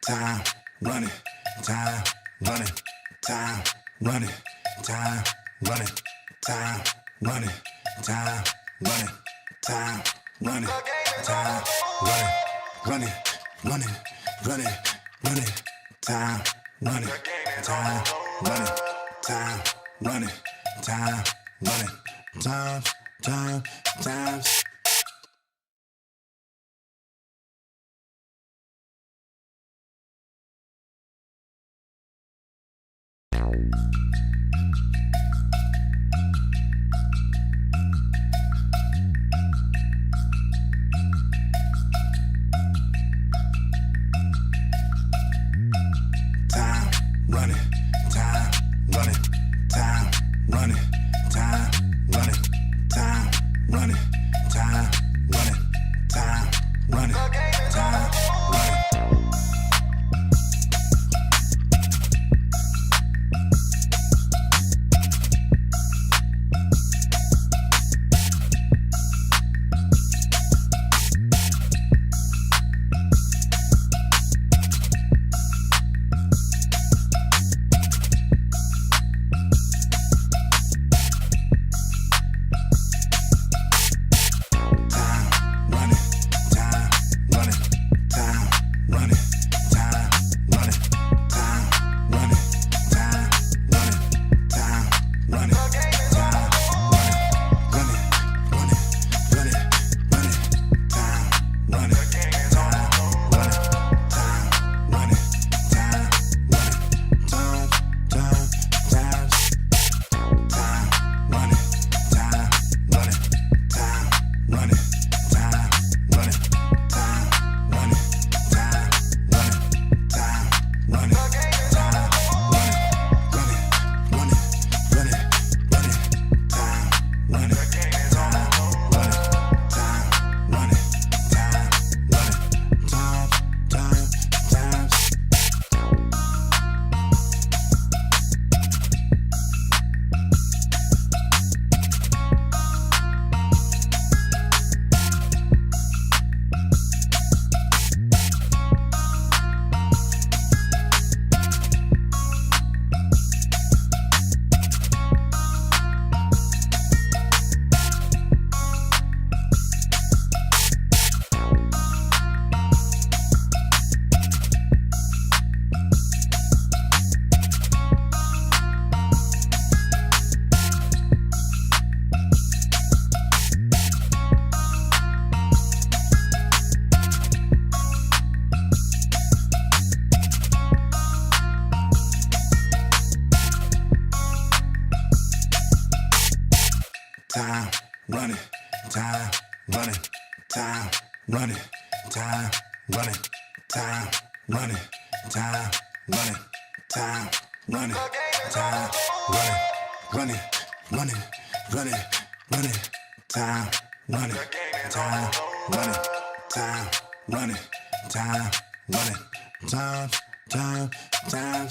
time running, time running, time running, time running, time running, time running, time running, time running, running, running, running, time running, time running, time running, time running, times. running, time running, time running, time running, time running, time running, time running, time running, running, running, running, time running, time running, time running, time running, time.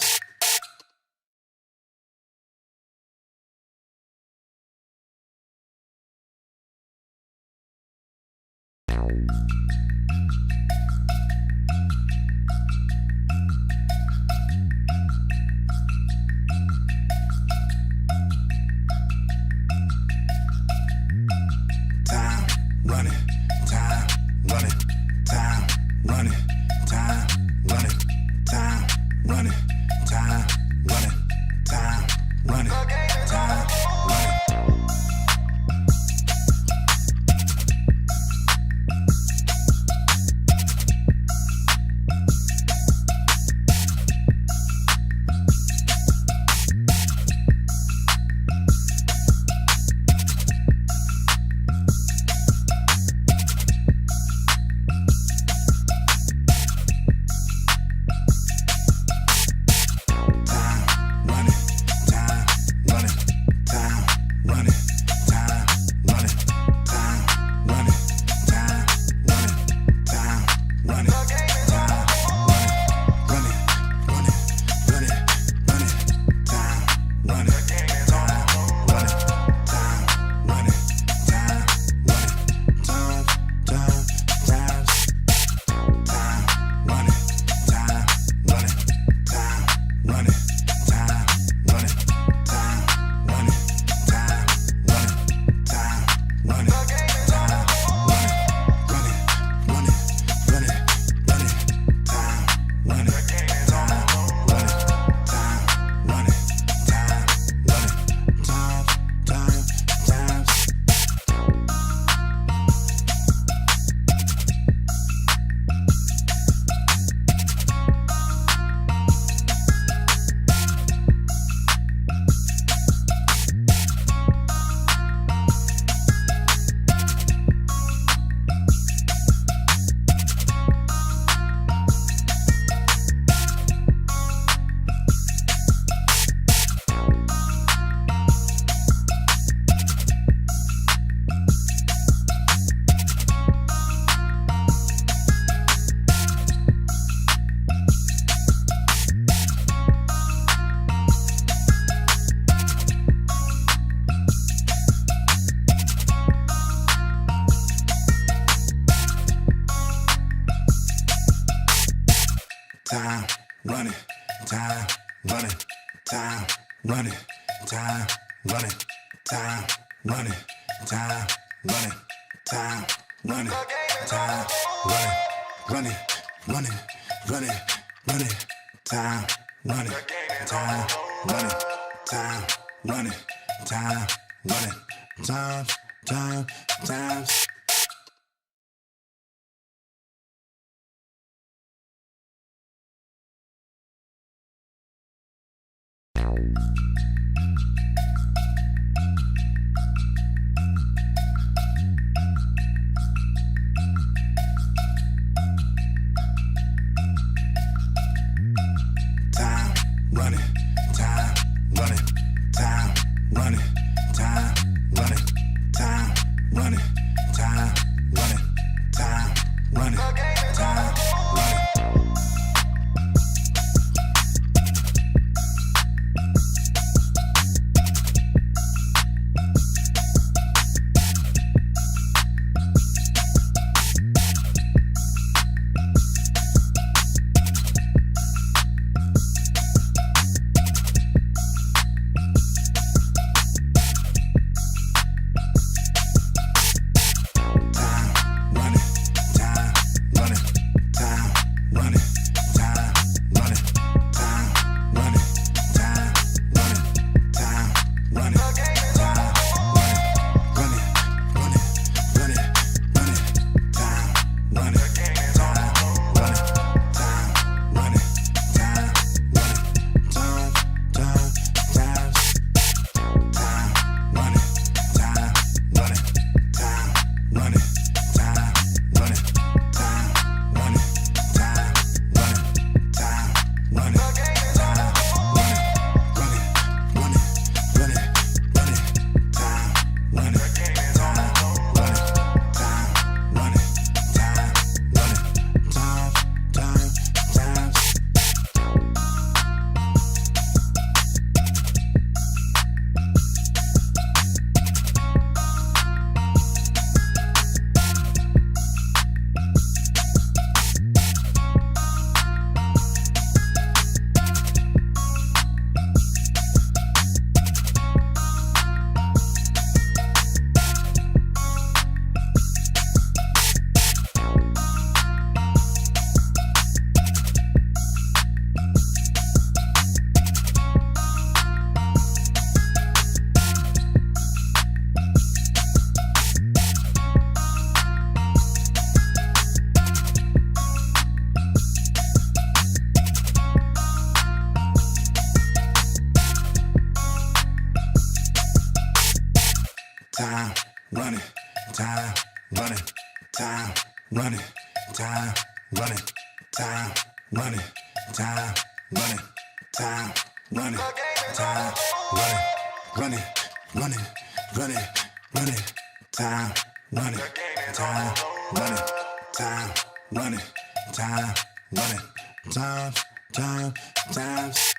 Time running, time running, time running, time running, time running, time running, time running, time running, running, running, running, time running, time running, time running, time running, time. time running, time running, time running, time running, time running, time running, time running, running, running, running, time running, time running, time running, time running, times.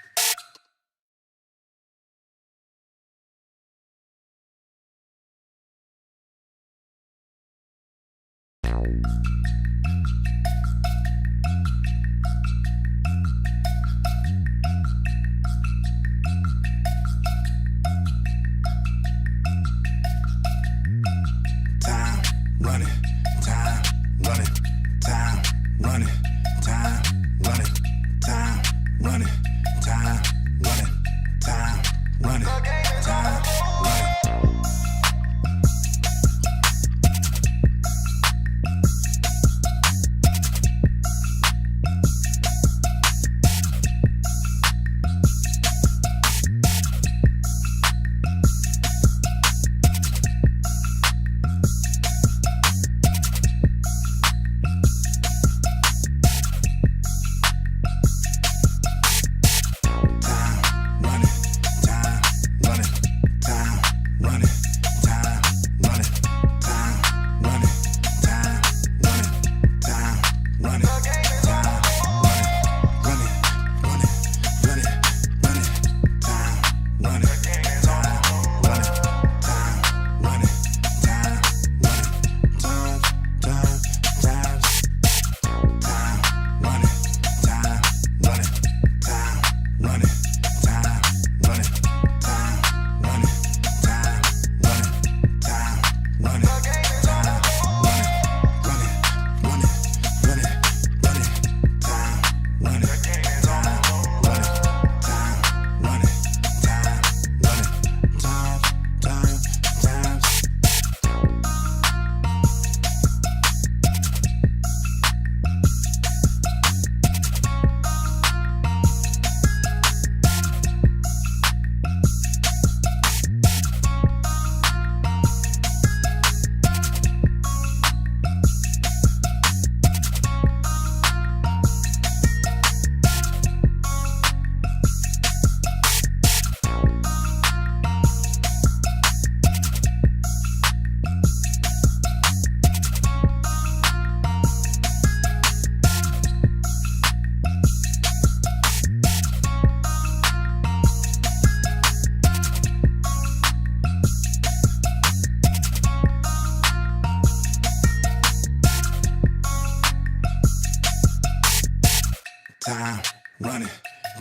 Time running,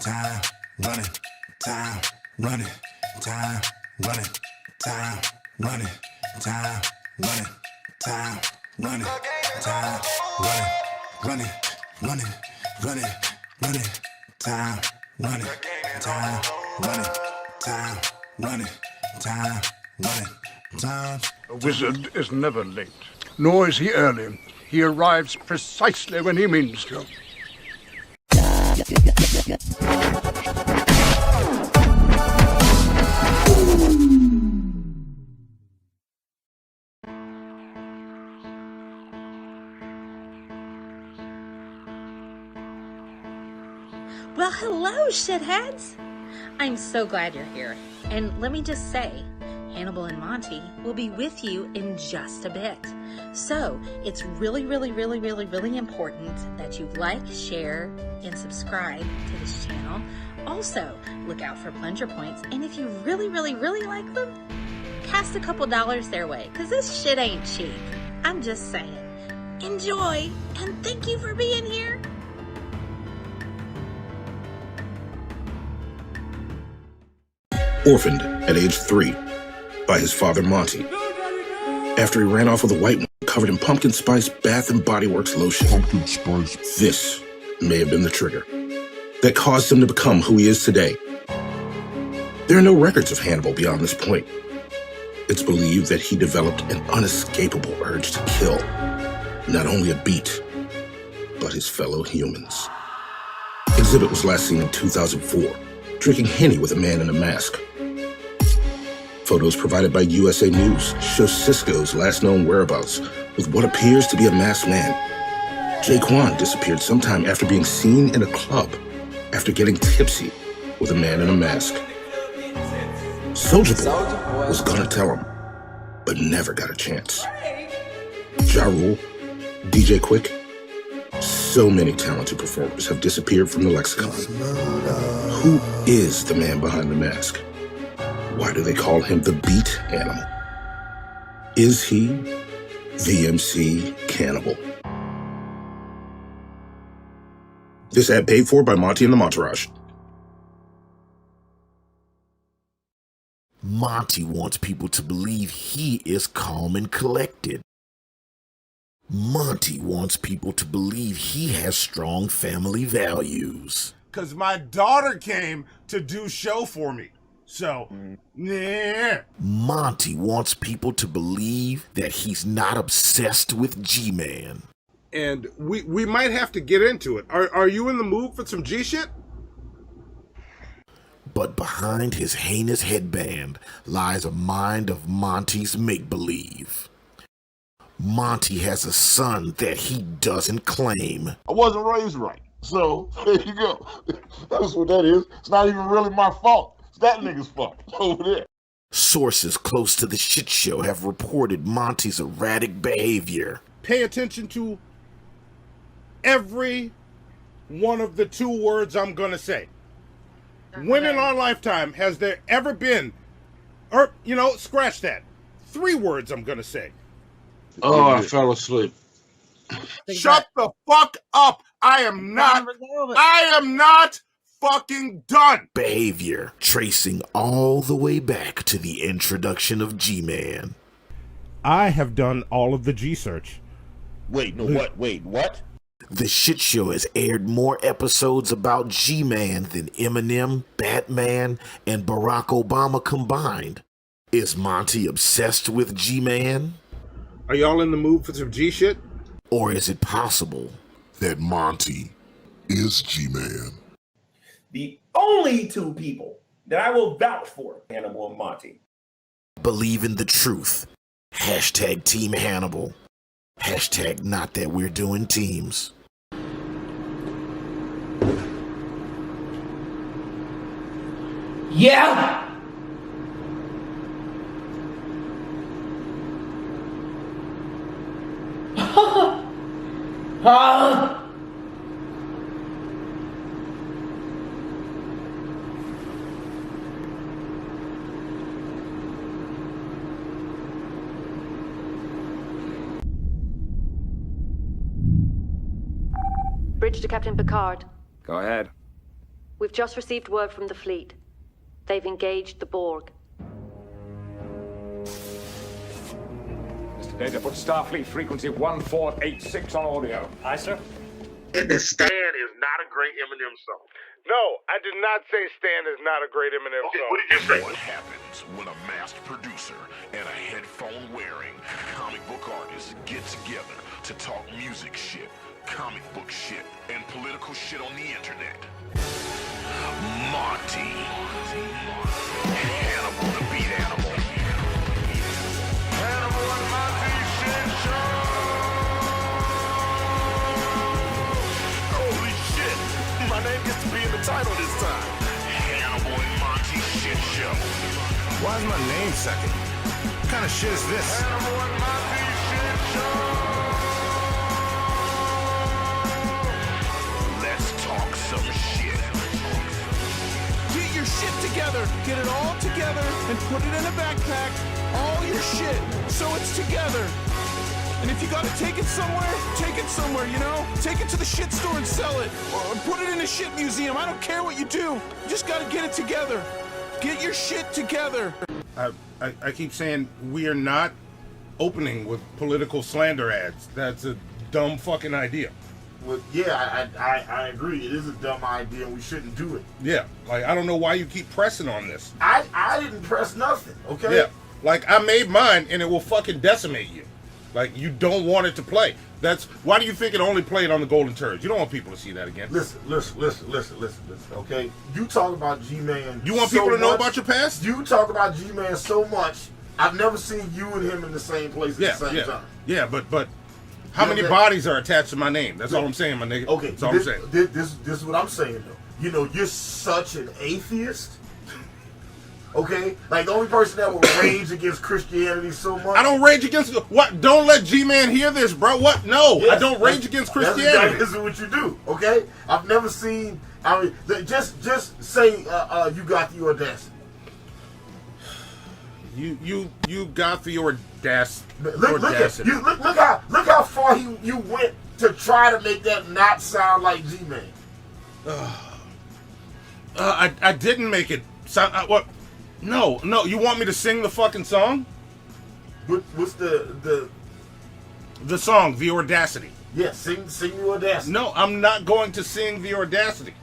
time running, time running, time running, time running, time running, time running, time running, running, running, running, time running, time running, time running, time running, time. A wizard is never late, nor is he early. He arrives precisely when he means to. Well, hello, shitheads! I'm so glad you're here. And let me just say, Hannibal and Monty will be with you in just a bit. So it's really important that you like, share, and subscribe to this channel. Also, look out for plunger points. And if you really like them, cast a couple dollars their way, because this shit ain't cheap. I'm just saying. Enjoy, and thank you for being here. Orphaned at age 3 by his father Monty, after he ran off with a white one covered in pumpkin spice Bath & Body Works lotion. This may have been the trigger that caused him to become who he is today. There are no records of Hannibal beyond this point. It's believed that he developed an unescapable urge to kill not only a beat, but his fellow humans. Exhibit was last seen in 2004, drinking Henny with a man in a mask. Photos provided by USA News show Cisco's last known whereabouts with what appears to be a masked man. Jaquan disappeared sometime after being seen in a club after getting tipsy with a man in a mask. Soulja Boy was gonna tell him, but never got a chance. Ja Rule, DJ Quick, so many talented performers have disappeared from the lexicon. Who is the man behind the mask? Why do they call him the beat animal? Is he the MC Cannibal? This ad paid for by Monty and the Montourage. Monty wants people to believe he is calm and collected. Monty wants people to believe he has strong family values. Cause my daughter came to do show for me. So, yeah. Monty wants people to believe that he's not obsessed with G-Man. And we might have to get into it. Are you in the mood for some G shit? But behind his heinous headband lies a mind of Monty's make-believe. Monty has a son that he doesn't claim. I wasn't raised right. So, there you go. That's what that is. It's not even really my fault. It's that nigga's fault over there. Sources close to the shit show have reported Monty's erratic behavior. Pay attention to every one of the 2 words I'm gonna say. When in our lifetime has there ever been, or, scratch that, 3 words I'm gonna say. Oh, I fell asleep. Shut the fuck up! I am not fucking done! Behavior tracing all the way back to the introduction of G-Man. I have done all of the G-search. Wait, what? The shit show has aired more episodes about G-Man than Eminem, Batman, and Barack Obama combined. Is Monty obsessed with G-Man? Are y'all in the mood for some G shit? Or is it possible that Monty is G-Man? The only 2 people that I will vouch for, Hannibal and Monty. Believe in the truth. Hashtag Team Hannibal. Hashtag not that we're doing teams. Yeah! Bridge to Captain Picard. Go ahead. We've just received word from the fleet. They've engaged the Borg. Mr. Data, put Starfleet frequency 1486 on audio. Aye, sir. Stan is not a great Eminem song. No, I did not say Stan is not a great Eminem song. What did you say? What happens when a masked producer and a headphone-wearing comic book artist get together to talk music shit, comic book shit, and political shit on the internet? Monty. Hannibal the beat animal. Hannibal and Monty shit show. Holy shit. My name gets to be in the title this time. Hannibal and Monty shit show. Why is my name second? What kind of shit is this? Hannibal and Monty shit show. Let's talk some shit. Get your shit together. Get it all together and put it in a backpack. All your shit, so it's together. And if you gotta take it somewhere, you know? Take it to the shit store and sell it. Or put it in a shit museum. I don't care what you do. You just gotta get it together. Get your shit together. I keep saying we are not opening with political slander ads. That's a dumb fucking idea. Well, yeah, I agree. It is a dumb idea and we shouldn't do it. Yeah, like, I don't know why you keep pressing on this. I didn't press nothing, okay? Yeah, like, I made mine and it will fucking decimate you. Like, you don't want it to play. That's why do you think it only played on the Golden Turds? You don't want people to see that again. Listen. Okay, you talk about G-Man. You want people to know about your past? You talk about G-Man so much. I've never seen you and him in the same place at the same time. Yeah, but how many bodies are attached to my name? That's all I'm saying, my nigga. Okay, that's all I'm saying. This is what I'm saying though. You know, you're such an atheist. Okay, like the only person that will rage against Christianity so much. I don't rage against what? Don't let G-Man hear this, bro. What? No, yes, I don't rage against Christianity. This is what you do. Okay, I've never seen. I mean, just say you got the audacity. You got the audacity. Look how far you went to try to make that not sound like G-Man. I didn't make it sound. What? No. You want me to sing the fucking song? What's the song? The Audacity. Yeah, sing the Audacity. No, I'm not going to sing the Audacity.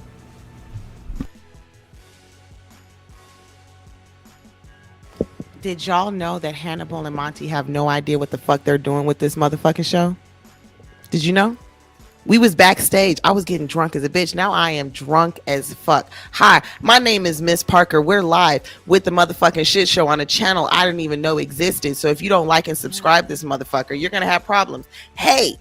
Did y'all know that Hannibal and Monty have no idea what the fuck they're doing with this motherfucking show? Did you know? We was backstage. I was getting drunk as a bitch. Now I am drunk as fuck. Hi, my name is Miss Parker. We're live with the motherfucking shit show on a channel I didn't even know existed. So if you don't like and subscribe this motherfucker, you're going to have problems. Hey,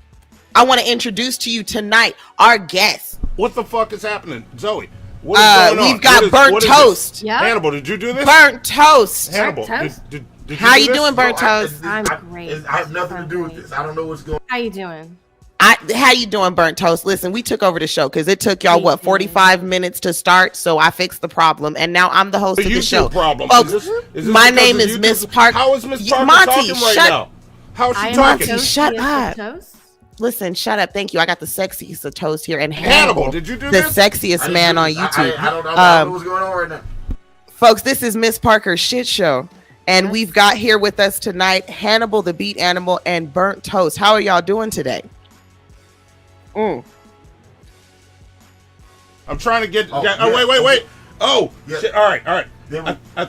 I want to introduce to you tonight our guest. What the fuck is happening, Zoe? What is going on? We've got burnt toast. Yeah. Hannibal, did you do this? Burnt toast. Hannibal, did you How you doing, burnt toast? I'm great. I have nothing to do with this. I don't know what's going on. How you doing? How you doing, burnt toast? Listen, we took over the show because it took y'all 45 minutes to start, so I fixed the problem, and now I'm the host of the show. Problem. Folks, is this my name is Miss Parker. How is Miss Parker Monty, talking right now? How is she talking? Monty, shut up. Listen, shut up. Thank you. I got the sexiest of toast here, and Hannibal, did you do the this? sexiest man on YouTube. I don't know what's going on right now. Folks, this is Miss Parker's shit show, and we've got here with us tonight Hannibal the Beat Animal and Burnt Toast. How are y'all doing today? I'm trying to get. Wait. Oh, yeah. Shit. All right. I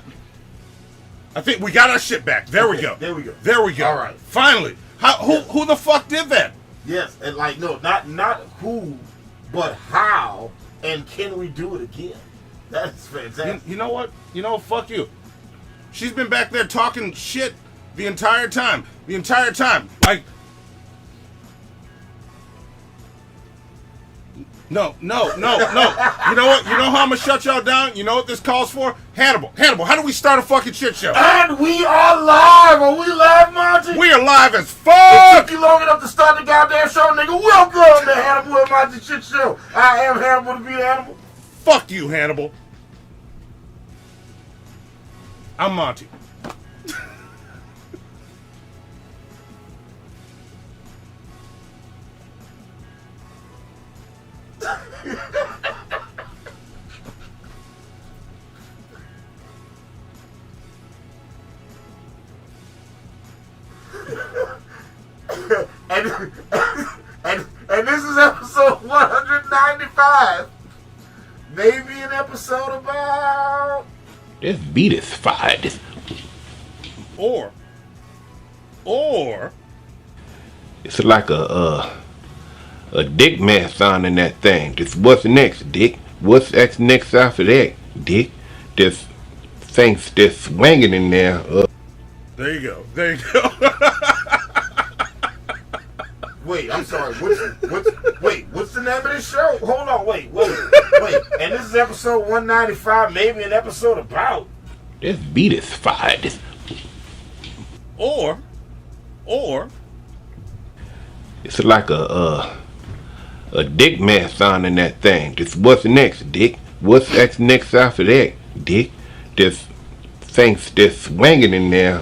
think we got our shit back. There we go. There we go. All right. Finally. Who the fuck did that? Yes, and like no, not who, but how, and can we do it again? That's fantastic. You know what? Fuck you. She's been back there talking shit the entire time. Like. No. You know what? You know how I'm gonna shut y'all down? You know what this calls for? Hannibal, how do we start a fucking shit show? And we are live! Are we live, Monty? We are live as fuck! It took you long enough to start the goddamn show, nigga. Welcome to Hannibal and Monty Shit Show. I am Hannibal the Beat Animal. Fuck you, Hannibal. I'm Monty. and this is episode 195. Maybe an episode about this beat is fire. Or it's like a dick man sound in that thing. Just what's next, dick? What's next after that, dick? Just things just swinging in there. There you go. Wait, I'm sorry. What's the name of this show? Hold on, wait. And this is episode 195, maybe an episode about. This beat is fire. Or it's like a dick man sound in that thing. Just what's next, dick? What's next after that, dick? Just things just swinging in there.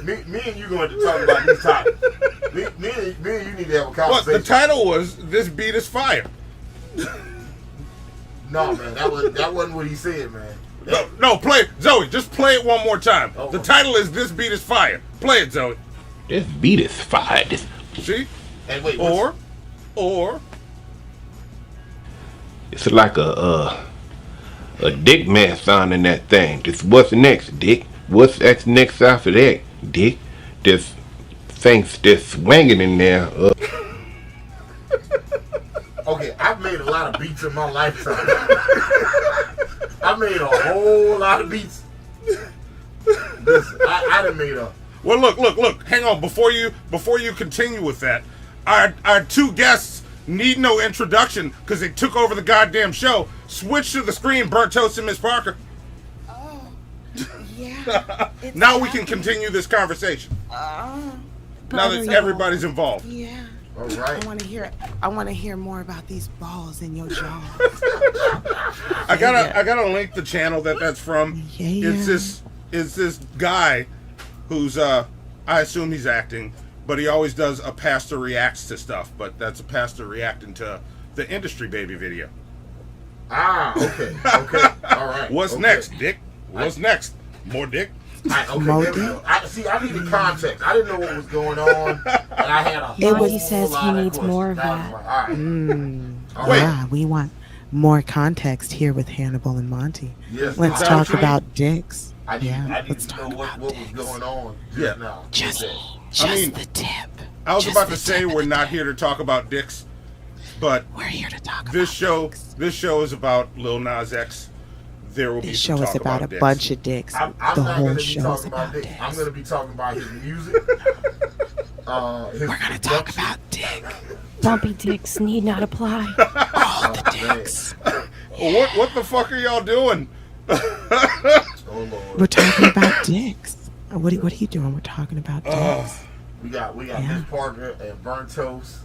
Me and you going to talk about these topics. Me and you need to have a conversation. What the title was? This beat is fire. No, man, that wasn't what he said, man. No, play it. Zoe, just play it one more time. Oh, the title is This Beat is Fire. Play it, Zoe. This beat is fire. See? And wait, or it's like a dick man sound in that thing. Just what's next, dick? What's that next after that, Dick? There's things that's swinging in there. Okay, I've made a lot of beats in my lifetime. I made a whole lot of beats. Listen, I done made a. Well, look. Hang on. Before you continue with that, our two guests need no introduction because they took over the goddamn show. Switch to the screen, Burnt Toast and Miss Parker. Oh, yeah. Now we can continue this conversation. Now that everybody's involved. Yeah. All right. I want to hear more about these balls in your jaw. I gotta link the channel that's from. Yeah. It's this guy who's I assume he's acting, but he always does a pastor reacts to stuff. But that's a pastor reacting to the Industry Baby video. Okay. All right. What's next, Dick? What's next? More Dick? There we go. I needed context. I didn't know what was going on, and I had a whole He says he needs more of that. All right. Yeah, we want more context here with Hannibal and Monty. Yes, Let's talk about dicks. I need to know what was going on just now. Just the tip. I was about to say we're not here to talk about dicks, but we're here to talk this show. This show is about Lil Nas X. There will be This some show is talk about a dicks. bunch of dicks. I'm The not whole going to be show is talking about about dicks. I'm going to be talking about his music. We're going to talk about dick. Bumpy dicks need not apply. All the dicks. What the fuck are y'all doing? We're talking about dicks. What are you doing? We're talking about dicks. We got Miss Parker and Burnt Toast,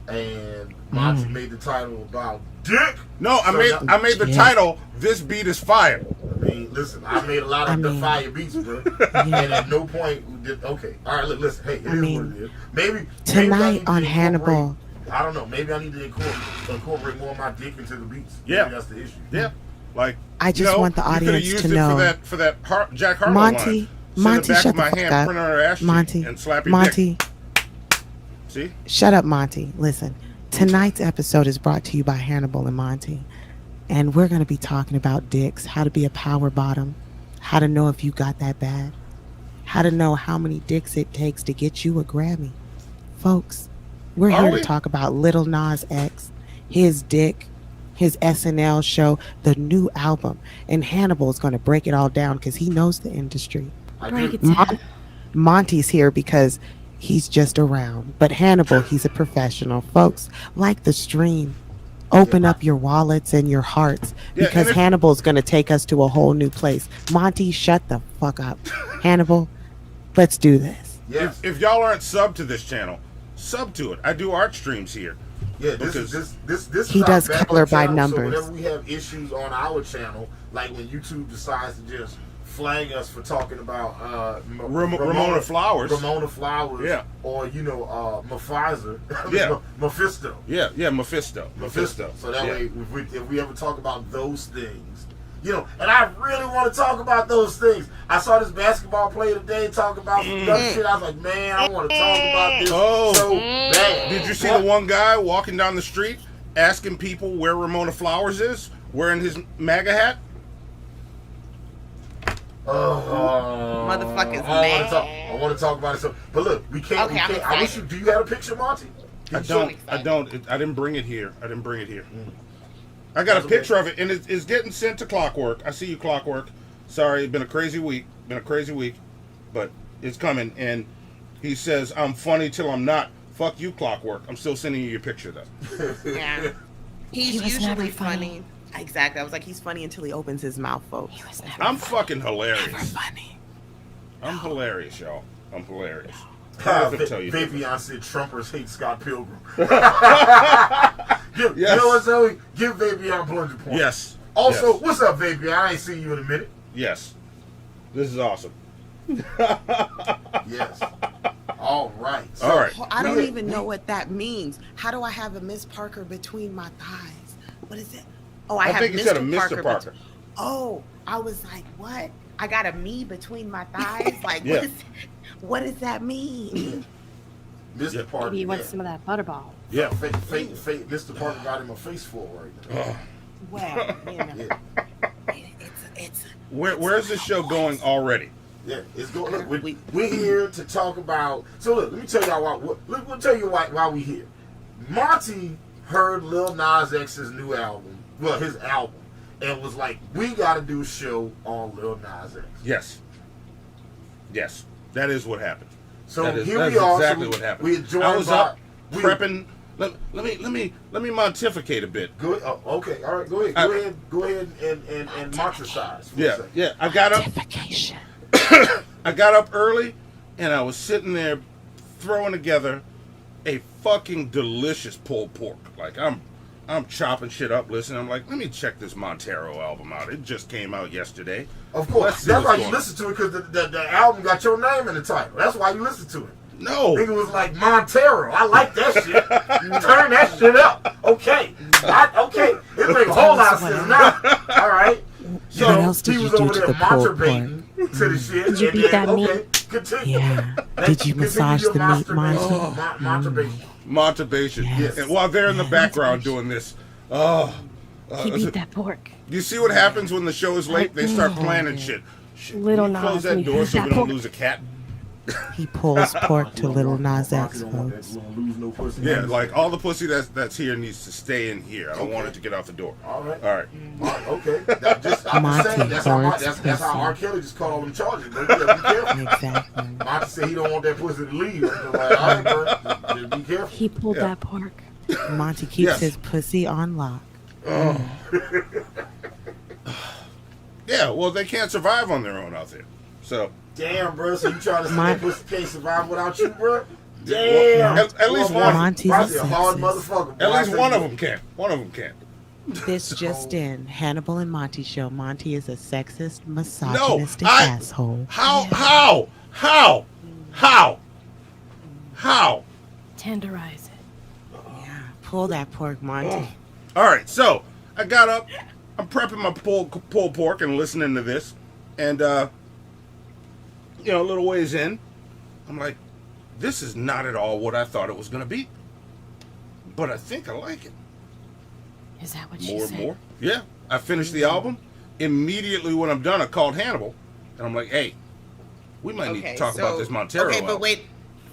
and Monty made the title about dick. No, I made the title. This beat is fire. I mean, listen, I made a lot of the fire beats, bro. And at no point did. Okay, all right. Look, listen. Hey, it is what it is. Maybe Tonight on Hannibal. I don't know. Maybe I need to incorporate more of my dick into the beats. Yeah, maybe that's the issue. Yeah, like I just want the audience to know. For that Jack Harlow Monty, line. Monty, Send shut the the back of my fuck hand, up. print on her ass cheek, Monty, and slap your Monty. dick. See? Shut up, Monty. Listen, tonight's episode is brought to you by Hannibal and Monty. And we're going to be talking about dicks, how to be a power bottom, how to know if you got that bad, how to know how many dicks it takes to get you a Grammy. Folks, we're here to talk about Lil Nas X, his dick, his SNL show, the new album. And Hannibal is going to break it all down because he knows the industry. Break it down. Monty's here because he's just around. But Hannibal, he's a professional. Folks, like the stream. Open up your wallets and your hearts because Hannibal's going to take us to a whole new place. Monty, shut the fuck up. Hannibal, let's do this. Yes. If y'all aren't subbed to this channel, sub to it. I do art streams here. Yeah, this is He our does backup color by channel, numbers. So whenever we have issues on our channel, like when YouTube decides to just flag us for talking about Ramona Flowers. Ramona Flowers. Yeah. Or, Mephizer. Yeah. Mephisto. Yeah, Mephisto. So that way, if we ever talk about those things, and I really want to talk about those things. I saw this basketball player today talk about some dumb shit. I was like, man, I want to talk about this so bad. Did you see the one guy walking down the street asking people where Ramona Flowers is, wearing his MAGA hat? Motherfuckers I want to talk about it. But look, we can't. Okay, I wish do you have a picture, Monty? I don't. I didn't bring it here. I got a picture of it, and it's getting sent to Clockwork. I see you, Clockwork. Sorry, it's been a crazy week. But it's coming. And he says, I'm funny till I'm not. Fuck you, Clockwork. I'm still sending you your picture, though. Yeah. He He's was usually never funny. Exactly. I was like, he's funny until he opens his mouth, folks. I'm fucking hilarious. Never funny. I'm hilarious, y'all. I'm hilarious. Vapion said Trumpers hate Scott Pilgrim. Yes. You know what, Zoe? Give Vapion plunger point. Yes. Also, what's up, Vapion? I ain't seen you in a minute. Yes. This is awesome. Yes. All right. All right. I don't even know what that means. How do I have a Miss Parker between my thighs? What is it? Oh, I have think you said a Mr. Parker. Oh, I was like, what? I got a me between my thighs? Like, Yeah. what does that mean? Mr. Parker. Maybe you want some of that butterball. Yeah. Fake, Mr. Parker got him a face full right now. Well, Yeah. it's Where's this show going already? Yeah, it's going. Look, we're here to talk about. So look, let me tell y'all why. Let me tell you why we here. Monty heard Lil Nas X's new album, well, his album, and was like, "We got to do a show on Lil Nas X." Yes, that is what happened. So that is here we are. Exactly so what happened. We joined I was by, up prepping. Let me pontificate a bit. Good. Okay. All right. Go ahead. Go ahead and monetize. Yeah. I got up. I got up early, and I was sitting there throwing together a fucking delicious pulled pork. Like I'm chopping shit up, listening. I'm like, let me check this Montero album out. It just came out yesterday. Of course. That's why you listen to it, because the album got your name in the title. That's why you listen to it. No. Nigga was like, Montero. I like that shit. Turn that shit up. Okay. Okay. It makes a whole lot of sense now. All right. So he was over there masturbating to the shit. Did you beat that meat? Continue. Yeah. Did you massage the meat, Monty? Masturbation. Yes. And while they're in the background doing this, He beat that pork. You see what happens when the show is late? They start planning shit. Little Nas, close Nas, that door so we don't lose a cat. He pulls pork to Lil Nas X, folks. Yeah, like all the pussy that's here needs to stay in here. I don't want it to get out the door. All right. Okay. I'm saying, that's how R. Kelly just caught all them charges. Bro. Yeah, be careful. Exactly. Monty said he don't want that pussy to leave. I'm like, all right, bro. Just be careful. He pulled that pork. Monty keeps his pussy on lock. Yeah, well, they can't survive on their own out there. So. Damn, bro. So you trying to say that pussy can't survive without you, bro? Damn. Well, at least one. Monty's a hard motherfucker. At least one of them can. One of them can. This just in: Hannibal and Monty show. Monty is a sexist, misogynistic asshole. How? Tenderize it. Yeah, pull that pork, Monty. All right, so I got up. I'm prepping my pulled pork and listening to this, and a little ways in, I'm like, this is not at all what I thought it was going to be. But I think I like it. Is that what you said? More. Yeah. I finished the album. Immediately when I'm done, I called Hannibal. And I'm like, hey, we might need to talk about this Montero Okay, but album. wait.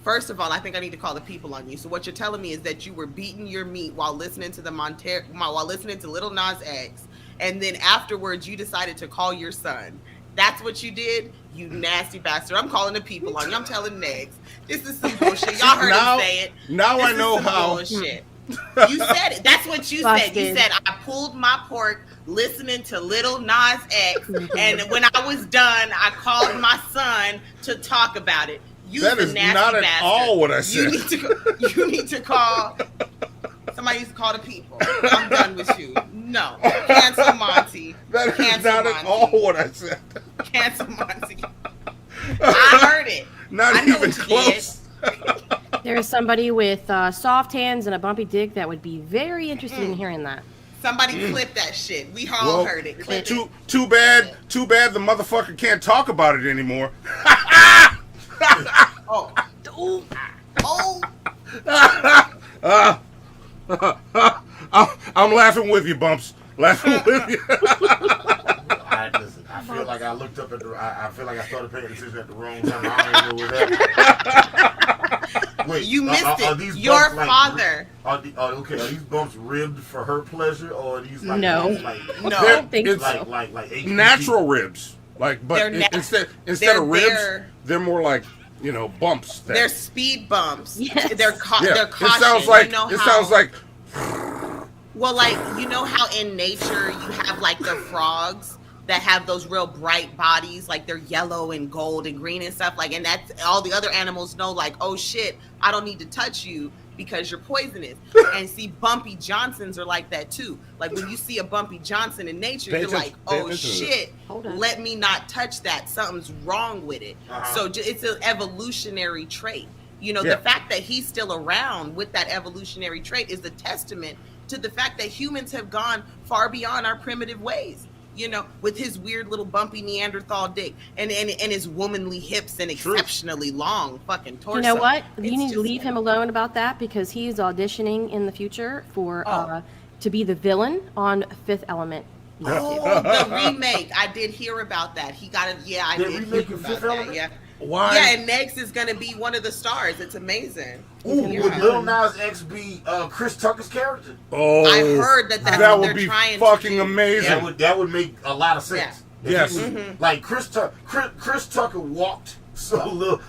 First of all, I think I need to call the people on you. So what you're telling me is that you were beating your meat while listening to while listening to Lil Nas X. And then afterwards, you decided to call your son. That's what you did? You nasty bastard. I'm calling the people on you. I'm telling Negs. This is some bullshit. Y'all heard him say it. Now I know how. Bullshit. You said it. That's what you said. You said, I pulled my pork listening to Lil Nas X. And when I was done, I called my son to talk about it. That is not at all what I said. You need to call. Somebody needs to call the people. I'm done with you. No. Cancel Monty. That is not at all what I said. Cancel Monty. I heard it. Not even close. There is somebody with soft hands and a bumpy dick that would be very interested in hearing that. Somebody clip that shit. We all heard it. Clip it. Too bad the motherfucker can't talk about it anymore. Oh. I'm laughing with you, Bumps. Laughing with you. I feel like I looked up at the. I feel like I started paying attention at the wrong time. I don't even know where that. Wait, you missed it. Are these Your bumps, father. Are these bumps ribbed for her pleasure, or are these like no? Like, no, I don't think it's so. Like natural ribs. Like, but instead of ribs, they're more like bumps. They're speed bumps. Yes. They're caution. It sounds like sounds like. Well, like how in nature you have like the frogs that have those real bright bodies, like they're yellow and gold and green and stuff, like, and that's all the other animals know, like, oh shit, I don't need to touch you because you're poisonous. And see, Bumpy Johnsons are like that too. Like when you see a Bumpy Johnson in nature, you're like, oh shit, let me not touch that. Something's wrong with it. So it's an evolutionary trait. The fact that he's still around with that evolutionary trait is a testament to the fact that humans have gone far beyond our primitive ways. With his weird little bumpy Neanderthal dick and his womanly hips and exceptionally long fucking torso. You know what? You need to leave him alone about that because he's auditioning in the future for to be the villain on Fifth Element. Oh, the remake. I did hear about that. He got it. Yeah, I did hear about that. Yeah. Why? Yeah, and Next is going to be one of the stars. It's amazing. Ooh, would Lil Nas X be Chris Tucker's character? Oh, I heard that's that what would they're be trying fucking to do. amazing. That would make a lot of sense. Yeah. Yes. Like Chris Tucker walked so Lil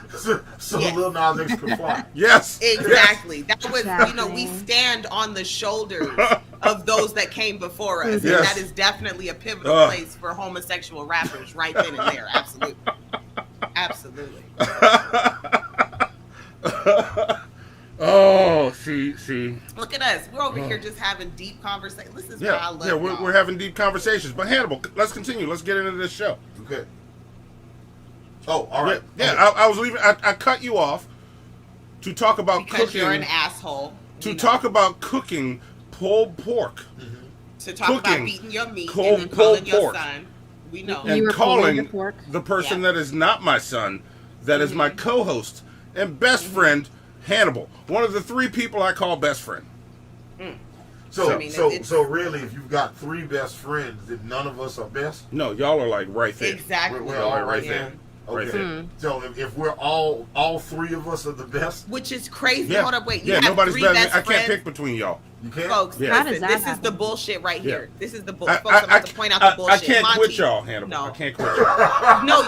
Nas X could fly. Yes. Exactly. That was, you know, we stand on the shoulders of those that came before us. And that is definitely a pivotal place for homosexual rappers right then and there. Absolutely. Absolutely. Oh, see. Look at us. We're over here just having deep conversations. This is what I love. Yeah, we're having deep conversations. But Hannibal, let's continue. Let's get into this show. Okay. Oh, all right. Yeah, I was leaving. I cut you off to talk about because cooking. You're an asshole. To talk about cooking pulled pork. Mm-hmm. To talk about beating your meat cold, and then calling pulled your pork. son. We know. And calling the person that is not my son, that is my co-host and best friend, Hannibal. One of the 3 people I call best friend. So really, if you've got 3 best friends, then none of us are best? No, y'all are like right there. Exactly. We're all right there. Okay. Right there. So if we're all 3 of us are the best, which is crazy. Yeah. Hold up, wait. You have nobody's 3 better. best I can't friends? pick between y'all. You can't, folks. Yeah. Listen, this is the bullshit right here. This is the bullshit. Folks, I, I'm about to point out the bullshit. I can't Monty, quit y'all, Hannibal. No. I can't quit y'all. No,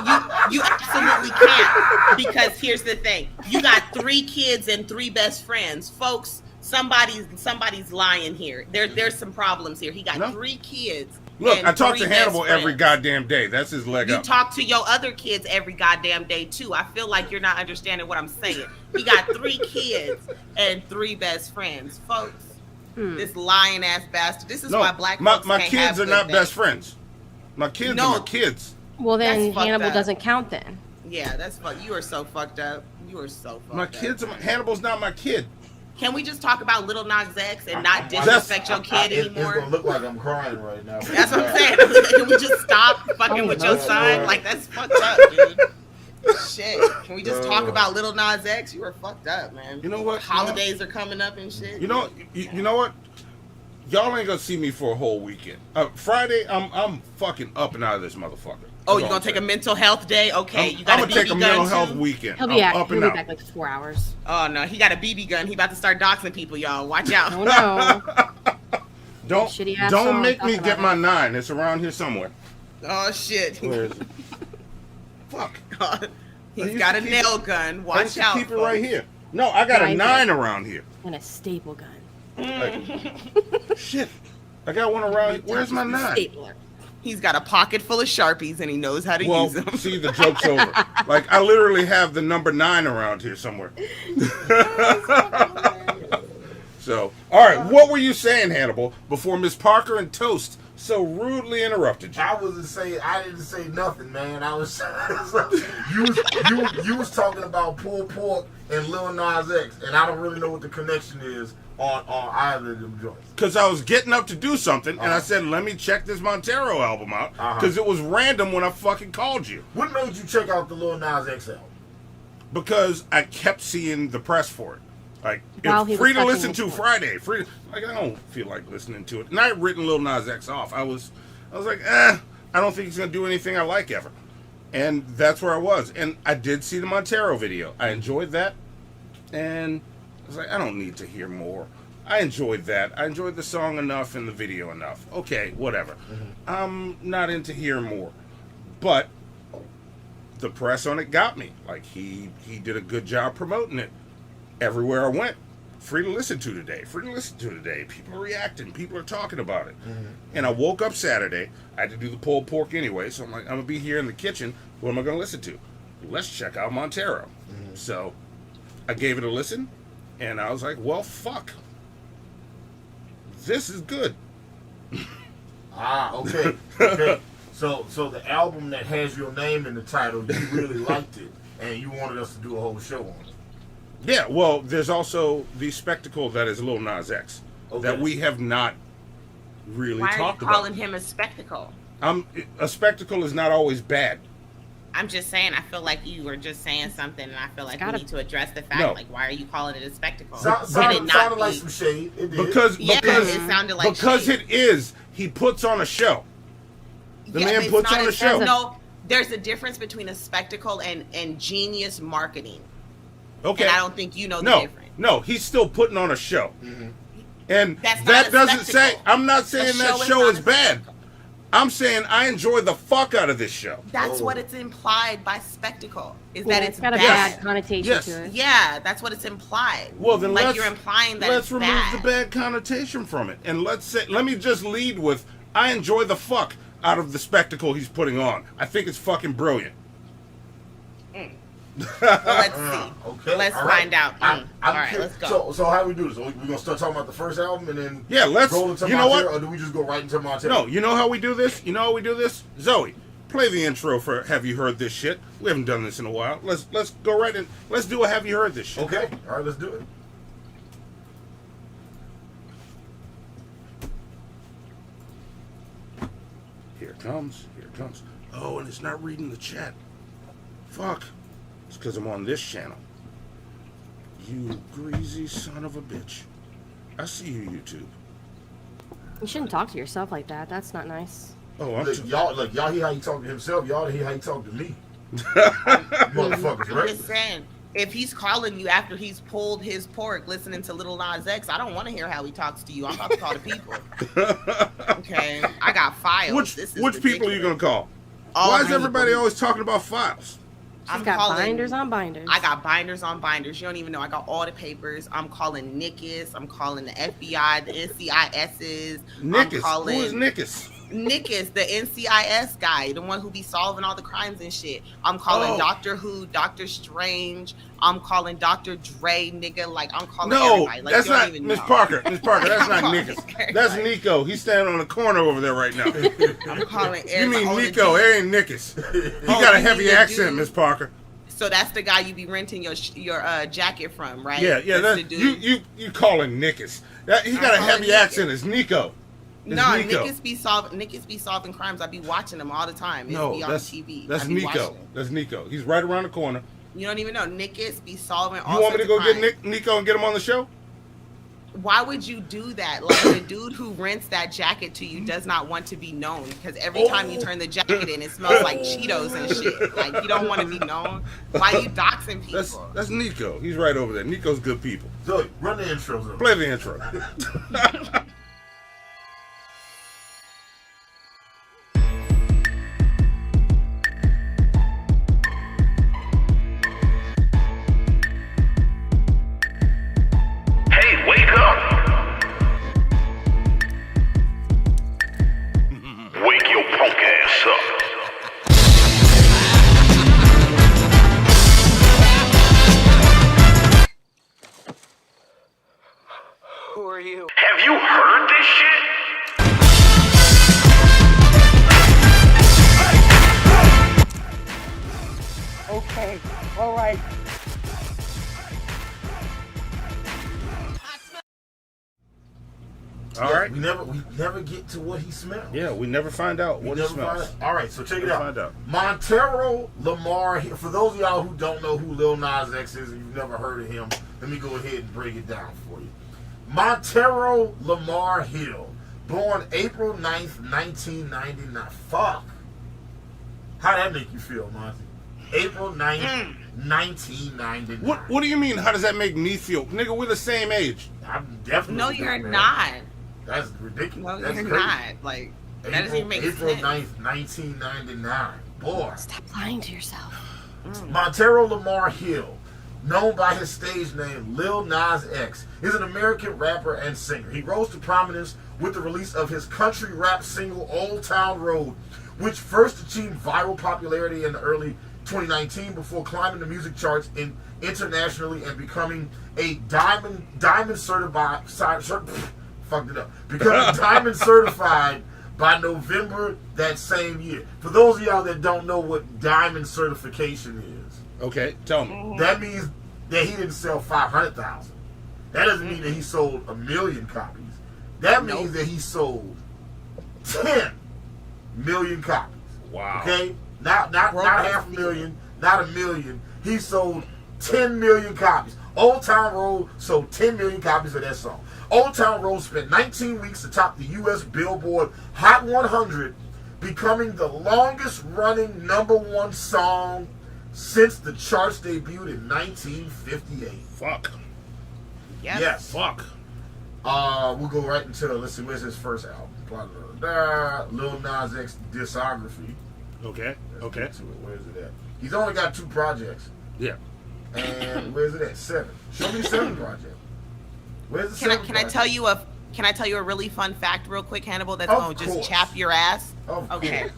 you absolutely can't. Because here's the thing: you got 3 kids and 3 best friends, folks. Somebody's lying here. There's some problems here. He got 3 kids. Look, I talk to 3 Hannibal best every friends. goddamn day. That's his leg You up. talk to your other kids every goddamn day too. I feel like you're not understanding what I'm saying. He got 3 kids and 3 best friends, folks. This lying ass bastard. This is why black folks my can't kids have are good not things. best friends. My kids are my kids. Well, then That's fucked Hannibal up. doesn't count then. Yeah, that's fucked. You are so fucked up. You are so fucked My up. kids are Hannibal's not my kid. Can we just talk about Lil Nas X and not disrespect your kid anymore? It's gonna look like I'm crying right now. That's what I'm saying. Can we just stop fucking with your son? Like, that's fucked up, dude. Shit. Can we just talk about Lil Nas X? You are fucked up, man. You know what? Holidays are coming up and shit. You know what? Y'all ain't gonna see me for a whole weekend. Friday, I'm fucking up and out of this motherfucker. Oh, you gonna take a mental health day? Okay, you got I'm a gonna BB take a gun mental too? health weekend. He'll be, up and out. back like 4 hours. Oh no, he got a BB gun. He about to start doxing people, y'all. Watch out. Oh no. Don't make me get my 9. It's around here somewhere. Oh shit. Where is it? Fuck. He's got a nail gun. I Watch used to out. keep it right here. No, I got a 9 around here. And a staple gun. Shit. I got one around here. Where's my 9? Stapler. He's got a pocket full of Sharpies and he knows how to use them. See, the joke's over. Like, I literally have the number 9 around here somewhere. So, all right, what were you saying, Hannibal, before Miss Parker and Toast so rudely interrupted you? I didn't say nothing, man. I was you was talking about pulled pork and Lil Nas X, and I don't really know what the connection is on either of them joints. Because I was getting up to do something, and I said, let me check this Montero album out, because it was random when I fucking called you. What made you check out the Lil Nas X album? Because I kept seeing the press for it. Like, While he it's was free to fucking listen to with Friday. Like, I don't feel like listening to it. And I had written Lil Nas X off. I was like, I don't think he's going to do anything I like ever. And that's where I was. And I did see the Montero video. I enjoyed that. And I was like, I don't need to hear more. I enjoyed that. I enjoyed the song enough and the video enough. Okay, whatever. I'm not into hearing more. But the press on it got me. Like, he did a good job promoting it. Everywhere I went, free to listen to today. People are reacting. People are talking about it. And I woke up Saturday. I had to do the pulled pork anyway, so I'm like, I'm going to be here in the kitchen. What am I going to listen to? Let's check out Montero. So I gave it a listen, and I was like, well, fuck. This is good. Okay. So the album that has your name in the title, you really liked it, and you wanted us to do a whole show on it. Yeah, well, there's also the spectacle that is Lil Nas X that we have not really Why talked are you about. calling him a spectacle? A spectacle is not always bad. I'm just saying, I feel like you were just saying something, and I feel like we need to address the fact, No. like, why are you calling it a spectacle? Sounded like some shade. It did. Because it sounded like because shade. it is. He puts on a show. The man puts on a show. No, there's a difference between a spectacle and genius marketing. Okay. And I don't think you know the difference. No, he's still putting on a show. And That's that not a doesn't spectacle. say, I'm not saying that show is bad. I'm saying I enjoy the fuck out of this show. That's what it's implied by spectacle. Is Yeah, that it's it's got a bad. bad connotation Yes. to it. Yeah, that's what it's implied. Well, then like you're implying that let's it's remove bad. the bad connotation from it. And let me just lead with, I enjoy the fuck out of the spectacle he's putting on. I think it's fucking brilliant. Well, let's see. Okay. Let's all right. find out. I'm All right, curious. let's go. So how do we do this? Are we gonna start talking about the first album and then let's. roll into You know Montero, what? or do we just go right into Montero? No, you know how we do this? Zoe, play the intro for Have You Heard This Shit? We haven't done this in a while. Let's go right in. Let's do a Have You Heard This Shit? Okay. All right, let's do it. Here it comes. Oh, and it's not reading the chat. Fuck. It's because I'm on this channel. You greasy son of a bitch. I see you, YouTube. You shouldn't talk to yourself like that. That's not nice. Oh, I'm y'all hear how he talk to himself. Y'all hear how he talk to me. Motherfuckers, I'm right? just saying, if he's calling you after he's pulled his pork listening to Lil Nas X, I don't want to hear how he talks to you. I'm about to call the people. Okay, I got files. Which people are you gonna call? All Why is kinds of everybody people. always talking about files? She's got binders on binders. I got binders on binders. You don't even know. I got all the papers. I'm calling Nickus. I'm calling the FBI, the NCISs. Nickus. Who is Nickus? Nickus, the NCIS guy, the one who be solving all the crimes and shit. I'm calling Doctor Who, Doctor Strange. I'm calling Dr. Dre, nigga. Like, I'm calling everybody. Like, that's you don't not even Miss know. Parker. Miss Parker, that's not I'm Nickus. calling That's Nico. He's standing on the corner over there right now. I'm calling You everybody. mean Nico? It ain't Nickus. He got a heavy accent, Miss Parker. So that's the guy you be renting your jacket from, right? Yeah. That's the That, dude. you calling Nickus? He got a heavy accent. It's Nico. It's No, Nico. Nickus be solving crimes. I be watching them all the time. It's No, be on that's TV. That's I be watching Nico. them. That's Nico. He's right around the corner. You don't even know. Nickus be solving all You want me to go sorts of get Nico and get him on the show? Why would you do that? Like, the dude who rents that jacket to you does not want to be known, because every time you turn the jacket in, it smells like Cheetos and shit. Like, you don't want to be known. Why you doxing people? That's Nico. He's right over there. Nico's good people. So run the intros up. Play the intro. Hey, wake up! Wake your punk ass up. Who are you? Have you heard this shit? Okay, all right. All right. We never get to what he smells. Yeah, we never find out what he smells. All right, so check it out. Find out. Montero Lamar. For those of y'all who don't know who Lil Nas X is and you've never heard of him, let me go ahead and break it down for you. Montero Lamar Hill, born April 9th, 1999. Fuck. How'd that make you feel, Monty? April 9th, 1999. What do you mean? How does that make me feel? Nigga, we're the same age. I'm definitely. No, you're man. not. That's ridiculous. No, That's you're crazy. not. Like, that doesn't even make April sense. 9th, 1999. Boy. Stop lying to yourself. Montero Lamar Hill, known by his stage name Lil Nas X, is an American rapper and singer. He rose to prominence with the release of his country rap single Old Town Road, which first achieved viral popularity in the early 2019 before climbing the music charts internationally and becoming a diamond certified diamond certified by November that same year. For those of y'all that don't know what diamond certification is, okay, tell me. That means that he didn't sell 500,000. That doesn't mean that he sold 1 million copies. That means that he sold 10 million copies. Wow. Okay? Not 500,000, not 1 million. He sold 10 million copies. Old Town Road sold 10 million copies of that song. Old Town Road spent 19 weeks to top the U.S. Billboard Hot 100 becoming the longest running #1 song since the charts debuted in 1958. Fuck. Yes. Yes. Fuck. We'll go right into, let's see, where's his first album? Blah, blah, blah. Lil Nas X discography. Okay. Let's get to it. Where's it at? He's only got 2 projects. Yeah. And where's it at? 7. Show me 7 project. Where's the 7 Can I tell you a really fun fact real quick, Hannibal, that's gonna just chap your ass? Okay.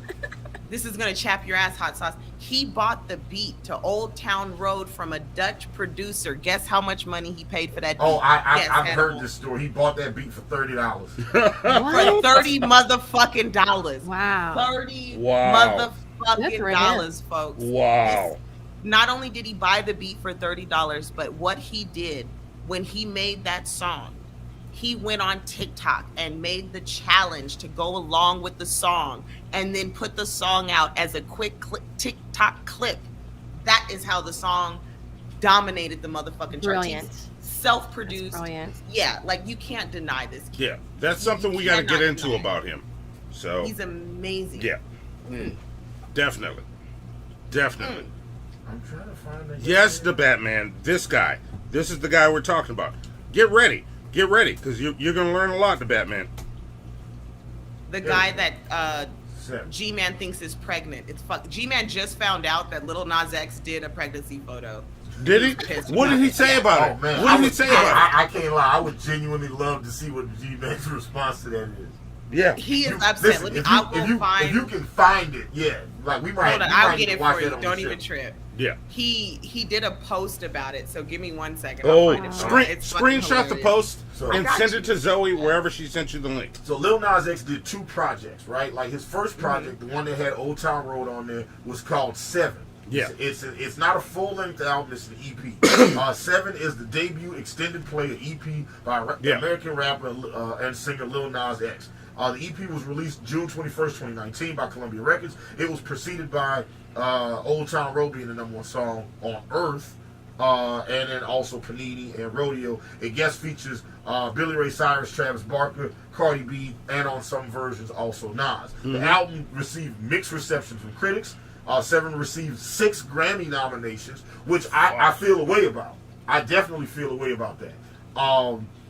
This is gonna chap your ass, hot sauce. He bought the beat to Old Town Road from a Dutch producer. Guess how much money he paid for that beat? Oh, I've heard this story. He bought that beat for $30. For 30 motherfucking dollars. Wow. 30 Wow. motherfucking dollars, folks. Wow. Not only did he buy the beat for $30, but what he did when he made that song, he went on TikTok and made the challenge to go along with the song and then put the song out as a quick TikTok clip. That is how the song dominated the motherfucking charts. Brilliant. Self-produced. That's brilliant. Yeah, like you can't deny this kid. Yeah, that's something we got to get into about him. So he's amazing. Yeah. Definitely. Definitely. I'm trying to find that. Yes, the Batman. This guy. This is the guy we're talking about. Get ready. Get ready, because you're going to learn a lot, the Batman. The guy that G-Man thinks is pregnant. It's fuck. G-Man just found out that Lil Nas X did a pregnancy photo. Did he? What did he say about it? Man, What did he say about it? I can't lie. I would genuinely love to see what G-Man's response to that is. Yeah. He is upset. Listen, if you can find it, yeah. Like we might. Hold on, we I'll might get it watch for that you. on Don't the even show. trip. Yeah. He did a post about it, so give me 1 second. Oh, I'll find it. It's fucking screenshot the hilarious. post and send it to Zoe wherever she sent you the link. So Lil Nas X did 2 projects, right? Like his first project, the one that had Old Town Road on there, was called 7. Yeah. It's not a full-length album, it's an EP. 7 is the debut extended play, EP by American rapper and singer Lil Nas X. The EP was released June 21st, 2019 by Columbia Records. It was preceded by Old Town Road being the #1 song on Earth, and then also Panini and Rodeo. It guest features Billy Ray Cyrus, Travis Barker, Cardi B, and on some versions also Nas. The album received mixed reception from critics. 7 received 6 Grammy nominations, which I feel a way about. I definitely feel a way about that.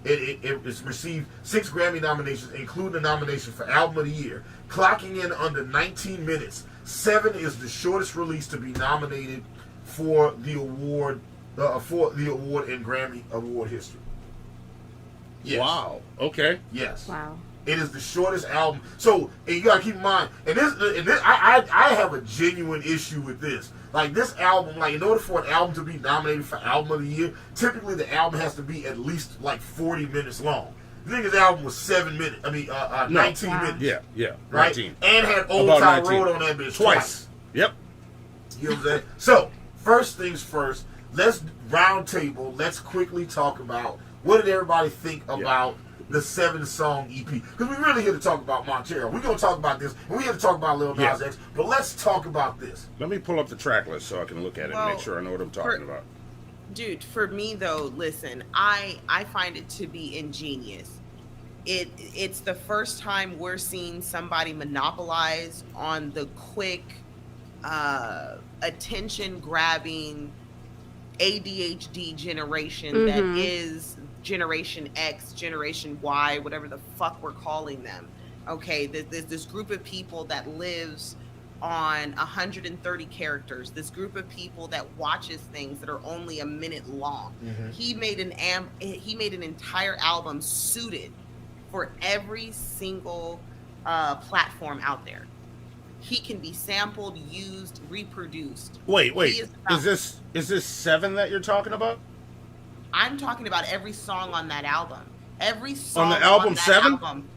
It's received 6 Grammy nominations, including a nomination for Album of the Year, clocking in under 19 minutes. 7 is the shortest release to be nominated for the award in Grammy Award history. Yes. Wow. Okay. Yes. Wow. It is the shortest album. So, and you gotta keep in mind, I have a genuine issue with this. Like this album, like in order for an album to be nominated for Album of the Year, typically the album has to be at least like 40 minutes long. The nigga's album was 7 minutes. 19 minutes. Yeah. Right? 19. And had Old Town Road on that bitch twice. Yep. You know what I'm saying? So, first things first, let's round table. Let's quickly talk about what did everybody think about the 7-song EP. Because we're really here to talk about Montero. We're going to talk about this, and we're here to talk about Lil Nas X, but let's talk about this. Let me pull up the track list so I can look at it and make sure I know what I'm talking about. Dude, for me though, listen, I find it to be ingenious. It's the first time we're seeing somebody monopolize on the quick, attention-grabbing ADHD generation that is Generation X, Generation Y, whatever the fuck we're calling them. Okay, there's this group of people that lives on 130 characters. This group of people that watches things that are only a minute long. He made an entire album suited for every single platform out there. He can be sampled, used, reproduced. Wait. Is this 7 that you're talking about? I'm talking about every song on that album. Every song on the album on that 7? Album,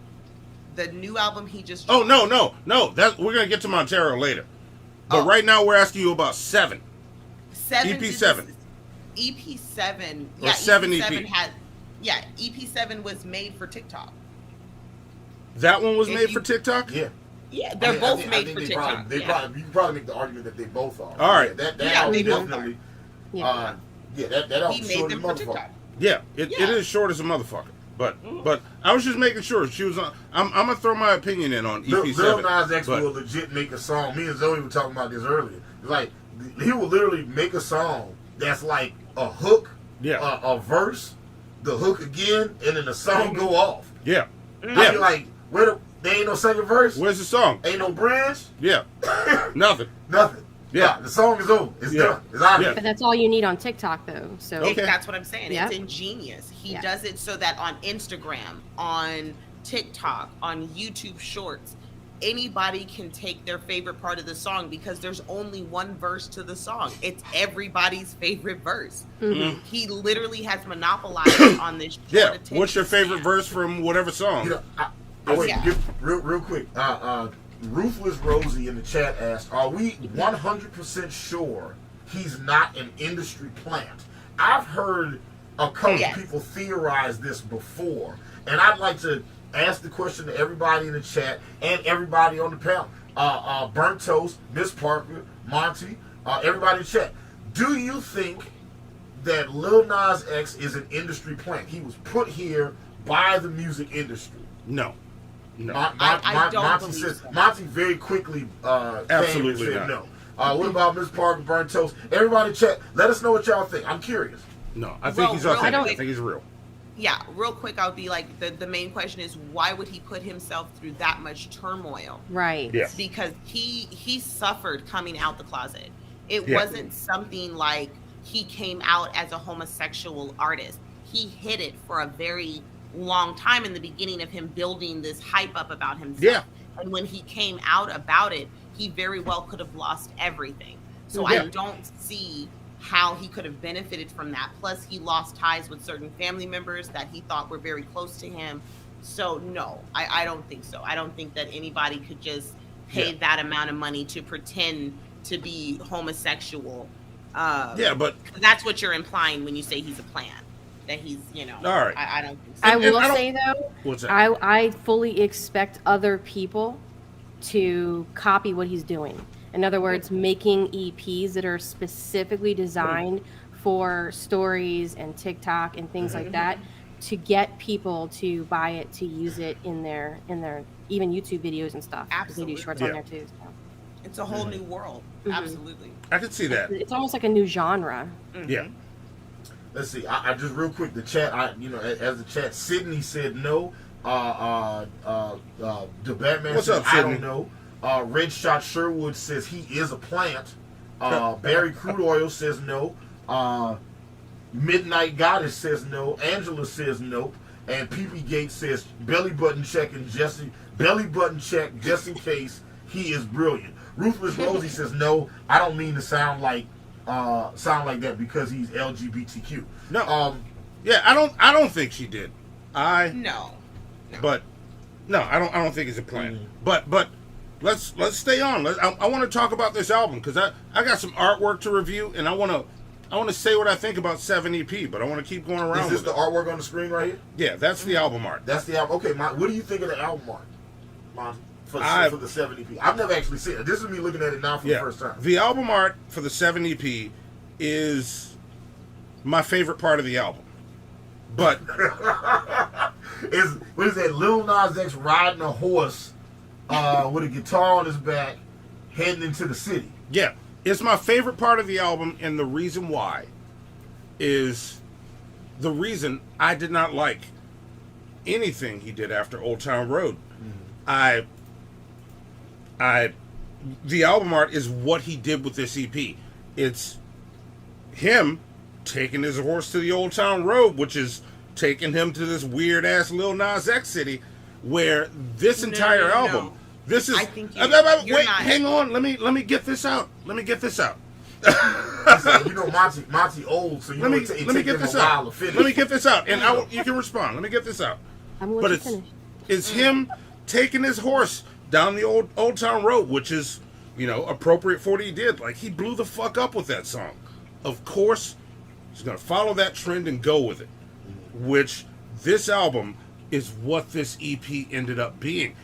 the new album he just dropped. Oh, no. We're going to get to Montero later. But right now we're asking you about 7. EP 7. EP 7. Or 7 EP. EP7 was made for TikTok. That one was made for TikTok? Yeah. Yeah, they're both made for TikTok. You can probably make the argument that they both are. All right. That album definitely. That album he made short them as for motherfucker. TikTok. Yeah, it is short as a motherfucker. But I was just making sure she was on. I'm gonna throw my opinion in on EP7. Lil Nas X will legit make a song. Me and Zoe were talking about this earlier. It's like he will literally make a song that's like a hook, a verse, the hook again, and then the song go off. Yeah. I be like, there ain't no second verse. Where's the song? Ain't no bridge. Yeah. Nothing. Nothing. Yeah. The song is over. It's done. It's out of here. But that's all you need on TikTok, though. So That's what I'm saying. Yeah. It's ingenious. He does it so that on Instagram, on TikTok, on YouTube Shorts, anybody can take their favorite part of the song because there's only one verse to the song. It's everybody's favorite verse. Mhm. He literally has monopolized on this. Yeah. What's your favorite verse from whatever song? Real quick. Ruthless Rosie in the chat asked, are we 100% sure he's not an industry plant? I've heard a couple people theorize this before, and I'd like to ask the question to everybody in the chat and everybody on the panel. Burnt Toast, Miss Parker, Monty, everybody in the chat. Do you think that Lil Nas X is an industry plant? He was put here by the music industry. No. I don't Monty believe says, so. Monty very quickly Absolutely said not. no. What about Miss Parker, Burnt Toast? Everybody chat. Let us know what y'all think. I'm curious. No, I think he's authentic. I think he's real. Yeah, real quick, I would be like, the main question is, why would he put himself through that much turmoil? Right. Yeah. Because he suffered coming out the closet. It Yeah. wasn't something like he came out as a homosexual artist. He hid it for a very long time in the beginning of him building this hype up about himself. Yeah. And when he came out about it, he very well could have lost everything. So Yeah. I don't see how he could have benefited from that. Plus, he lost ties with certain family members that he thought were very close to him. So no, I don't think so. I don't think that anybody could just pay that amount of money to pretend to be homosexual. But that's what you're implying when you say he's a plant. That he's, all right. I don't think so. I will say though, What's that? I fully expect other people to copy what he's doing. In other words, making EPs that are specifically designed for stories and TikTok and things like that, to get people to buy it, to use it in their even YouTube videos and stuff. They do shorts on there too. So. It's a whole new world. Absolutely. I can see that. It's almost like a new genre. Yeah. Let's see. I just real quick the chat. As the chat, Sydney said no. The Batman What's says up, I Sydney? don't know. Red Shot Sherwood says he is a plant. Barry Crude Oil says no. Midnight Goddess says no. Angela says nope. And PP Gates says belly button check just in case he is brilliant. Ruthless Rosie says no. I don't mean to sound like that because he's LGBTQ. No. I don't think she did. No. But no, I don't think it's a plan. But let's stay on. I want to talk about this album because I got some artwork to review and I want to say what I think about 7 EP, but I want to keep going around. Is this with the it. artwork on the screen right here? Yeah, that's the album art. That's the album. Okay, what do you think of the album art, Monty, for the 7 EP? I've never actually seen it. This is me looking at it now for the first time. The album art for the 7 EP is my favorite part of the album. But what is that? Lil Nas X riding a horse with a guitar on his back, heading into the city. yeah, it's my favorite part of the album, and the reason why is the reason I did not like anything he did after Old Town Road. The album art is what he did with this EP. It's him taking his horse to the Old Town Road, which is taking him to this weird ass Lil Nas X city, where this entire album. This is. I think wait, not. hang on. Let me get this out. Listen, Monty old, so let me get this out. Let me get this out, and you can respond. Let me get this out. But it's him taking his horse down the old town road, which is appropriate for what he did. Like, he blew the fuck up with that song. Of course, he's gonna follow that trend and go with it. Which this album is what this EP ended up being.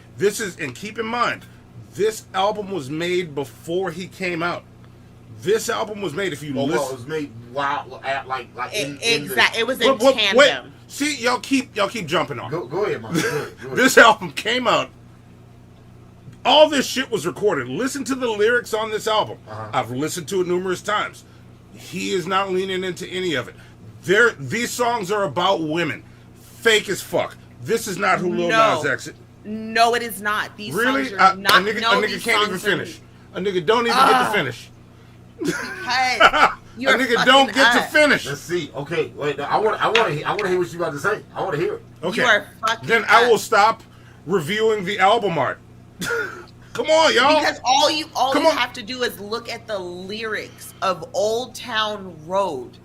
And keep in mind, this album was made before he came out. This album was made, if you listen... Well, it was made It was in tandem. Wait, see, y'all keep jumping on. Go ahead, man. Go ahead. This album came out. All this shit was recorded. Listen to the lyrics on this album. I've listened to it numerous times. He is not leaning into any of it. These songs are about women. Fake as fuck. This is not who Lil Nas X is. No, it is not. These really? songs are not. A nigga can't even finish. A nigga don't even get to finish. Because a nigga don't get to finish. Let's see. Okay, wait. No, I want to hear what you about to say. I want to hear it. Okay. You are fucking then I will stop reviewing the album art. Come on, y'all. Because all you have to do is look at the lyrics of Old Town Road.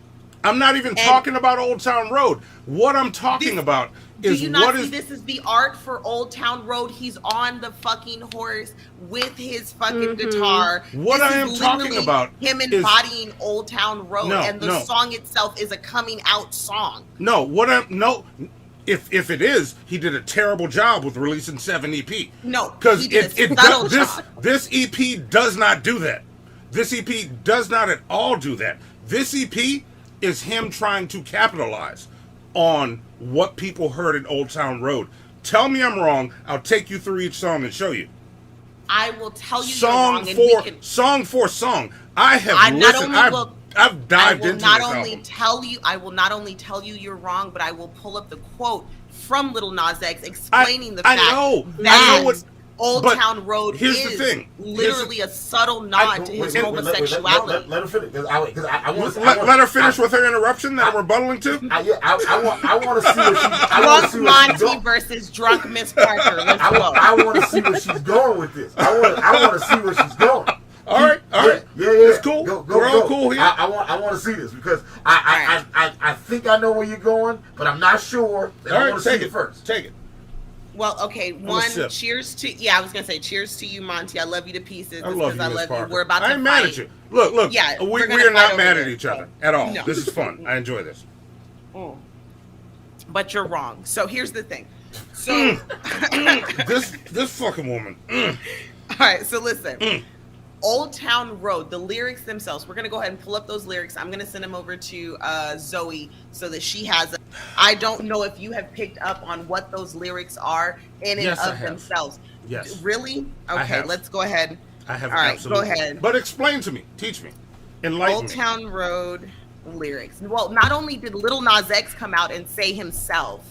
I'm not even talking about Old Town Road. What I'm talking about is do you not see this is the art for Old Town Road? He's on the fucking horse with his fucking guitar. What I am talking about him embodying Old Town Road, and the song itself is a coming out song. If it is, he did a terrible job with releasing 7 EP. No, because this EP does not do that. This EP does not at all do that. This EP is him trying to capitalize on what people heard in Old Town Road. Tell me I'm wrong. I'll take you through each song and show you. I will tell you song you're wrong. Song for song. I have listened. I've dived into this album. I will not only tell you you're wrong, but I will pull up the quote from Lil Nas X explaining that Old Town Road is literally a subtle nod to his homosexuality. Let her finish. Let her finish with her interruption that I'm rebuttaling to. I want to see what she's Monty versus drunk Miss Parker. Let's go. I want to see where she's going with this. I want to see where she's going. All right. Yeah. It's cool. We're all cool here. I want to see this because I think I know where you're going, but I'm not sure. I want to see it first. Take it. Well, okay. Cheers to I was gonna say cheers to you, Monty. I love you to pieces. I love you. We're about to I ain't mad at you. Look. Yeah, we are not mad at each other at all. No. This is fun. I enjoy this. But you're wrong. So here's the thing. So this fucking woman. All right. So listen. Old Town Road, the lyrics themselves. We're going to go ahead and pull up those lyrics. I'm going to send them over to Zoe so that she has them. I don't know if you have picked up on what those lyrics are in and of themselves. Yes. Really? Okay, let's go ahead. I have. All right, absolutely. go ahead. But explain to me. Teach me. Enlighten me. Old Town Road lyrics. Well, not only did Lil Nas X come out and say himself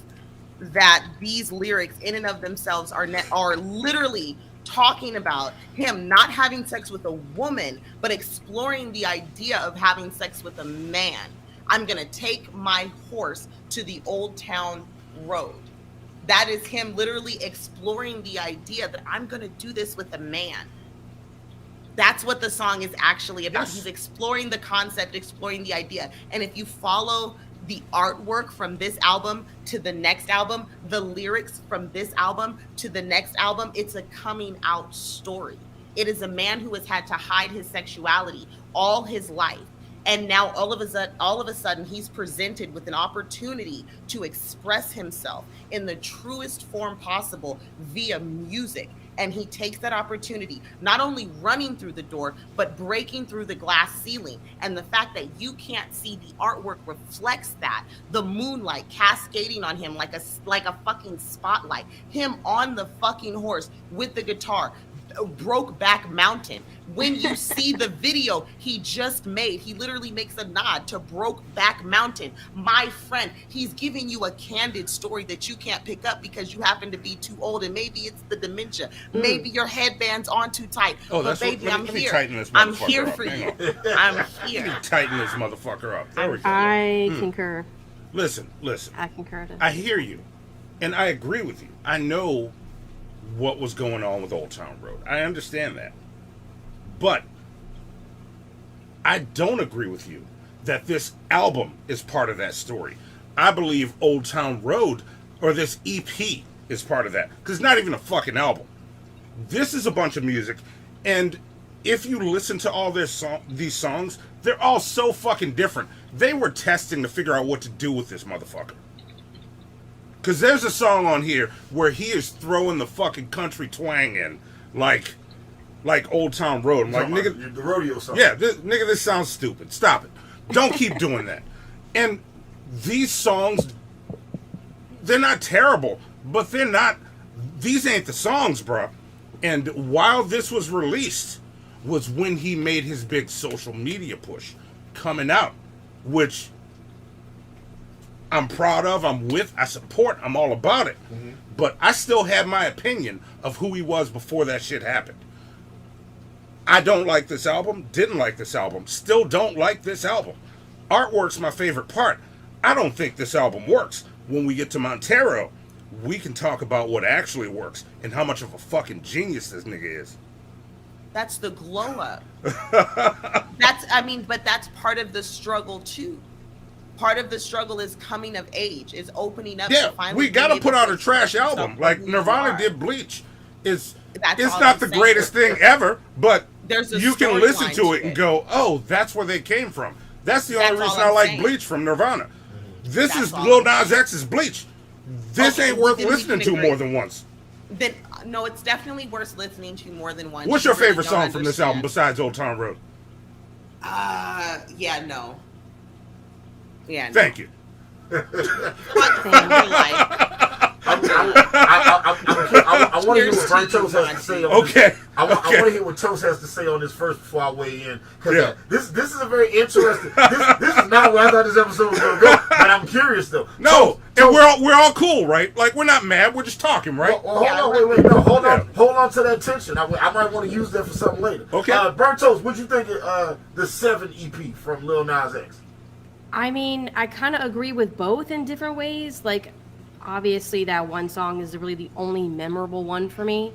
that these lyrics in and of themselves are literally talking about him not having sex with a woman, but exploring the idea of having sex with a man. I'm going to take my horse to the Old Town Road. That is him literally exploring the idea that I'm going to do this with a man. That's what the song is actually about. Yes. He's exploring the concept, exploring the idea. And if you follow the artwork from this album to the next album, the lyrics from this album to the next album, it's a coming out story. It is a man who has had to hide his sexuality all his life. And now all of a sudden he's presented with an opportunity to express himself in the truest form possible via music. And he takes that opportunity, not only running through the door, but breaking through the glass ceiling. And the fact that you can't see the artwork reflects that. The moonlight cascading on him like a fucking spotlight. Him on the fucking horse with the guitar. Brokeback Mountain. When you see the video he just made, he literally makes a nod to Brokeback Mountain. My friend, he's giving you a candid story that you can't pick up because you happen to be too old, and maybe it's the dementia. Maybe your headband's on too tight. Oh, but baby, I'm here. I'm here for you. I'm here. Let me tighten this motherfucker up. There we go. I concur. Listen. I concur. I hear you, and I agree with you. I know what was going on with Old Town Road. I understand that. But I don't agree with you that this album is part of that story. I believe Old Town Road, or this EP, is part of that. Because it's not even a fucking album. This is a bunch of music, and if you listen to all these songs, they're all so fucking different. They were testing to figure out what to do with this motherfucker. Because there's a song on here where he is throwing the fucking country twang in. Like, like Old Town Road. I'm like, nigga, the rodeo song. Yeah, nigga, this sounds stupid. Stop it. Don't keep doing that. And these songs, they're not terrible, but they're not. These ain't the songs, bro. And while this was released, was when he made his big social media push coming out, which I'm proud of, I'm with, I support, I'm all about it. Mm-hmm. But I still have my opinion of who he was before that shit happened. I don't like this album, didn't like this album, still don't like this album. Artwork's my favorite part. I don't think this album works. When we get to Montero, we can talk about what actually works and how much of a fucking genius this nigga is. That's the glow up. But that's part of the struggle too. Part of the struggle is coming of age, is opening up. Yeah, we gotta put out a trash album. Like Nirvana did Bleach. It's not the greatest thing ever, but you can listen to it and go, oh, that's where they came from. That's the only reason I like Bleach from Nirvana. This is Lil Nas X's Bleach. This ain't worth listening to more than once. Then no, it's definitely worth listening to more than once. What's your favorite song from this album besides Old Town Road? Yeah, no. Yeah. No. Thank you. I want to hear what Brian Toast has to say. I want to hear what Toast has to say on this first before I weigh in. Because this is a very interesting. This is not where I thought this episode was going to go. But I'm curious though. No, and we're all cool, right? Like we're not mad. We're just talking, right? Hold on to that tension. I might want to use that for something later. Okay. Burnt Toast, what'd you think of the 7 EP from Lil Nas X? I mean, I kind of agree with both in different ways. Like, obviously, that one song is really the only memorable one for me.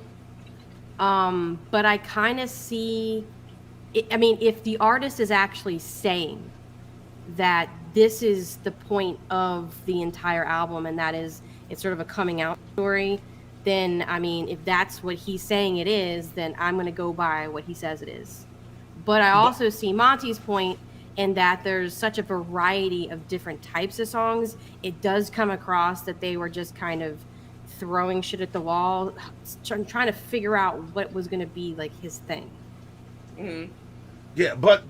But I kind of see, I mean, if the artist is actually saying that this is the point of the entire album and that is, it's sort of a coming out story, then, I mean, if that's what he's saying it is, then I'm going to go by what he says it is. But I also see Monty's point in that there's such a variety of different types of songs. It does come across that they were just kind of throwing shit at the wall, trying to figure out what was going to be like his thing. Mm-hmm. Yeah, but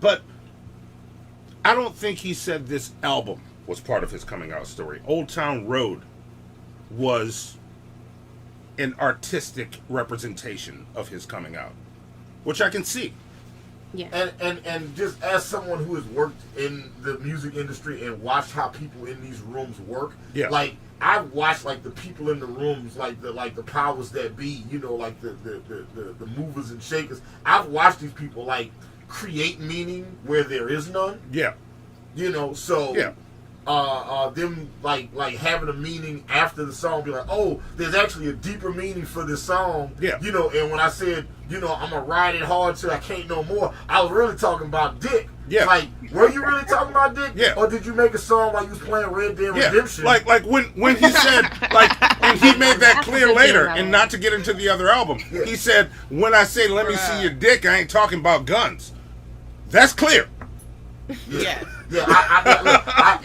I don't think he said this album was part of his coming out story. Old Town Road was an artistic representation of his coming out, which I can see. Yeah. And just as someone who has worked in the music industry and watched how people in these rooms work, like I've watched like the people in the rooms, like the powers that be, you know, like the movers and shakers. I've watched these people like create meaning where there is none. Yeah. You know, so them like having a meaning after the song, be like, oh, there's actually a deeper meaning for this song. Yeah. You know, and when I said, you know, I'm gonna ride it hard till I can't no more, I was really talking about dick. Yeah. Like, were you really talking about dick? Yeah. Or did you make a song while you was playing Red Dead Redemption? Like when he said, like, and he made that clear later, and not to get into the other album, he said, when I say let me see your dick, I ain't talking about guns. That's clear. Yeah. Yeah, I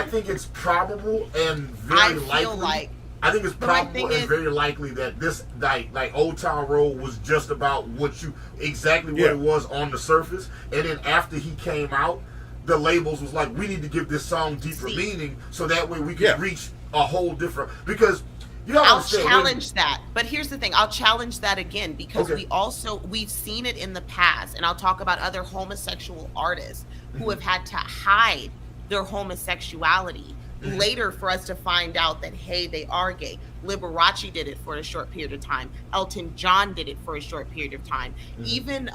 think it's probable and very likely. I think it's probable and very likely that this like Old Town Road was just about what it was on the surface, and then after he came out, the labels was like, we need to give this song deeper meaning, so that way we can reach a whole different, because you know, I'll challenge that. But here's the thing, I'll challenge that again, because we've seen it in the past, and I'll talk about other homosexual artists who have had to hide their homosexuality later for us to find out that, hey, they are gay. Liberace did it for a short period of time. Elton John did it for a short period of time. Even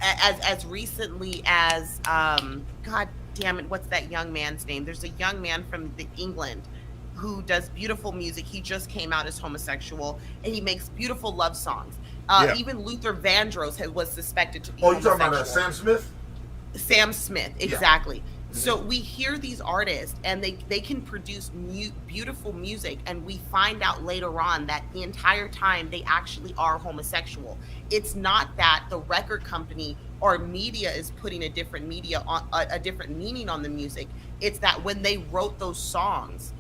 as recently as God damn it, what's that young man's name? There's a young man from England who does beautiful music. He just came out as homosexual, and he makes beautiful love songs. Even Luther Vandross was suspected to be homosexual. Oh, you talking about Sam Smith? Sam Smith, exactly. Yeah. So we hear these artists, and they can produce beautiful music, and we find out later on that the entire time they actually are homosexual. It's not that the record company or media is putting a different meaning on the music. It's that when they wrote those songs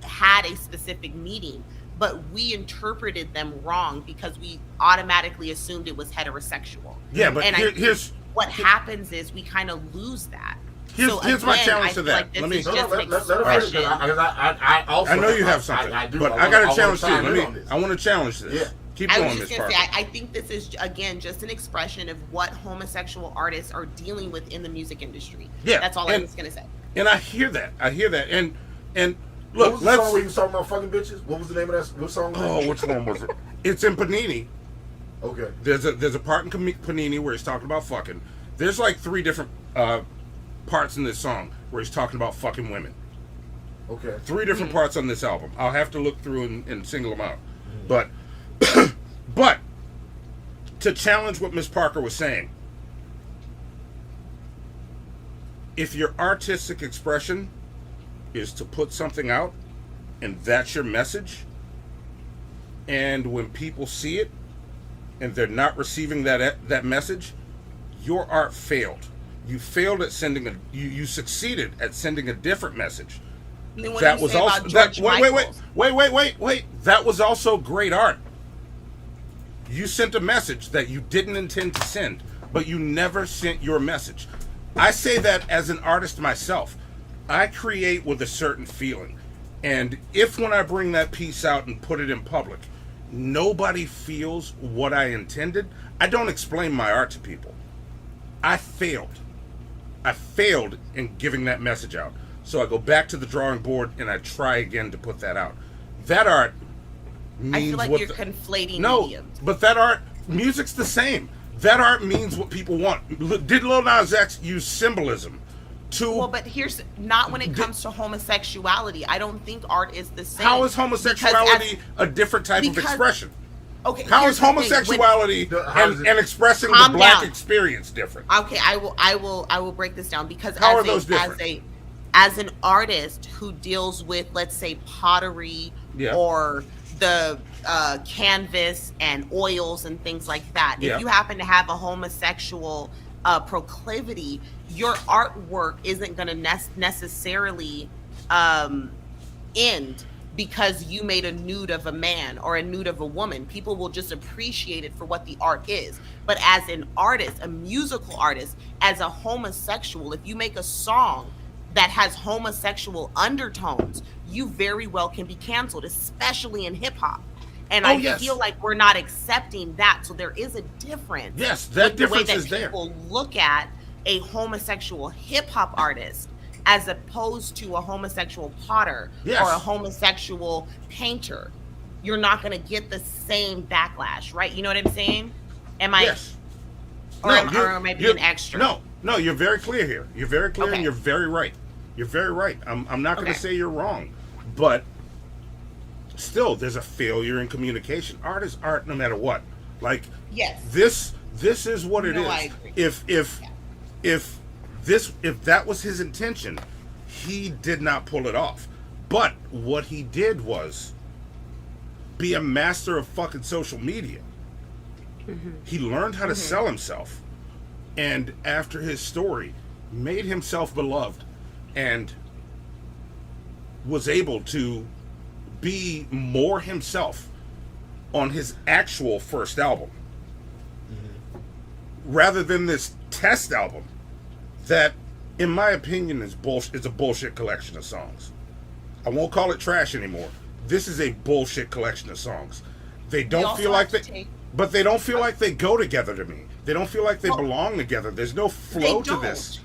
had a specific meaning. but we interpreted them wrong because we automatically assumed it was heterosexual. Yeah, but here's what happens is we kind of lose that. Here's my challenge to that. Let me. I know you have something, but I got a challenge too. I want to challenge this. Yeah. Keep going, Miss Parker. I think this is again just an expression of what homosexual artists are dealing with in the music industry. Yeah, that's all I was gonna say. And I hear that. And what look, was the song where you was talking about fucking bitches? What was the name of that? What song? Oh, which one was it? It's in Panini. Okay. There's a part in Panini where he's talking about fucking. There's like 3 different parts in this song where he's talking about fucking women. Okay. 3 different parts on this album. I'll have to look through and single them out. But to challenge what Miss Parker was saying, if your artistic expression is to put something out and that's your message, and when people see it and they're not receiving that message, your art failed. You failed at sending you succeeded at sending a different message. That was also wait. That was also great art. You sent a message that you didn't intend to send, but you never sent your message. I say that as an artist myself. I create with a certain feeling. And if when I bring that piece out and put it in public, nobody feels what I intended, I don't explain my art to people. I failed. I failed in giving that message out. So I go back to the drawing board and I try again to put that out. That art means I feel like you're conflating mediums. But that art, music's the same. That art means what people want. Did Lil Nas X use symbolism to... Well, but here's not when it comes to homosexuality. I don't think art is the same. How is homosexuality a different type of expression? Okay. How is homosexuality and expressing the black experience different? Okay, I will break this down because how are those different? As an artist who deals with, let's say, pottery or the canvas and oils and things like that, if you happen to have a homosexual proclivity, your artwork isn't going to necessarily end because you made a nude of a man or a nude of a woman. People will just appreciate it for what the art is. But as an artist, a musical artist, as a homosexual, if you make a song that has homosexual undertones, you very well can be canceled, especially in hip hop. And I feel like we're not accepting that. So there is a difference. Yes, that difference is there. People look at a homosexual hip hop artist as opposed to a homosexual potter or a homosexual painter. You're not going to get the same backlash, right? You know what I'm saying? Am I? Yes. Or am I being extra? No, you're very clear here. You're very clear and you're very right. You're very right. I'm not going to say you're wrong, but still, there's a failure in communication. Art is art, no matter what. Like, this is what it is. I agree. If that was his intention, he did not pull it off. But what he did was be a master of fucking social media. He learned how to sell himself, and after his story, made himself beloved, and was able to be more himself on his actual first album, rather than this test album that, in my opinion, is bullshit. It's a bullshit collection of songs. I won't call it trash anymore. This is a bullshit collection of songs. They don't feel like but they don't feel like they go together to me. They don't feel like they belong together. There's no flow to this.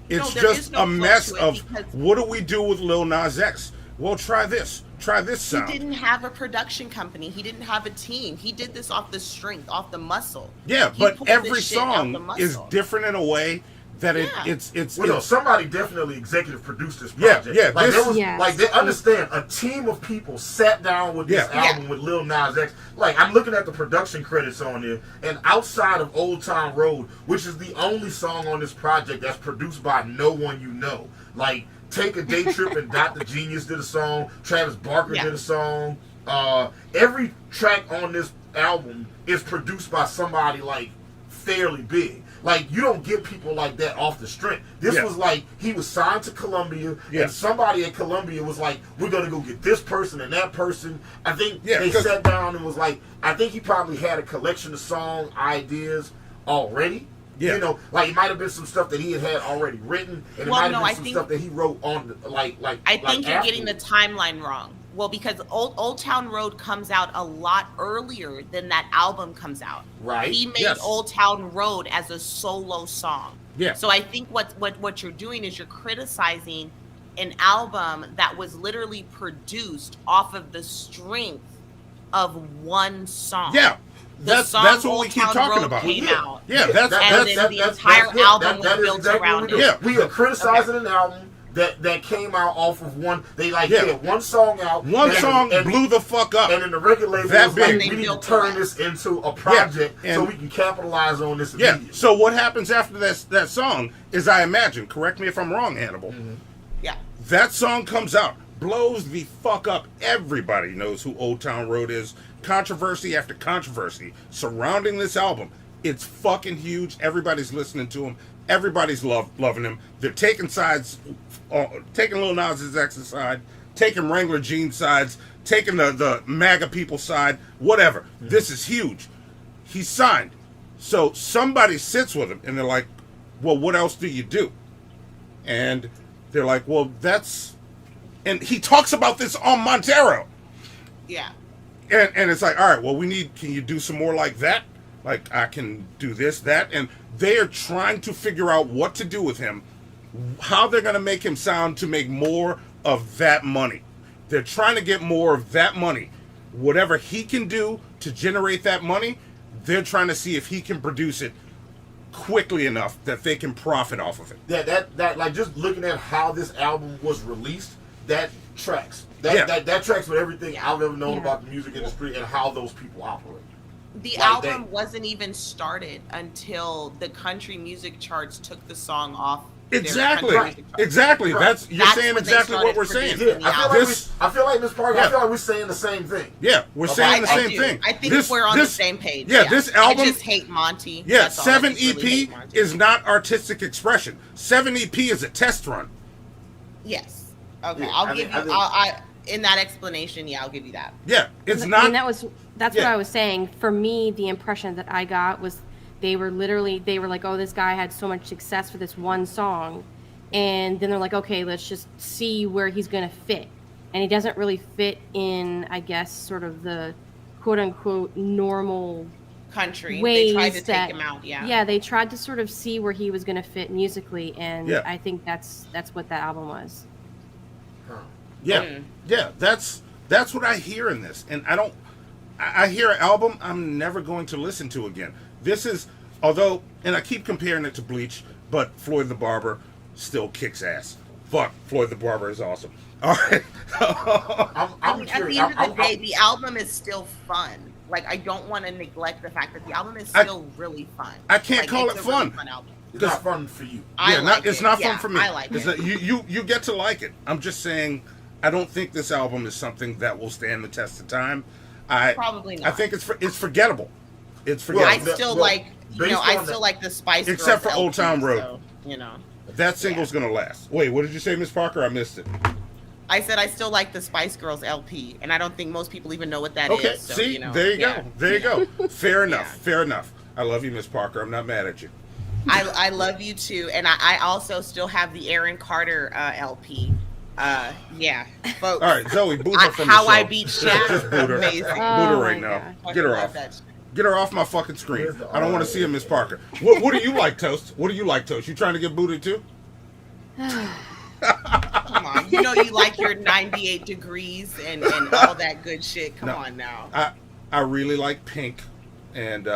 It's just a mess of, what do we do with Lil Nas X? Well, try this sound. He didn't have a production company. He didn't have a team. He did this off the strength, off the muscle. Yeah, but every song is different in a way that it's well, no, somebody definitely executive produced this project. Yeah, like, like they understand a team of people sat down with this album with Lil Nas X. Like, I'm looking at the production credits on there, and outside of Old Town Road, which is the only song on this project that's produced by no one you know, like Take a Day Trip and Dr. Genius did a song, Travis Barker did a song. Every track on this album is produced by somebody like fairly big. Like, you don't get people like that off the strength. This was like, he was signed to Columbia, and somebody at Columbia was like, we're going to go get this person and that person. I think they sat down and was like, I think he probably had a collection of song ideas already. Yeah. You know, like, it might have been some stuff that he had already written, and it might have been some stuff that he wrote on, I think you're getting the timeline wrong. Well, because Old Town Road comes out a lot earlier than that album comes out. Right. He made Old Town Road as a solo song. Yeah. So I think what you're doing is you're criticizing an album that was literally produced off of the strength of one song. Yeah. That's what we keep talking about. Yeah, that's the entire album was built around it. Yeah, we are criticizing an album that came out off of one. They had one song out. One song blew the fuck up. And then the record label was like, we need to turn this into a project so we can capitalize on this. Yeah. So what happens after that song is, I imagine, correct me if I'm wrong, Hannibal. Yeah. That song comes out, blows the fuck up. Everybody knows who Old Town Road is. Controversy after controversy surrounding this album. It's fucking huge. Everybody's listening to him. Everybody's loving him. They're taking sides, taking Lil Nas X's side, taking Wrangler Jean's sides, taking the MAGA people's side, whatever. This is huge. He's signed. So somebody sits with him and they're like, well, what else do you do? And they're like, well, and he talks about this on Montero. Yeah. And it's like, all right, well, can you do some more like that? Like, I can do this, that. And they are trying to figure out what to do with him, how they're going to make him sound to make more of that money. They're trying to get more of that money. Whatever he can do to generate that money, they're trying to see if he can produce it quickly enough that they can profit off of it. Yeah, that like, just looking at how this album was released, that tracks. That tracks with everything I've ever known about the music industry and how those people operate. The album wasn't even started until the country music charts took the song off. Exactly. Exactly. That's you're saying exactly what we're saying. Yeah, I feel like Ms. Parker. I feel like we're saying the same thing. Yeah, we're saying the same thing. I think we're on the same page. Yeah, this album. I just hate Monty. Yeah, 7 EP is not artistic expression. 7 EP is a test run. Yes. Okay, I'll give you. In that explanation, I'll give you that. Yeah, it's not. And that's what I was saying. For me, the impression that I got was they were like, oh, this guy had so much success for this one song, and then they're like, okay, let's just see where he's gonna fit, and he doesn't really fit in, I guess, sort of the quote unquote normal country ways. They tried to take him out. Yeah, they tried to sort of see where he was gonna fit musically, and I think that's what that album was. Yeah, yeah, that's what I hear in this, and I hear an album I'm never going to listen to again. This is, although, and I keep comparing it to Bleach, but Floyd the Barber still kicks ass. Fuck, Floyd the Barber is awesome. All right. At the end of the day, the album is still fun. Like, I don't want to neglect the fact that the album is still really fun. I can't call it fun. Really fun album. It's not fun for you. It's not fun for me. I like it. You get to like it. I'm just saying, I don't think this album is something that will stand the test of time. Probably not. I think it's forgettable. It's forgettable. I still like the Spice Girls except for LP, Old Town Road. So, that single's gonna last. Wait, what did you say, Miss Parker? I missed it. I said I still like the Spice Girls LP, and I don't think most people even know what that is. So, see, there you go. There you go. Fair enough. Fair enough. I love you, Miss Parker. I'm not mad at you. I love you too, and I also still have the Aaron Carter LP. Folks. All right, Zoe, boot her from the How show. I Beat Shaq. Just boot her. Amazing. Boot her right now. Get her off. Get her off my fucking screen. I don't want to see her, Miss Parker. What do you like, Toast? What do you like, Toast? You trying to get booted too? Come on, you know you like your 98 degrees and all that good shit. Come on now. I really like Pink, and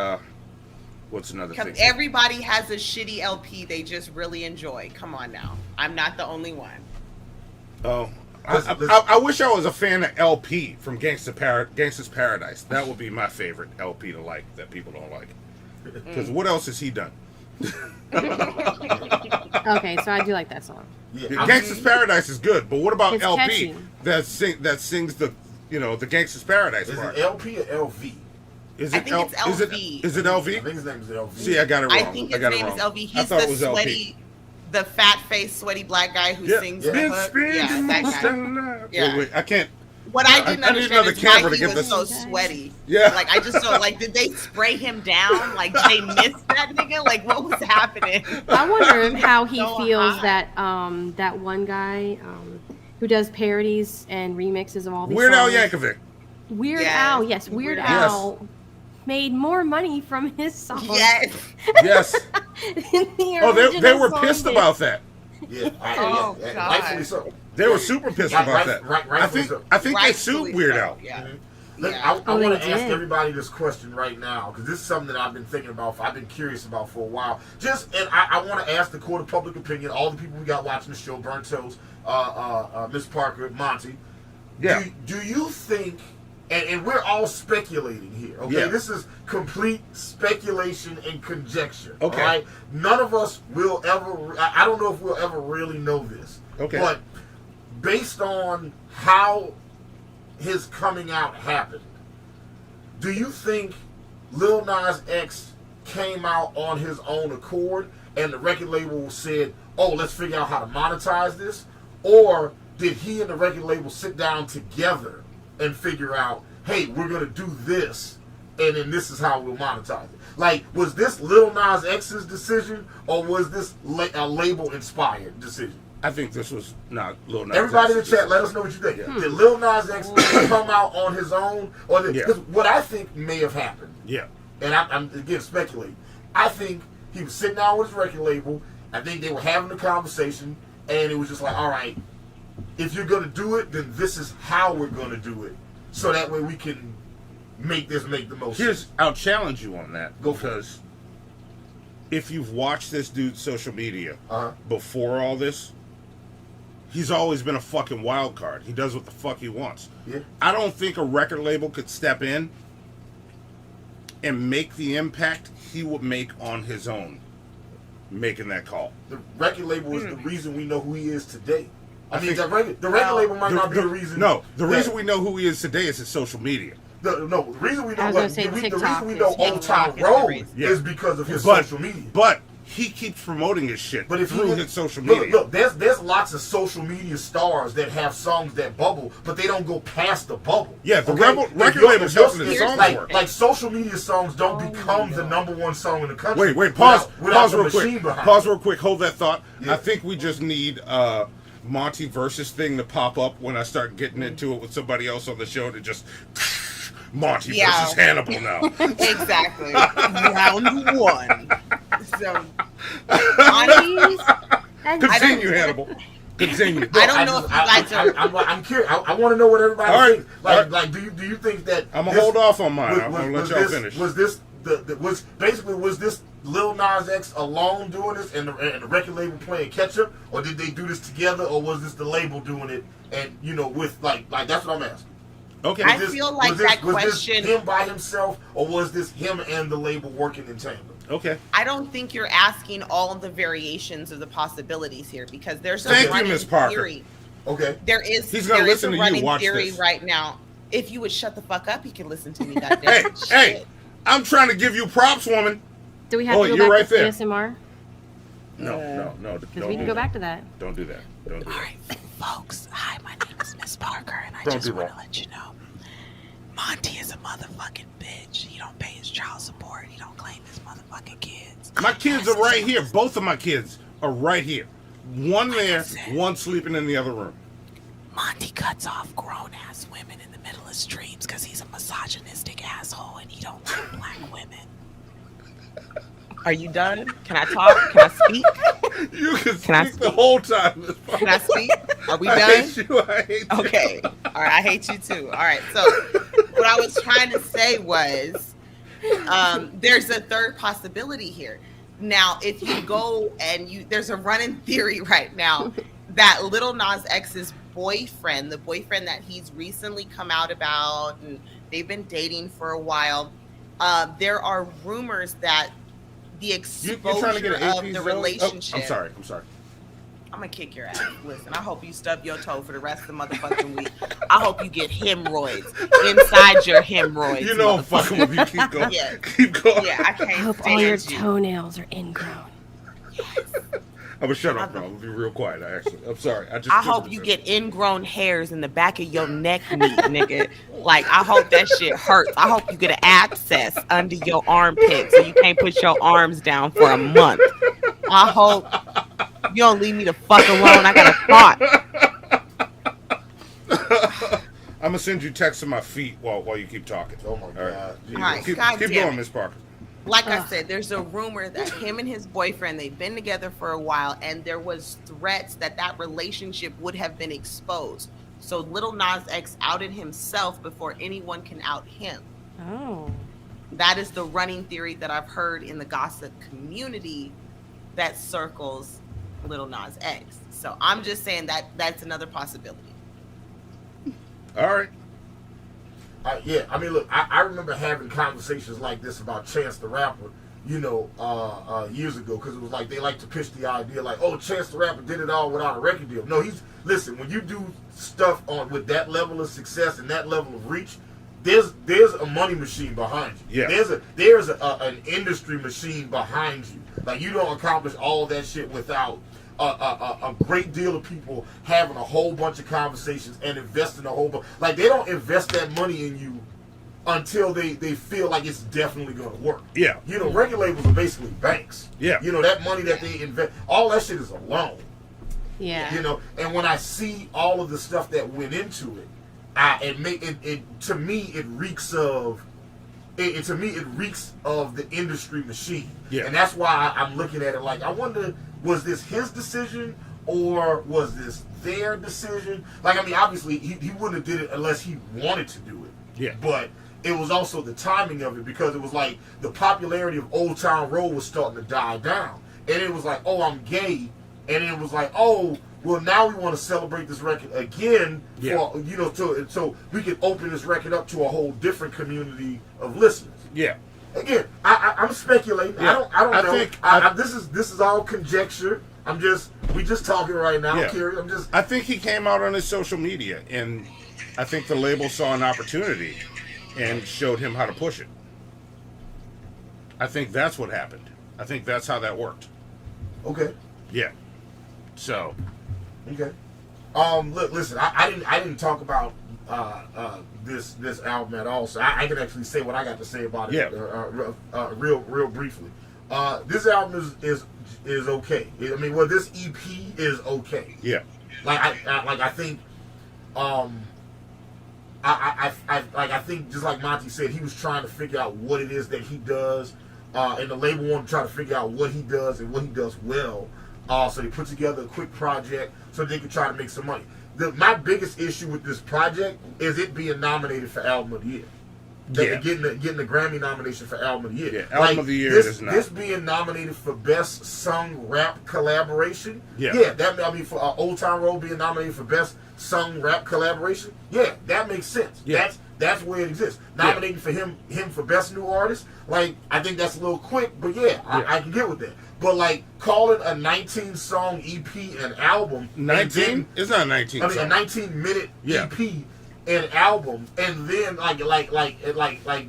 what's another thing? Everybody has a shitty LP they just really enjoy. Come on now, I'm not the only one. Oh, I wish I was a fan of LP from Gangsta's Paradise. That would be my favorite LP to like that people don't like. Because what else has he done? Okay, so I do like that song. Yeah, Gangsta's Paradise is good, but what about It's LP catchy. that sings the Gangsta's Paradise Is part? it LP or LV? Is I it think it's LV. Is it LV? I think his name is LV. See, I got it wrong. I think his name is LV. He's the sweaty, the fat-faced, sweaty black guy who sings the hook. Yeah, that guy. Yeah. Wait, I can't. What I didn't understand is why he was so this. sweaty. Yeah. Like, I just don't, like, did they spray him down? Like, did they miss that nigga? Like, what was happening? I wonder how he feels that that one guy who does parodies and remixes of all these Weird Al songs. Yankovic. Weird Al, yes. Weird Al made more money from his songs. Yes. Yes. They were pissed about that. Yeah. God. Rightfully so. They were super pissed about that. I think they sued Weird Al. Yeah. Look, I want to ask everybody this question right now because this is something that I've been thinking about. I've been curious about for a while. I want to ask the court of public opinion, all the people we got watching the show, Burnt Toast, Miss Parker, Monty. Yeah. Do you think? And we're all speculating here. Okay, this is complete speculation and conjecture. Okay. All right? None of us will ever. I don't know if we'll ever really know this. Okay. But based on how his coming out happened, do you think Lil Nas X came out on his own accord and the record label said, "Oh, let's figure out how to monetize this," or did he and the record label sit down together and figure out, hey, we're going to do this, and then this is how we'll monetize it? Like, was this Lil Nas X's decision, or was this a label-inspired decision? I think this was not Lil Nas X. Everybody in the chat, let us know what you think. Did Lil Nas X come out on his own? Or because what I think may have happened, and I'm again speculating, I think he was sitting down with his record label, I think they were having a conversation, and it was just like, all right, if you're going to do it, then this is how we're going to do it. So that way we can make the most sense. I'll challenge you on that. Because if you've watched this dude's social media before all this, he's always been a fucking wild card. He does what the fuck he wants. Yeah. I don't think a record label could step in and make the impact he would make on his own making that call. The record label is the reason we know who he is today. I mean, the record label might not be the reason. No, the reason we know who he is today is his social media. The reason we know the reason we know Old Town Road is because of his social media. But he keeps promoting his shit through his social media. Look, there's lots of social media stars that have songs that bubble, but they don't go past the bubble. Yeah, the record label's helping his songs work. Like social media songs don't become the #1 song in the country. Wait, pause without real quick. Pause real quick. Hold that thought. Yeah. I think we just need Monty versus thing to pop up when I start getting into it with somebody else on the show to just Monty versus Hannibal now. Exactly. Round 1. So continue, Hannibal. Continue. I don't know if you guys are. I'm curious. I want to know what everybody thinks. Like, do you think that I'm gonna hold off on mine? I'm gonna let y'all finish. Was this was this Lil Nas X alone doing this and the record label playing catch up, or did they do this together, or was this the label doing it and with like that's what I'm asking. Okay. I feel like that question. Was this him by himself, or was this him and the label working in tandem? Okay. I don't think you're asking all of the variations of the possibilities here because there's a running running theory. Okay. He's gonna listen to you. Watch theory this. right now. If you would shut the fuck up, he can listen to me. Goddamn. Hey, I'm trying to give you props, woman. Do we have to go back to ASMR? No. Because we can go back to that. Don't do that. All right, folks. Hi, my name is Miss Parker, and I just want to let you know, Monty is a motherfucking bitch. He don't pay his child support. He don't claim his motherfucking kids. My kids are right here. Both of my kids are right here. One there, one sleeping in the other room. Monty cuts off grown-ass women in the middle of streams because he's a misogynistic asshole and he don't like black women. Are you done? Can I talk? Can I speak? You can speak the whole time. Can I speak? Are we done? I hate you. Okay. All right. I hate you too. All right. So what I was trying to say was there's a third possibility here. Now, if you go and there's a running theory right now that Lil Nas X's boyfriend, the boyfriend that he's recently come out about, and they've been dating for a while, there are rumors that the exposure of the relationship. I'm sorry. I'm gonna kick your ass. Listen, I hope you stub your toe for the rest of the motherfucking week. I hope you get hemorrhoids inside your hemorrhoids. You know I'm fucking with you. Keep going. Yeah. Keep going. Yeah, I can't I hope all your toenails are ingrown. I'm gonna shut up now. I'm gonna be real quiet. I'm sorry. I hope you get ingrown hairs in the back of your neck meat, nigga. Like, I hope that shit hurts. I hope you get an abscess under your armpit so you can't put your arms down for a month. I hope you don't leave me the fuck alone. I got a thought. I'm gonna send you texts of my feet while you keep talking. Oh my God. All right, keep God damn going, it. Miss Parker. Like I said, there's a rumor that him and his boyfriend, they've been together for a while, and there was threats that relationship would have been exposed. So Lil Nas X outed himself before anyone can out him. Oh. That is the running theory that I've heard in the gossip community that circles Lil Nas X. So I'm just saying that that's another possibility. All right. Yeah, I mean, look, I remember having conversations like this about Chance the Rapper, years ago, because it was like they like to pitch the idea like, oh, Chance the Rapper did it all without a record deal. No, listen, when you do stuff with that level of success and that level of reach, there's a money machine behind you. Yeah. There's an industry machine behind you. Like, you don't accomplish all that shit without a great deal of people having a whole bunch of conversations and investing a whole bunch. Like, they don't invest that money in you until they feel like it's definitely going to work. Yeah. Record labels are basically banks. Yeah. That money that they invest, all that shit is a loan. Yeah. And when I see all of the stuff that went into it, to me it reeks of the industry machine. Yeah. And that's why I'm looking at it like, I wonder, was this his decision or was this their decision? Like, I mean, obviously he wouldn't have did it unless he wanted to do it. Yeah. But it was also the timing of it, because it was like the popularity of Old Town Road was starting to die down. And it was like, oh, I'm gay. And it was like, oh, well, now we want to celebrate this record again, so we can open this record up to a whole different community of listeners. Yeah. Again, I'm speculating. Yeah. I don't know. This is all conjecture. We just talking right now. Yeah. I think he came out on his social media, and I think the label saw an opportunity and showed him how to push it. I think that's what happened. I think that's how that worked. Okay. Yeah. So. Okay. Look, listen. I didn't talk about this album at all, so I can actually say what I got to say about it. Yeah. Real briefly. This album is okay. I mean, well, this EP is okay. Yeah. I think. I think, just like Monty said, he was trying to figure out what it is that he does, and the label wanted to try to figure out what he does and what he does well. So they put together a quick project so they could try to make some money. My biggest issue with this project is it being nominated for Album of the Year. Getting the Grammy nomination for Album of the Year. Yeah, Album of the Year is not. This being nominated for Best Sung Rap Collaboration. Yeah. For Old Town Road being nominated for Best Sung Rap Collaboration. Yeah, that makes sense. Yeah. That's where it exists. Nominating for him for Best New Artist, like, I think that's a little quick, but I can get with that. But like, calling a 19-song EP an album, 19? It's not a 19. I mean, a 19-minute EP an album, and then like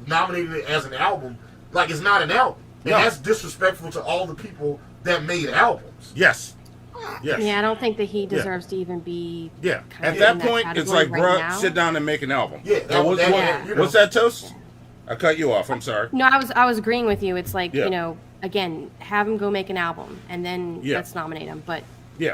nominating it as an album, like, it's not an album, and that's disrespectful to all the people that made albums. Yes. Yeah, I don't think that he deserves to even be. Yeah. At that point, it's like, bruh, sit down and make an album. Yeah. What's that toast? I cut you off. I'm sorry. No, I was agreeing with you. It's like, again, have him go make an album and then let's nominate him. But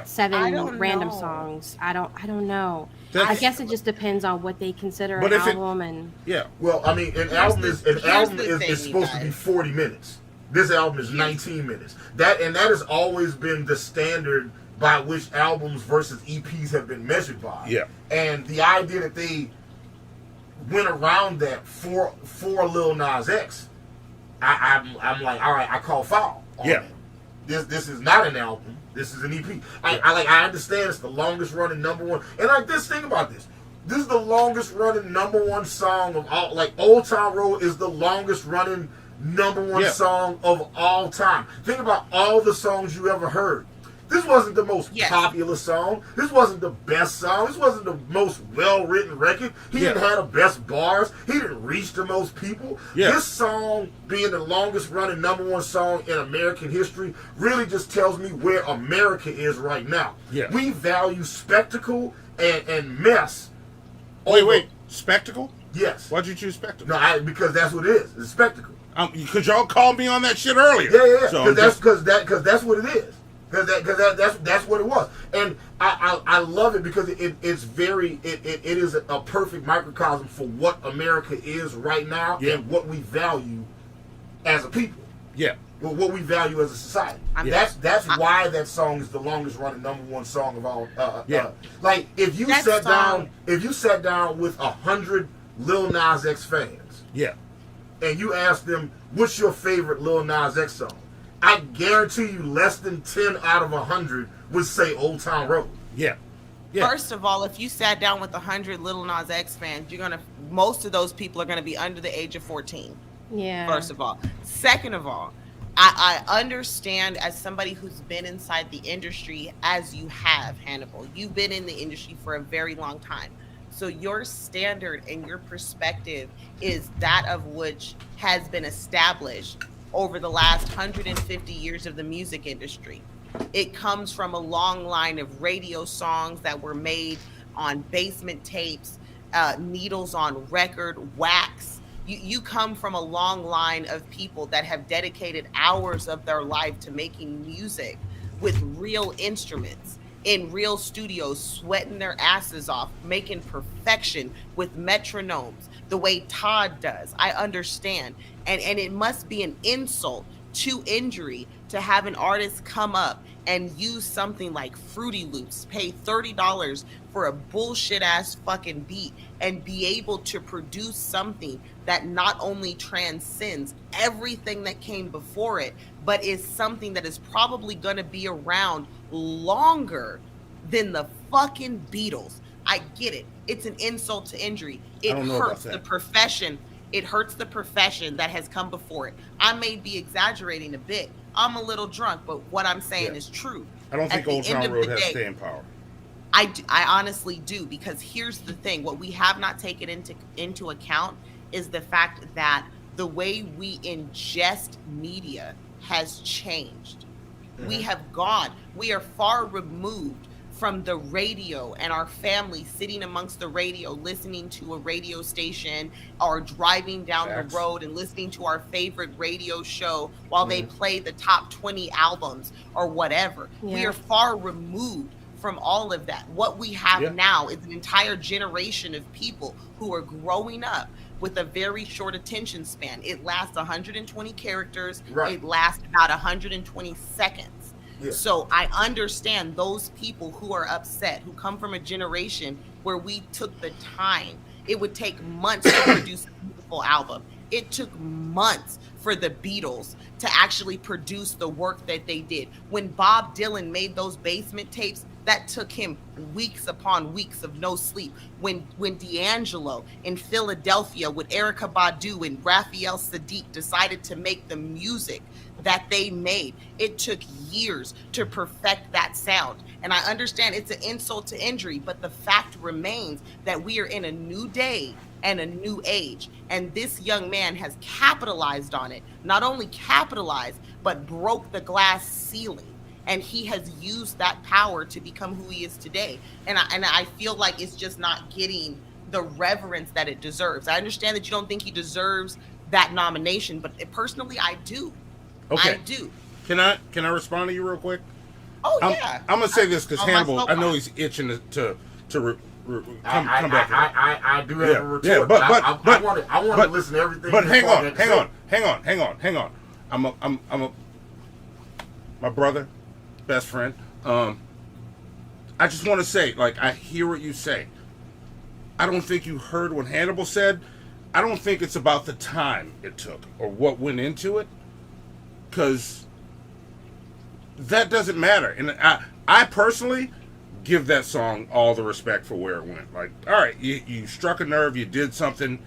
7 random songs, I don't know. I guess it just depends on what they consider an album. Well, I mean, an album is supposed to be 40 minutes. This album is 19 minutes. That has always been the standard by which albums versus EPs have been measured by. Yeah. And the idea that they went around that for Lil Nas X, I'm like, all right, I call foul on that. This is not an album. This is an EP. I understand it's the longest running #1. And like, this thing about this. This is the longest running #1 song of all. Like, Old Town Road is the longest running #1 song of all time. Think about all the songs you ever heard. This wasn't the most popular song. This wasn't the best song. This wasn't the most well-written record. He didn't have the best bars. He didn't reach the most people. This song, being the longest-running #1 song in American history, really just tells me where America is right now. We value spectacle and mess. Wait. Spectacle? Yes. Why'd you choose spectacle? No, because that's what it is. It's spectacle. Because y'all called me on that shit earlier. Yeah. So Because that's what it is. Because that's what it was. And I love it because it is a perfect microcosm for what America is right now and what we value as a people. Yeah. Well, what we value as a society. That's why that song is the longest running #1 song of all. Like if you sat down with 100 Lil Nas X fans, and you asked them what's your favorite Lil Nas X song, I guarantee you less than 10 out of 100 would say Old Town Road. First of all, if you sat down with 100 Lil Nas X fans, most of those people are gonna be under the age of 14. Yeah. First of all. Second of all, I understand, as somebody who's been inside the industry, as you have, Hannibal. You've been in the industry for a very long time. So your standard and your perspective is that of which has been established over the last 150 years of the music industry. It comes from a long line of radio songs that were made on basement tapes, needles on record, wax. You come from a long line of people that have dedicated hours of their life to making music with real instruments in real studios, sweating their asses off, making perfection with metronomes, the way Todd does. I understand. And it must be an insult to injury to have an artist come up and use something like Fruity Loops, pay $30 for a bullshit ass fucking beat, and be able to produce something that not only transcends everything that came before it, but is something that is probably going to be around longer than the fucking Beatles. I get it. It's an insult to injury. It hurts the profession. It hurts the profession that has come before it. I may be exaggerating a bit. I'm a little drunk, but what I'm saying is true. I don't think Old Town Road has staying power. I honestly do, because here's the thing. What we have not taken into account is the fact that the way we ingest media has changed. We are far removed from the radio and our family sitting amongst the radio, listening to a radio station, or driving down the road and listening to our favorite radio show while they play the top 20 albums or whatever. We are far removed from all of that. What we have now is an entire generation of people who are growing up with a very short attention span. It lasts 120 characters. It lasts about 120 seconds. So I understand those people who are upset, who come from a generation where we took the time. It would take months to produce a beautiful album. It took months for the Beatles to actually produce the work that they did. When Bob Dylan made those basement tapes, that took him weeks upon weeks of no sleep. When D'Angelo in Philadelphia with Erykah Badu and Raphael Sadiq decided to make the music that they made, it took years to perfect that sound. And I understand it's an insult to injury, but the fact remains that we are in a new day and a new age. And this young man has capitalized on it. Not only capitalized, but broke the glass ceiling. And he has used that power to become who he is today. And I feel like it's just not getting the reverence that it deserves. I understand that you don't think he deserves that nomination, but personally, I do. Okay. I do. Can I respond to you real quick? Oh, yeah. I'm gonna say this because Hannibal, I know he's itching to come back. I do have a retort. But I want to listen to everything. But hang on. I'm my brother, best friend. I just want to say, like, I hear what you say. I don't think you heard what Hannibal said. I don't think it's about the time it took or what went into it, because that doesn't matter. And I personally give that song all the respect for where it went. Like, all right, you struck a nerve, you did something,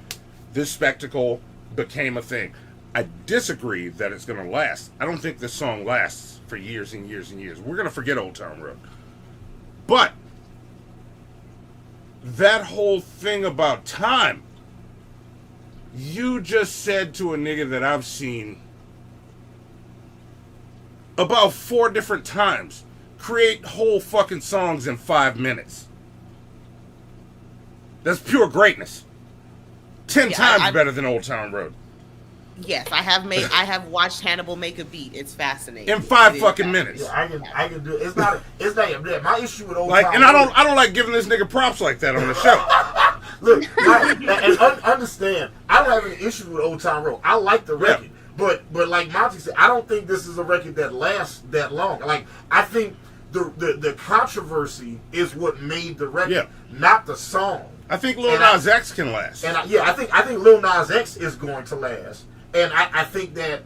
this spectacle became a thing. I disagree that it's going to last. I don't think this song lasts for years and years and years. We're gonna forget Old Town Road. But that whole thing about time, you just said to a nigga that I've seen about 4 different times create whole fucking songs in 5 minutes. That's pure greatness. 10 times better than Old Town Road. Yes, I have watched Hannibal make a beat. It's fascinating. In 5 fucking minutes. Yeah, I can do it. It's not my issue with Old Like, Town and Road. I don't like giving this nigga props like that on the show. Look, understand, I don't have any issue with Old Town Road. I like the record. But like Monty said, I don't think this is a record that lasts that long. Like, I think the controversy is what made the record, not the song. I think Lil Nas X can last. And I think Lil Nas X is going to last. And I think that,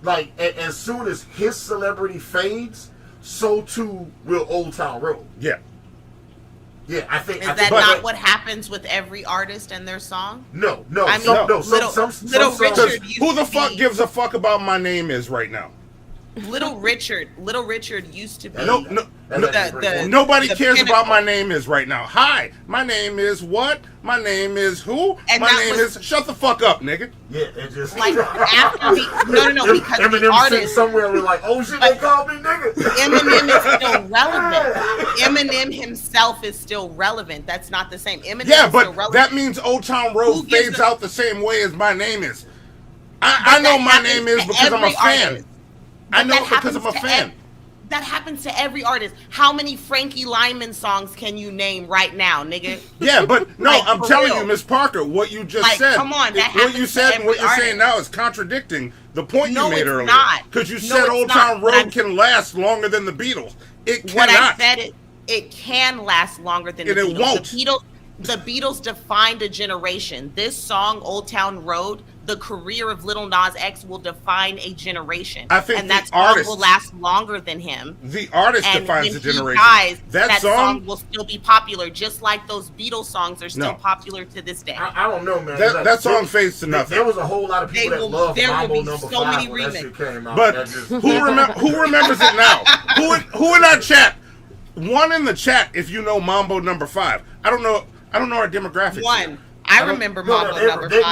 like, as soon as his celebrity fades, so too will Old Town Road. Yeah. Yeah, I think. Is that not what happens with every artist and their song? No. I mean, Little Richard. Who the fuck gives a fuck about My Name Is right now? Little Richard used to be. Nobody cares about My Name Is right now. Hi, my name is what? My name is who? And my name is. Shut the fuck up, nigga. Yeah, it just like after no, because Eminem the artist somewhere we're like, oh shit, they called me nigga. Eminem is still relevant. Eminem himself is still relevant. That's not the same. Eminem Yeah, is but still relevant. that means Old Town Road fades out the same way as My Name Is. I know My Name Is because I'm a fan. I know it because I'm a fan. That happens to every artist. How many Frankie Lyman songs can you name right now, nigga? Yeah, but no, Like, I'm for telling real. you, Miss Parker, what you just Like, said. come on, that what you happens said to and what every you're saying now is contradicting the point No, you made it's earlier. not. Because you No, said it's Old not. Town But Road can last longer than the Beatles. It cannot. What I said, it can last longer than And the it Beatles. won't. The Beatles defined a generation. This song, Old Town Road, the career of Lil Nas X will define a generation. I think and the that song artist- will last longer than him. The artist And defines when the he generation. dies, that that song song will still be popular, just like those Beatles songs are still No. popular to this day. I don't know, man. That song fades to nothing. There was a whole lot of people that loved there will Mambo be number so 5 many when that remixes. shit came out. But That just- who remembers it now? Who in that chat? One in the chat if you know Mambo number 5. I don't know our demographics. One. I remember Mambo number 5.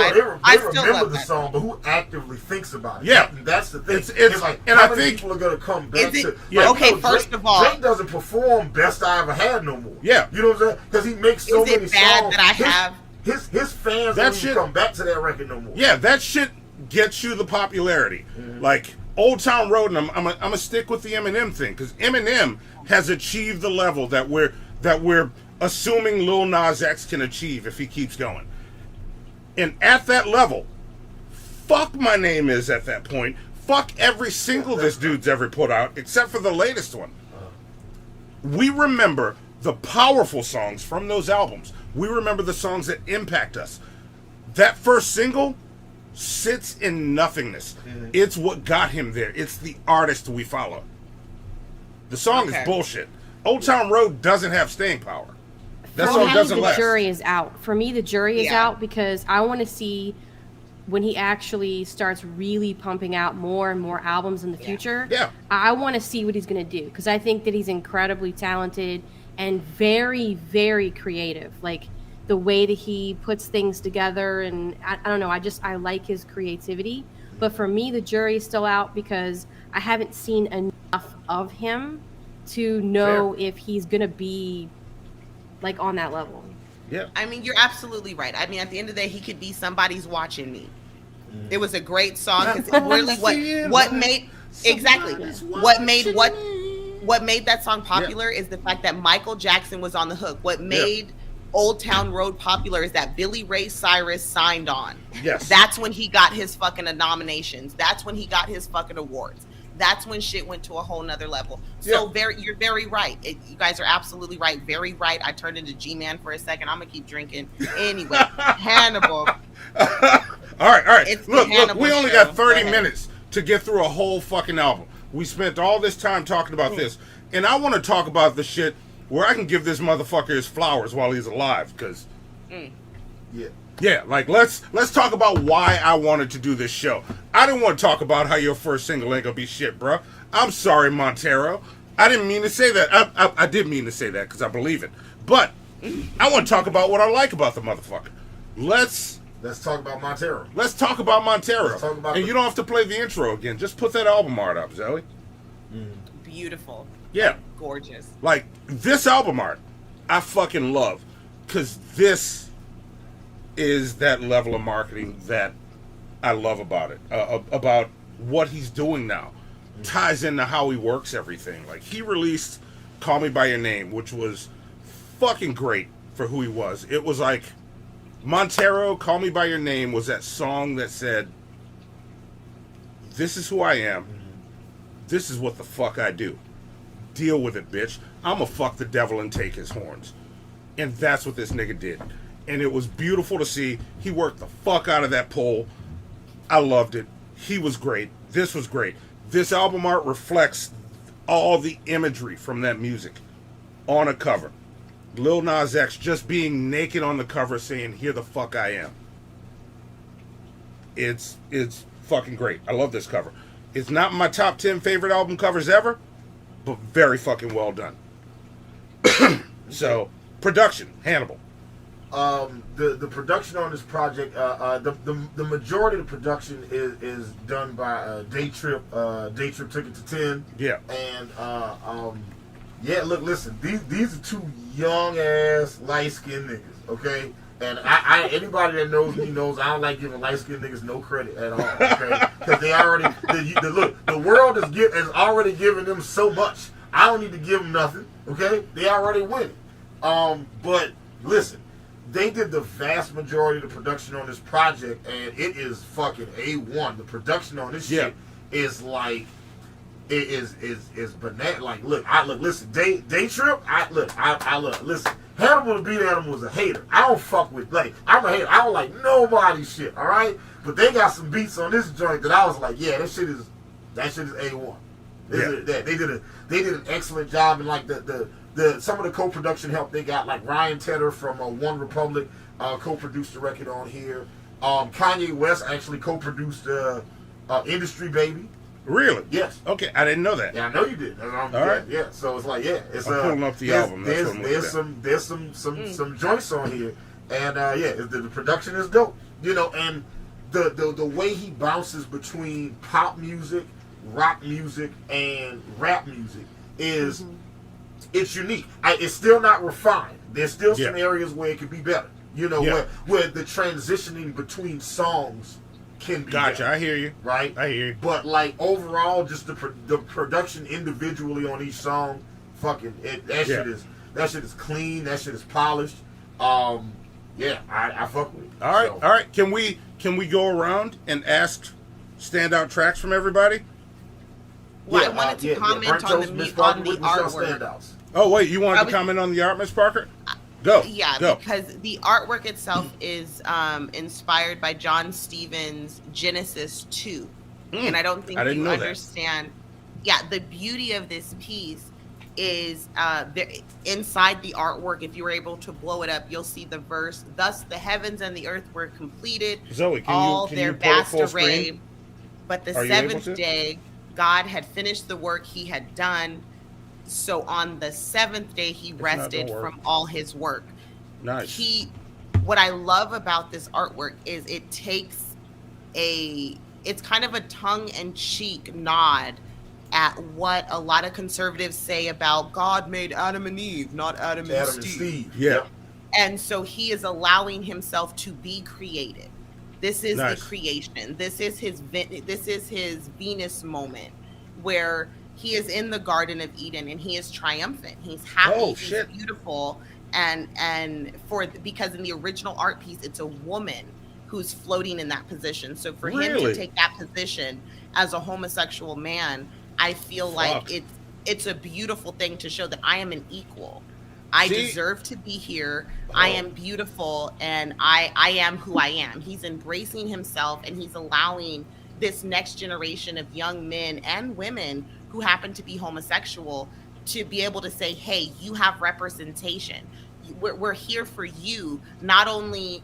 I still remember love the that. song, but who actively thinks about it? Yeah. That's the thing. It's like, and how I many think people are going to come back Is to... it- Yeah. Okay, you know, first Drake, of all- Drake doesn't perform Best I Ever Had no more. Yeah. You know what I'm saying? Because he makes so Is it many bad songs. that I have... His fans That don't shit- even come back to that record no more. Yeah, that shit gets you the popularity. Mm-hmm. Like Old Town Road, and I'm gonna stick with the Eminem thing because Eminem has achieved the level that we're assuming Lil Nas X can achieve if he keeps going. And at that level, fuck My Name Is at that point. Fuck every single this dude's ever put out, except for the latest one. We remember the powerful songs from those albums. We remember the songs that impact us. That first single sits in nothingness. It's what got him there. It's the artist we follow. The song is bullshit. Old Town Road doesn't have staying power. That For song me, doesn't the last. jury is out. For me, the jury is out because I want to see when he actually starts really pumping out more and more albums in the future. Yeah. I want to see what he's going to do because I think that he's incredibly talented and very, very creative. Like the way that he puts things together, and I don't know. I like his creativity. But for me, the jury is still out because I haven't seen enough of him to know if he's going to be like on that level. Yeah. I mean, you're absolutely right. I mean, at the end of the day, he could be Somebody's Watching Me. It was a great song because really what made that song popular is the fact that Michael Jackson was on the hook. What made Old Town Road popular is that Billy Ray Cyrus signed on. Yes. That's when he got his fucking nominations. That's when he got his fucking awards. That's when shit went to a whole nother level. So you're very right. You guys are absolutely right. Very right. I turned into G-Man for a second. I'm gonna keep drinking. Anyway, Hannibal. All right. It's the Look, Hannibal we only show. got 30 Go ahead. minutes to get through a whole fucking album. We spent all this time talking about this. And I want to talk about the shit where I can give this motherfucker his flowers while he's alive, because like let's talk about why I wanted to do this show. I didn't want to talk about how your first single ain't gonna be shit, bro. I'm sorry, Montero. I didn't mean to say that. I did mean to say that because I believe it. But I want to talk about what I like about the motherfucker. Let's talk about Montero. Let's talk about Montero. Let's talk about and you don't have to play the intro again. Just put that album art up, Zoe. Beautiful. Yeah. Gorgeous. Like, this album art, I fucking love. Because this is that level of marketing that I love about it. About what he's doing now. Ties into how he works everything. Like, he released Call Me By Your Name, which was fucking great for who he was. It was like, Montero, Call Me By Your Name was that song that said, this is who I am. This is what the fuck I do. Deal with it, bitch. I'ma fuck the devil and take his horns. And that's what this nigga did. And it was beautiful to see. He worked the fuck out of that pole. I loved it. He was great. This was great. This album art reflects all the imagery from that music on a cover. Lil Nas X just being naked on the cover saying, here the fuck I am. It's fucking great. I love this cover. It's not my top 10 favorite album covers ever, but very fucking well done. So, production, Hannibal. The production on this project, the majority of the production is done by Day Trip. Day Trip took it to 10. Yeah. And yeah, look, listen, these are two young ass light skinned niggas, okay? And I anybody that knows me knows I don't like giving light skinned niggas no credit at all, okay? Because they already the world has already given them so much. I don't need to give them nothing, okay? They already win. But listen, they did the vast majority of the production on this project, and it is fucking A1. The production on this shit is like, it is banana. Like, listen, Day Trip. Listen. Hannibal the Beat Animal was a hater. I don't fuck with, like, I'm a hater. I don't like nobody's shit. All right, but they got some beats on this joint that I was like, yeah, that shit is A1. They did an excellent job, and like the some of the co-production help they got, like Ryan Tedder from One Republic co-produced the record on here. Kanye West actually co-produced Industry Baby. Really? Yes. Okay, I didn't know that. Yeah, I know you did. All right. Yeah. So it's like, it's I'm pulling up the album. There's some joints on here, and the production is dope. You know, and the way he bounces between pop music, rock music, and rap music is it's unique. It's still not refined. There's still some areas where it could be better. You know, where the transitioning between songs can be gotcha. better, I hear you. Right? I hear you. But like overall, just the production individually on each song, that shit is clean. That shit is polished. I fuck with it. All right. Can we go around and ask standout tracks from everybody? Well, I wanted to comment on the artwork. Oh wait, you wanted to comment on the art, Miss Parker? Go. Yeah, go. Because the artwork itself is inspired by John Stevens' Genesis 2. And I don't think you understand. Yeah, the beauty of this piece is inside the artwork. If you were able to blow it up, you'll see the verse, thus the heavens and the earth were completed. Zoe, can you their pull vast full array. screen? But the seventh day, God had finished the work he had done. So on the seventh day, he rested from all his work. Nice. What I love about this artwork is it's kind of a tongue-in-cheek nod at what a lot of conservatives say about God made Adam and Eve, not Adam and Steve. Yeah. And so he is allowing himself to be created. This is nice. The creation. This is his Venus moment where he is in the Garden of Eden and he is triumphant. He's happy. He's beautiful. Because in the original art piece, it's a woman who's floating in that position. So for him to take that position as a homosexual man, I feel like it's a beautiful thing to show that I am an equal. I deserve to be here. I am beautiful, and I am who I am. He's embracing himself, and he's allowing this next generation of young men and women who happen to be homosexual to be able to say, hey, you have representation. We're here for you. Not only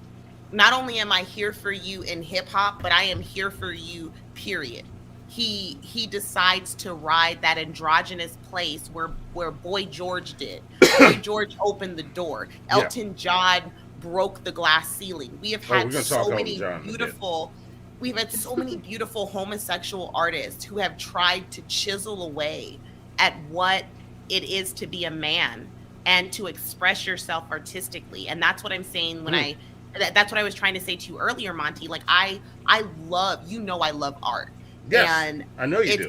am I here for you in hip hop, but I am here for you, period. he decides to ride that androgynous place where Boy George did. Boy George opened the door. Elton John broke the glass ceiling. We have had so many beautiful. We've had so many beautiful homosexual artists who have tried to chisel away at what it is to be a man and to express yourself artistically. And that's what I'm saying when that's what I was trying to say to you earlier, Monty. Like I love, I love art. Yes, and I know you do.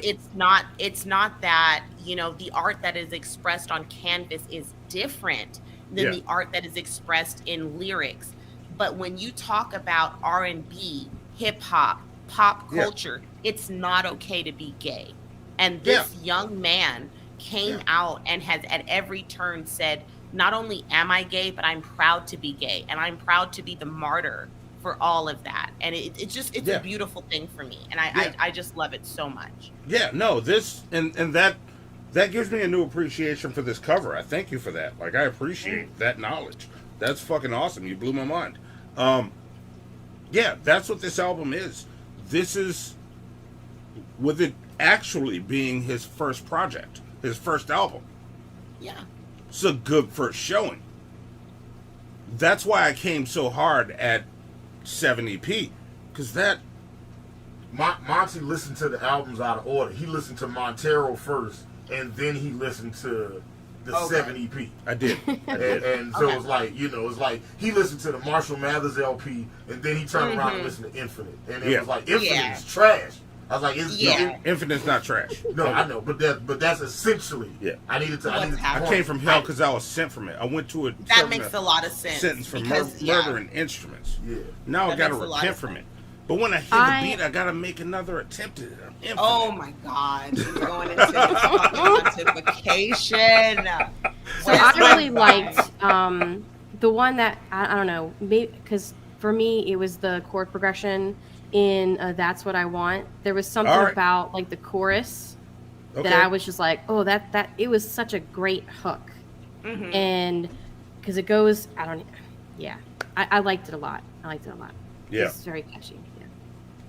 It's not that, the art that is expressed on canvas is different than the art that is expressed in lyrics. But when you talk about R&B, hip hop, pop culture, it's not okay to be gay. And this young man came out and has at every turn said, not only am I gay, but I'm proud to be gay. And I'm proud to be the martyr for all of that. And it's a beautiful thing for me. And I just love it so much. Yeah, no, this, and that gives me a new appreciation for this cover. I thank you for that. Like, I appreciate that knowledge. That's fucking awesome. You blew my mind. Yeah, that's what this album is. This is, with it actually being his first project, his first album. Yeah. It's a good first showing. That's why I came so hard at 7EP, because that... Monty listened to the albums out of order. He listened to Montero first, and then he listened to the 7EP. I did. And so it's like, it's like he listened to the Marshall Mathers LP, and then he turned around and listened to Infinite. And it was like, Infinite is trash. I was like, Infinite's not trash. No, I know, but that's essentially. Yeah. I came from hell because I was sent from it. I went to a that makes a lot of sense. Sentence for murdering instruments. Yeah. Now I got to repent from it. But when I hear the beat, I got to make another attempt at it. Oh my God! You're going into pontification. So I really liked the one that I don't know, maybe because for me it was the chord progression in That's What I Want. There was something about like the chorus that I was just like, oh, that it was such a great hook. And because it goes, I liked it a lot. Yeah, it's very catchy.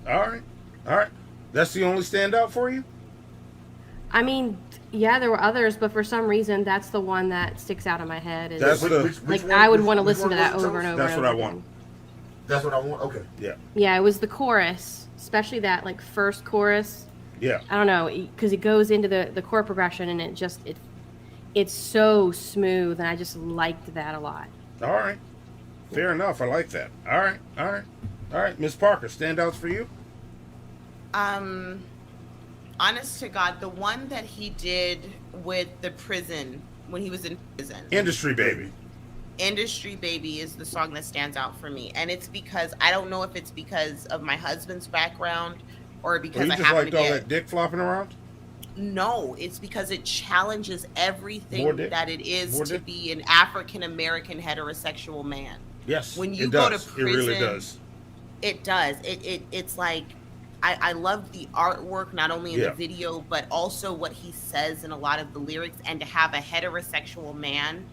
All right, that's the only standout for you? I mean, yeah, there were others, but for some reason that's the one that sticks out in my head. That's which I would want to listen to that over and over. That's what I want. That's what I want. Okay. Yeah. Yeah, it was the chorus, especially that like first chorus. Yeah. I don't know, because it goes into the chord progression and it's so smooth, and I just liked that a lot. All right. Fair enough. I like that. All right. Miss Parker, standouts for you? Honest to God, the one that he did with the prison when he was in prison. Industry Baby. Industry Baby is the song that stands out for me, and it's because I don't know if it's because of my husband's background or because I happen to get all that dick flopping around. No, it's because it challenges everything that it is to be an African American heterosexual man. Yes, when you go to prison, it really does. It does. It's like I love the artwork, not only in the video, but also what he says in a lot of the lyrics, and to have a heterosexual man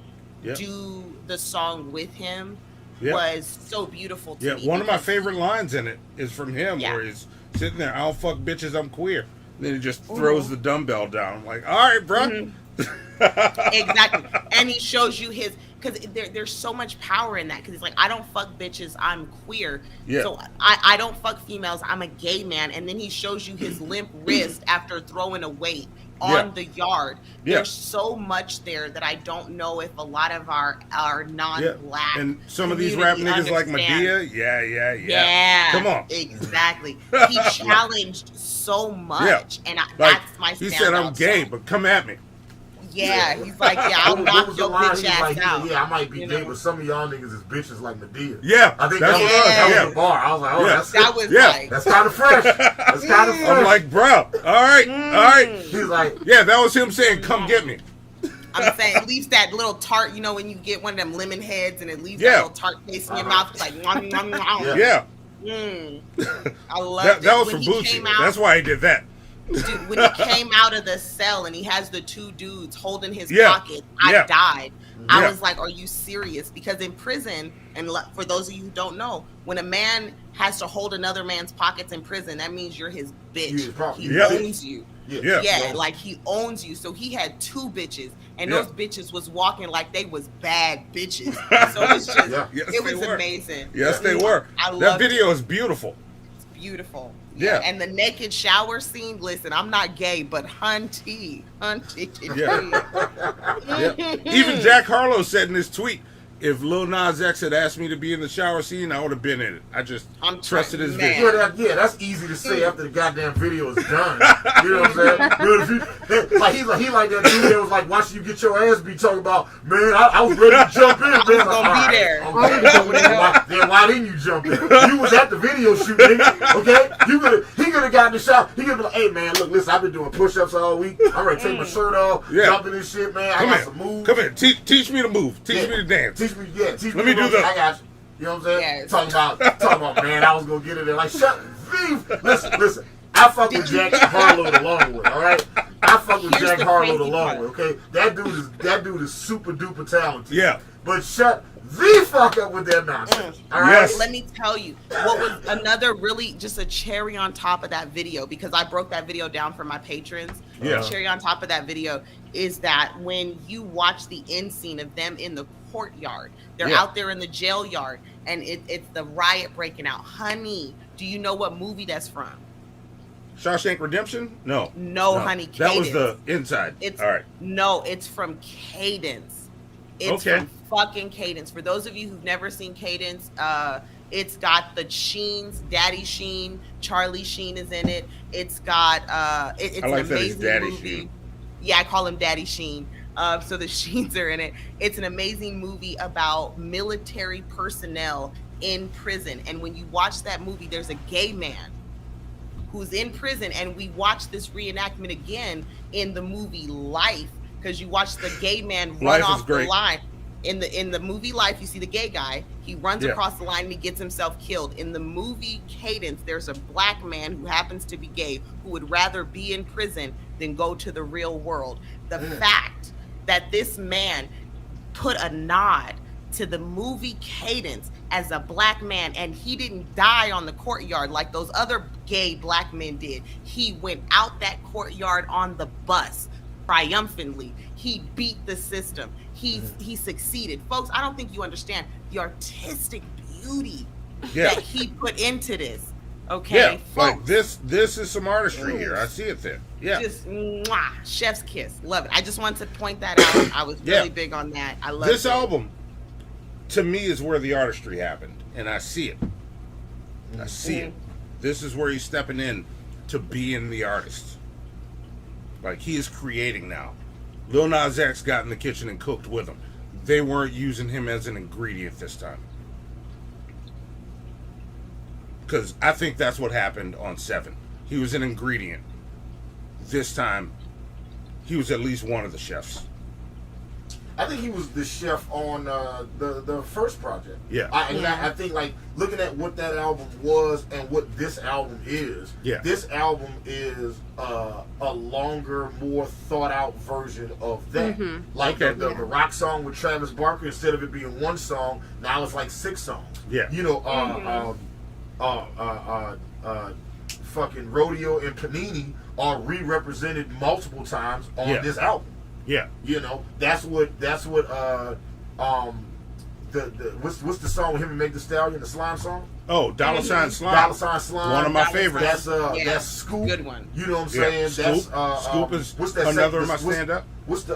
do the song with him was so beautiful to me. Yeah, one of my favorite lines in it is from him, where he's sitting there, I don't fuck bitches, I'm queer. And then he just throws the dumbbell down. Like, all right, bro. Exactly. And he shows you his, because there's so much power in that, because he's like, I don't fuck bitches, I'm queer. So I don't fuck females, I'm a gay man. And then he shows you his limp wrist after throwing a weight on the yard. There's so much there that I don't know if a lot of our non-black and some of these rap niggas like Medea, come on. Exactly. He challenged so much, and that's my standout. He said, I'm gay, but come at me. Yeah, he's like, I'll knock your bitch ass out. Yeah, I might be gay, but some of y'all niggas is bitches like Medea. Yeah, I think that was the bar. I was like, that's kind of fresh. That's kind of fresh. I'm like, bro, all right. He's like, that was him saying, come get me. I'm saying, it leaves that little tart, when you get one of them lemon heads and it leaves that little tart taste in your mouth. It's like, nom, nom, nom. Yeah. I love that. That was from Bucci. That's why he did that. Dude, when he came out of the cell and he has the two dudes holding his pocket, I died. I was like, are you serious? Because in prison, and for those of you who don't know, when a man has to hold another man's pockets in prison, that means you're his bitch. He owns you. Yeah, like he owns you. So he had 2 bitches, and those bitches was walking like they was bad bitches. So it's just, it was amazing. Yes, they were. That video is beautiful. It's beautiful. Yeah. And the naked shower scene, listen, I'm not gay, but hunty. Even Jack Harlow said in his tweet, if Lil Nas X had asked me to be in the shower scene, I would have been in it. I just trusted his vision. Yeah, that's easy to say after the goddamn video is done. You know what I'm saying? Dude, like he like that dude that was like watching you get your ass beat, talking about, man, I was ready to jump in. Man, I was gonna be there. Okay. Then why didn't you jump in? You was at the video shoot, nigga. Okay, he could have gotten the shot. He could have been like, hey man, look, listen, I've been doing push-ups all week. I'm ready to take my shirt off, jumping this shit, man. I got some moves. Come here, teach me to move. Teach me to dance. Teach me Let me do that. I got you. You know what I'm saying? Talking about, man, I was gonna get it there. Like, shut thief. Listen. I fuck with Jack Harlow the long way. All right. I fuck with Jack Harlow the long way. Okay. That dude is super duper talented. Yeah. But shut the fuck up with that nonsense. All right. Let me tell you what was another really just a cherry on top of that video, because I broke that video down for my patrons. Yeah. The cherry on top of that video is that when you watch the end scene of them in the courtyard, they're out there in the jail yard, and it's the riot breaking out. Honey, do you know what movie that's from? Shawshank Redemption? No, honey. Cadence. That was the inside. All right. No, it's from Cadence. It's from fucking Cadence. For those of you who've never seen Cadence, it's got the Sheens, Daddy Sheen, Charlie Sheen is in it. It's got it's an amazing movie. Sheen. Yeah, I call him Daddy Sheen. So the Sheens are in it. It's an amazing movie about military personnel in prison. And when you watch that movie, there's a gay man who's in prison, and we watch this reenactment again in the movie Life, because you watch the gay man run off the line. In the movie Life, you see the gay guy. He runs across the line and he gets himself killed. In the movie Cadence, there's a black man who happens to be gay who would rather be in prison than go to the real world. The fact that this man put a nod to the movie Cadence as a black man, and he didn't die on the courtyard like those other gay black men did. He went out that courtyard on the bus triumphantly. He beat the system. He succeeded. Folks, I don't think you understand the artistic beauty that he put into this. Okay, yeah, folks, like this is some artistry here. I see it there. Yeah, just mwah, chef's kiss. Love it. I just wanted to point that out. I was really big on that. I love this album. To me, is where the artistry happened, and I see it. I see it. This is where he's stepping in to being the artist. Like, he is creating now. Lil Nas X got in the kitchen and cooked with him. They weren't using him as an ingredient this time. Because I think that's what happened on 7. He was an ingredient. This time, he was at least one of the chefs. I think he was the chef on the first project. Yeah. I think, like, looking at what that album was and what this album is, this album is a longer, more thought-out version of that. Like the rock song with Travis Barker, instead of it being one song, now it's like 6 songs. Yeah. You know, fucking Rodeo and Panini are re-represented multiple times on this album. Yeah, you know, that's what what's the song with him and Meg Thee Stallion, the slime song? Oh, Dollar Sign Slime. Dollar Sign Slime. One of my favorites. That's Scoop. Good one. You know what I'm saying? Scoop. That's Scoop is what's that another of my stand up. What's the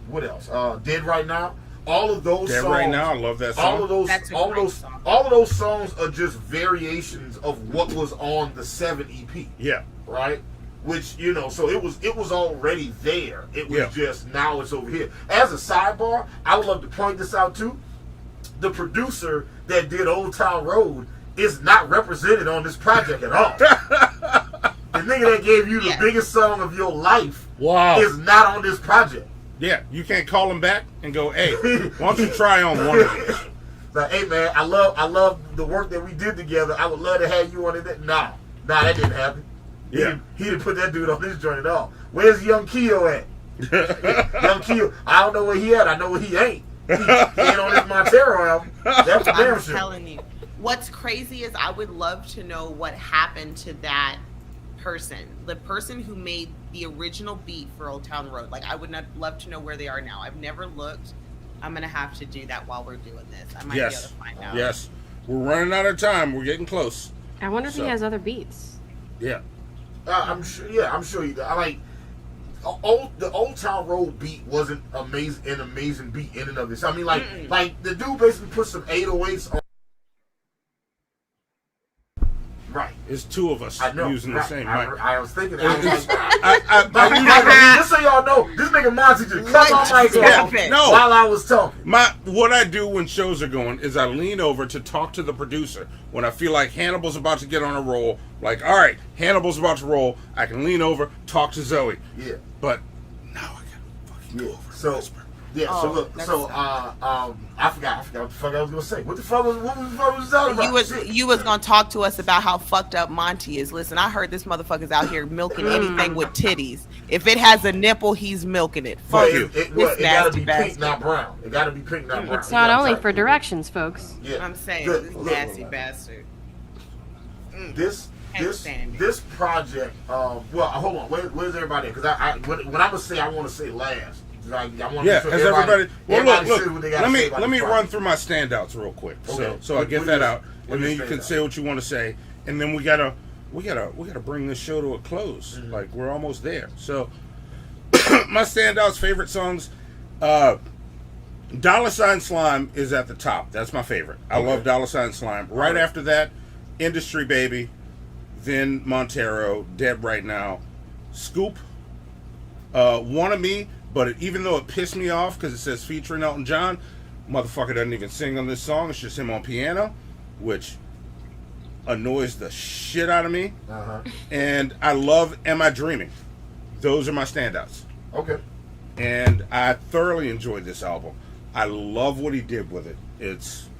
what else? Dead Right Now. All of those Dead songs. Right Now, I love that song. All of those songs are just variations of what was on the 7 EP. Yeah. Right? Which, you know, so it was already there. It was just now it's over here. As a sidebar, I would love to point this out too. The producer that did Old Town Road is not represented on this project at all. The nigga that gave you the biggest song of your life is not on this project. Yeah, you can't call him back and go, hey, why don't you try on one of these? Like, hey man, I love the work that we did together. I would love to have you on it. Nah, that didn't happen. He didn't put that dude on this joint at all. Where's Young Keo at? Young Q, I don't know where he at. I know where he ain't. He ain't on this Montero album. That's for damn I'm sure. telling you. What's crazy is I would love to know what happened to that person, the person who made the original beat for Old Town Road. Like, I would not love to know where they are now. I've never looked. I'm gonna have to do that while we're doing this. I might be able to find out. Yes, we're running out of time. We're getting close. I wonder if he has other beats. Yeah, I'm sure. Yeah, I'm sure he does. I like the Old Town Road beat wasn't an amazing beat in and of itself. I mean, like the dude basically put some 808s on. Right. It's two of us using the same mic. I was thinking that. Just so y'all know, this nigga Monty just cut my mic off while I was talking. What I do when shows are going is I lean over to talk to the producer. When I feel like Hannibal's about to get on a roll, like, all right, Hannibal's about to roll, I can lean over, talk to Zoe. Yeah. But now I gotta fucking go over and whisper. Yeah, so look, I forgot what the fuck I was gonna say. What the fuck was talking about? You was gonna talk to us about how fucked up Monty is. Listen, I heard this motherfucker's out here milking anything with titties. If it has a nipple, he's milking it. Fuck you. It gotta be pink, not brown. It gotta be pink, not brown. It's not only for directions, folks. Yeah. I'm saying, this nasty bastard. This project. Well, hold on. Where's everybody? Because when I'm gonna say, I want to say last. Like, I want to Has everybody? Well, look. Let me run project. through my standouts real quick, Okay. so I get that out, and then you stand can out? say what you want to say, and then we gotta bring this show to a close. Mm-hmm. Like, we're almost there. So, my standouts, favorite songs, $sign Slime is at the top. That's my favorite. I love $sign Slime. Right after that, Industry Baby, then Montero, Dead Right Now, Scoop, Wanna Me. But even though it pissed me off because it says featuring Elton John, motherfucker doesn't even sing on this song. It's just him on piano, which annoys the shit out of me. And I love Am I Dreaming? Those are my standouts. Okay. And I thoroughly enjoyed this album. I love what he did with it. It's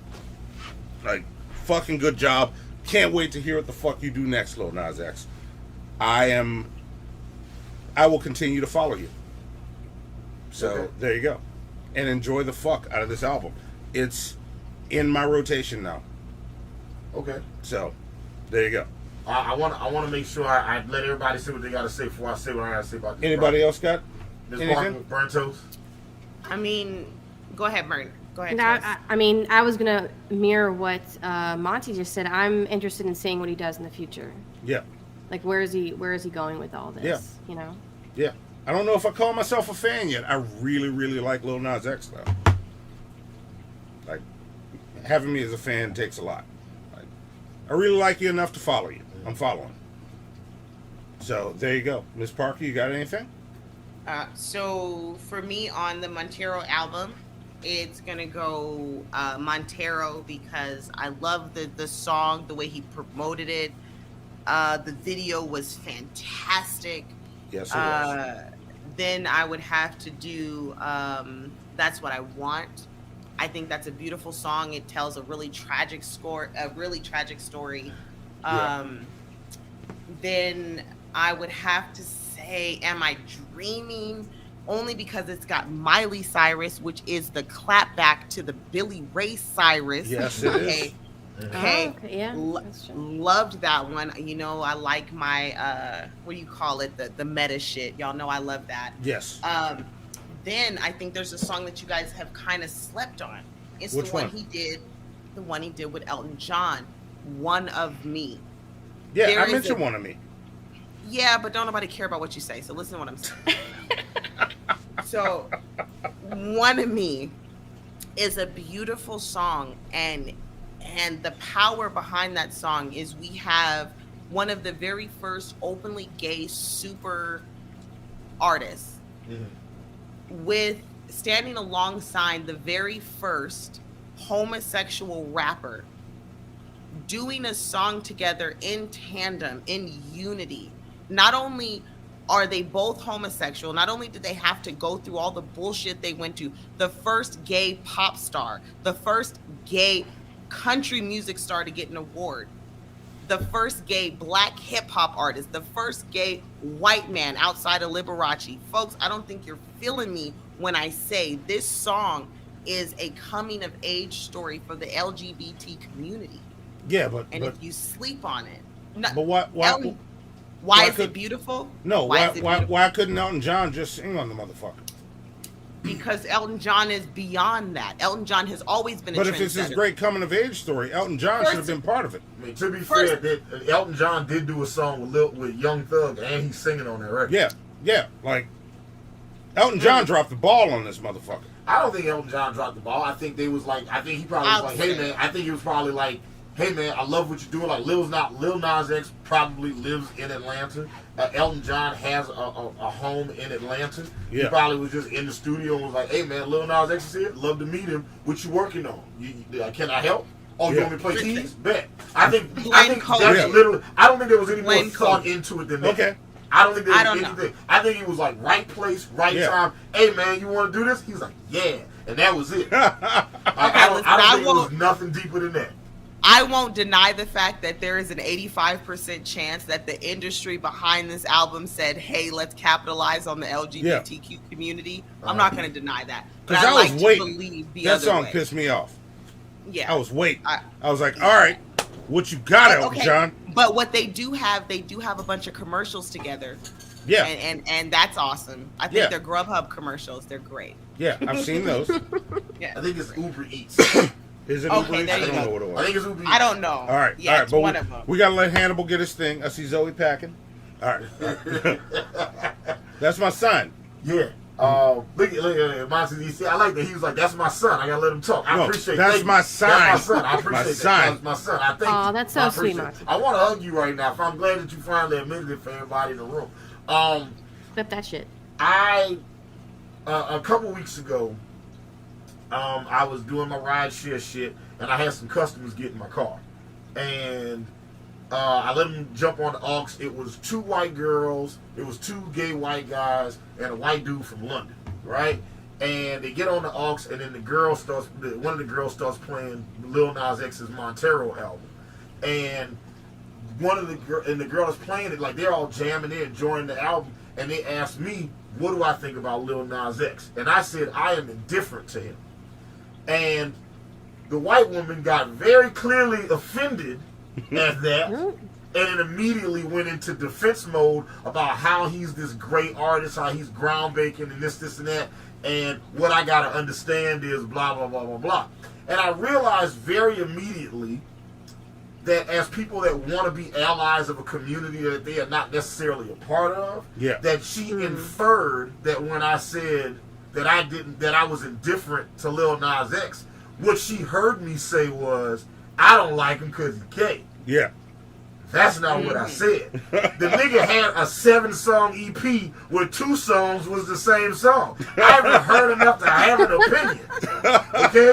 like, fucking good job. Can't wait to hear what the fuck you do next, Lil Nas X. I will continue to follow you. So there you go, and enjoy the fuck out of this album. It's in my rotation now. Okay. So there you go. I want to make sure I let everybody say what they got to say before I say what I got to say about this. Anybody else got anything? Burnt toast. I mean, go ahead, Mern. Go ahead. I was gonna mirror what Monty just said. I'm interested in seeing what he does in the future. Yeah. Like, where is he going with all this? Yeah. You know. Yeah. I don't know if I call myself a fan yet. I really, really like Lil Nas X, though. Like, having me as a fan takes a lot. Like, I really like you enough to follow you. I'm following. So, there you go. Miss Parker, you got anything? So, for me, on the Montero album, it's going to go Montero because I love the song, the way he promoted it. The video was fantastic. Yes, it was. Then I would have to do That's What I Want. I think that's a beautiful song. It tells a really tragic story. Then I would have to say Am I Dreaming? Only because it's got Miley Cyrus, which is the clapback to the Billy Ray Cyrus. Yes, it is. Okay. Yeah. Loved that one. You know, I like my what do you call it? The meta shit. Y'all know I love that. Yes. Then I think there's a song that you guys have kind of slept on. It's Which the one one? the one he did with Elton John, One of Me. Yeah, I mentioned One of Me. Yeah, but don't nobody care about what you say. So listen to what I'm saying. So, One of Me is a beautiful song, and the power behind that song is we have one of the very first openly gay super artists with standing alongside the very first homosexual rapper doing a song together in tandem, in unity. Not only are they both homosexual, not only did they have to go through all the bullshit they went to, the first gay pop star, the first gay country music star to get an award, the first gay black hip hop artist, the first gay white man outside of Liberace. Folks, I don't think you're feeling me when I say this song is a coming of age story for the LGBT community. Yeah, but if you sleep on it, no, but why is it beautiful? No, why couldn't Elton John just sing on the motherfucker? Because Elton John is beyond that. Elton John has always been a trendsetter. But if it's his great coming of age story, Elton John should have been part of it. I mean, to be fair, Elton John did do a song with Young Thug, and he's singing on that record. Yeah, like Elton John dropped the ball on this motherfucker. I don't think Elton John dropped the ball. I think he probably was like, hey man, I think he was probably like, hey man, I love what you're doing. Like Lil Nas X probably lives in Atlanta. Elton John has a home in Atlanta. Yeah. He probably was just in the studio and was like, hey man, Lil Nas X is here. Love to meet him. What you working on? Can I help? Oh, you want me to play keys? Bet. I think that's literally. I don't think there was any more thought into it than that. Okay. I don't think there was anything. I think he was like right place, right time. Hey man, you want to do this? He's like, yeah, and that was it. I don't think it was nothing deeper than that. I won't deny the fact that there is an 85% chance that the industry behind this album said, hey, let's capitalize on the LGBTQ community. I'm not going to deny that. But I like to believe the other way. That song pissed me off. Yeah. I was waiting. I was like, all right, what you got, Elton John? But what they do have a bunch of commercials together. Yeah. And that's awesome. I think they're Grubhub commercials. They're great. Yeah, I've seen those. Yeah. I think it's Uber Eats. Is it Uber Eats? I don't know what it was. I think it's Uber Eats. I don't know. All right. Yeah, all right. it's But one of them. We got to let Hannibal get his thing. I see Zoe packing. All right. That's my son. Yeah. Look at Monty. You see, I like that. He was like, "That's my son. I gotta let him talk." I appreciate that. That's my son. That's my son. I appreciate that. Son. That's my son. I think. Oh, that's so sweet, Monty. I want to hug you right now. I'm glad that you finally admitted it for everybody in the room. Flip that shit. A couple weeks ago, I was doing my ride share shit, and I had some customers get in my car, and I let them jump on the aux. It was 2 white girls, it was 2 gay white guys, and a white dude from London, right? And they get on the aux, and then one of the girls starts playing Lil Nas X's Montero album, and the girl is playing it, like they're all jamming in, enjoying the album, and they asked me, what do I think about Lil Nas X? And I said, I am indifferent to him. And the white woman got very clearly offended at that, and it immediately went into defense mode about how he's this great artist, how he's groundbreaking, and this, and that, and what I gotta understand is blah, blah, blah, blah, blah. And I realized very immediately that as people that want to be allies of a community that they are not necessarily a part of, that she inferred that when I said that I was indifferent to Lil Nas X, what she heard me say was, I don't like him because he's gay. Yeah. That's not what I said. The nigga had a 7-song EP where 2 songs was the same song. I haven't heard enough to have an opinion. Okay?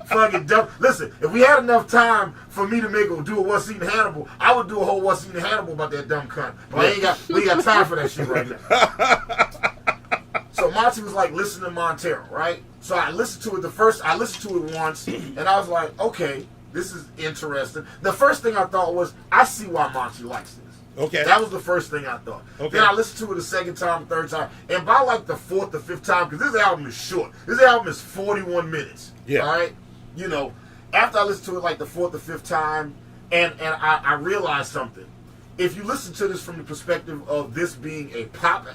Fucking dumb. Listen, if we had enough time for me to do a What's Eating Hannibal, I would do a whole What's Eating Hannibal about that dumb cunt. But we ain't got time for that shit right now. So Monty was like, listen to Montero, right? So I listened to it once, and I was like, okay, this is interesting. The first thing I thought was, I see why Monty likes this. Okay. That was the first thing I thought. Okay. Then I listened to it a second time, third time, and by like the 4th or 5th time, because this album is short. This album is 41 minutes. Yeah. All right? You know, after I listened to it like the 4th or 5th time, and I realized something. If you listen to this from the perspective of this being a rap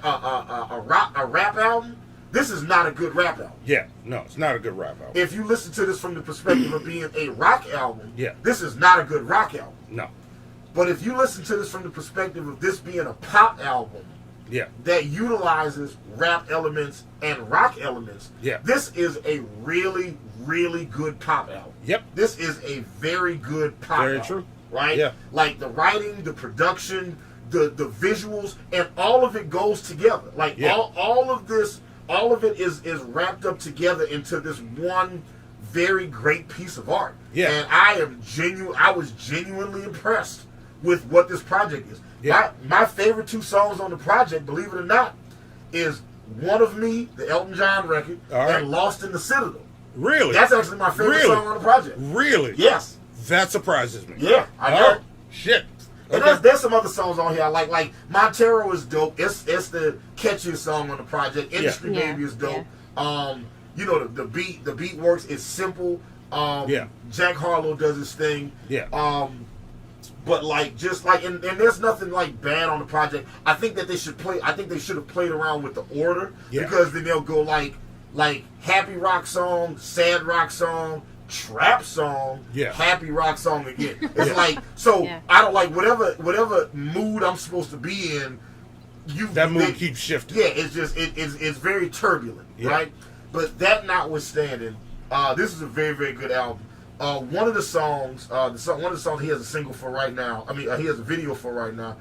album, this is not a good rap album. Yeah, no, it's not a good rap album. If you listen to this from the perspective of being a rock album, yeah, this is not a good rock album. No. But if you listen to this from the perspective of this being a pop album, yeah, that utilizes rap elements and rock elements, yeah, this is a really, really good pop album. Yep. This is a very good pop album. Very true. Right? Yeah. Like the writing, the production, the visuals, and all of it goes together. Like all of it is wrapped up together into this one very great piece of art. Yeah. And I was genuinely impressed with what this project is. Yeah. My favorite 2 songs on the project, believe it or not, is One of Me, the Elton John record, and Lost in the Citadel. Really? That's actually my favorite song on the project. Really? Yes. That surprises me. Yeah, I know. Shit. And there's some other songs on here I like Montero is dope. It's the catchiest song on the project. Industry Baby is dope. You know, the beat works. It's simple. Jack Harlow does his thing. But like and there's nothing like bad on the project. I think that they should have played around with the order because then they'll go like happy rock song, sad rock song, trap song, happy rock song again. It's like I don't like whatever mood I'm supposed to be in. That mood keeps shifting. Yeah, it's just it's very turbulent, right? But that notwithstanding, this is a very, very good album. One of the songs, one of the songs he has a single for right now. I mean, he has a video for right now.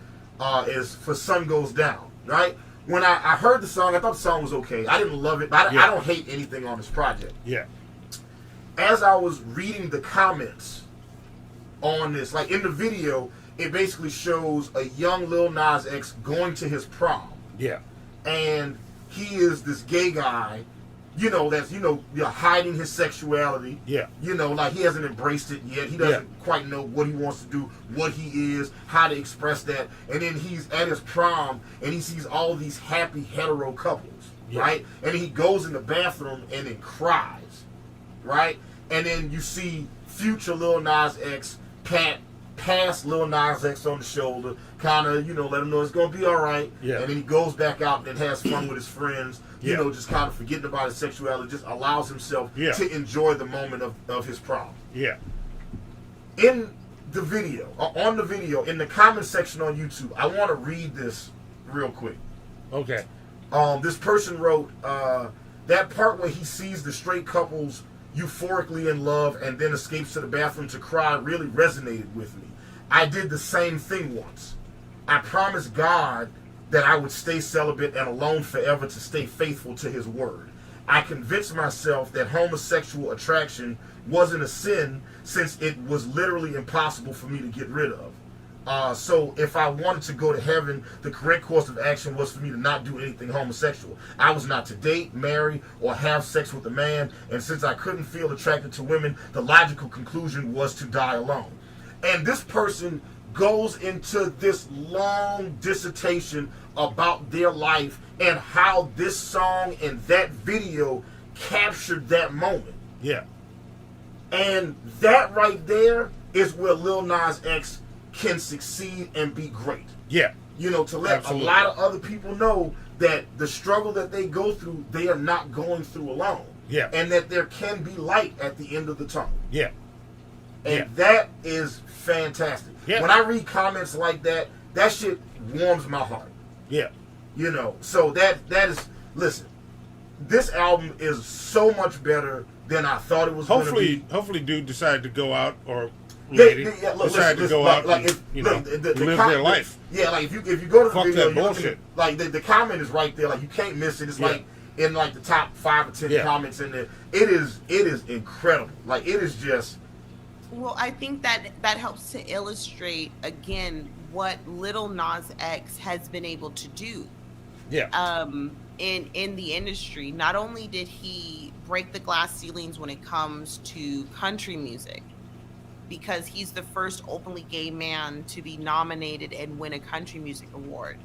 Is "For Sun Goes Down." Right? When I heard the song, I thought the song was okay. I didn't love it, but I don't hate anything on this project. As I was reading the comments on this, like in the video, it basically shows a young Lil Nas X going to his prom. And he is this gay guy, you know, that's, hiding his sexuality. You know, like he hasn't embraced it yet. He doesn't quite know what he wants to do, what he is, how to express that. And then he's at his prom and he sees all these happy hetero couples, right? And he goes in the bathroom and then cries, right? And then you see future Lil Nas X pass Lil Nas X on the shoulder, kind of, let him know it's going to be all right. And then he goes back out and has fun with his friends, you know, just kind of forgetting about his sexuality, just allows himself to enjoy the moment of his prom. In the video, on the video, in the comment section on YouTube, I want to read this real quick. Okay. This person wrote, that part where he sees the straight couples euphorically in love and then escapes to the bathroom to cry really resonated with me. I did the same thing once. I promised God that I would stay celibate and alone forever to stay faithful to his word. I convinced myself that homosexual attraction wasn't a sin since it was literally impossible for me to get rid of. So if I wanted to go to heaven, the correct course of action was for me to not do anything homosexual. I was not to date, marry, or have sex with a man, and since I couldn't feel attracted to women, the logical conclusion was to die alone. And this person goes into this long dissertation about their life and how this song and that video captured that moment. And that right there is where Lil Nas X can succeed and be great. To let a lot of other people know that the struggle that they go through, they are not going through alone. And that there can be light at the end of the tunnel. And that is fantastic. When I read comments like that, that shit warms my heart. So that is, listen, this album is so much better than I thought it was going to be. Hopefully dude decided to go out, or lady decided to go out and live their life. Like if you go to the Fuck video, that bullshit. Like the comment is right there. Like you can't miss it. It's like in like the top 5 or 10 comments in there. It is incredible. Like it is just. Well, I think that helps to illustrate again what Lil Nas X has been able to do. In the industry. Not only did he break the glass ceilings when it comes to country music, because he's the first openly gay man to be nominated and win a country music award.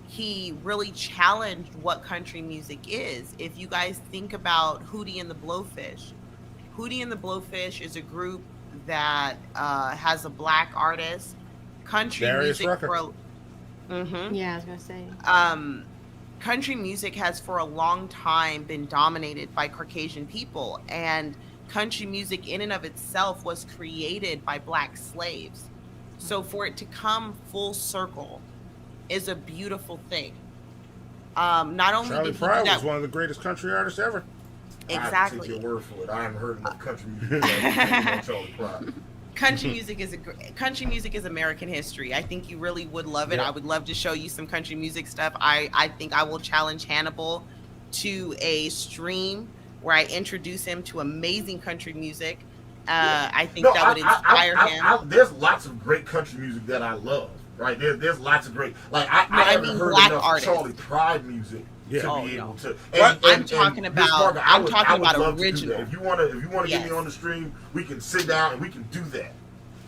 He really challenged what country music is. If you guys think about Hootie and the Blowfish, Hootie and the Blowfish is a group that has a black artist. Country Darius music Rucker. Yeah, I was gonna say. Country music has for a long time been dominated by Caucasian people, and country music in and of itself was created by black slaves. So for it to come full circle is a beautiful thing. Not only Charlie did he Pride do that, was one of the greatest country artists ever. I have to take your word for it. I haven't heard enough country music about Charlie Pride. Country music is American history. I think you really would love it. I would love to show you some country music stuff. I think I will challenge Hannibal to a stream where I introduce him to amazing country music. I think that would inspire him. There's lots of great country music that I love. Right there's lots of great. Like I haven't heard enough artists. Charlie Pride music to be able to. I'm talking about original. If you want to get me on the stream, we can sit down and we can do that.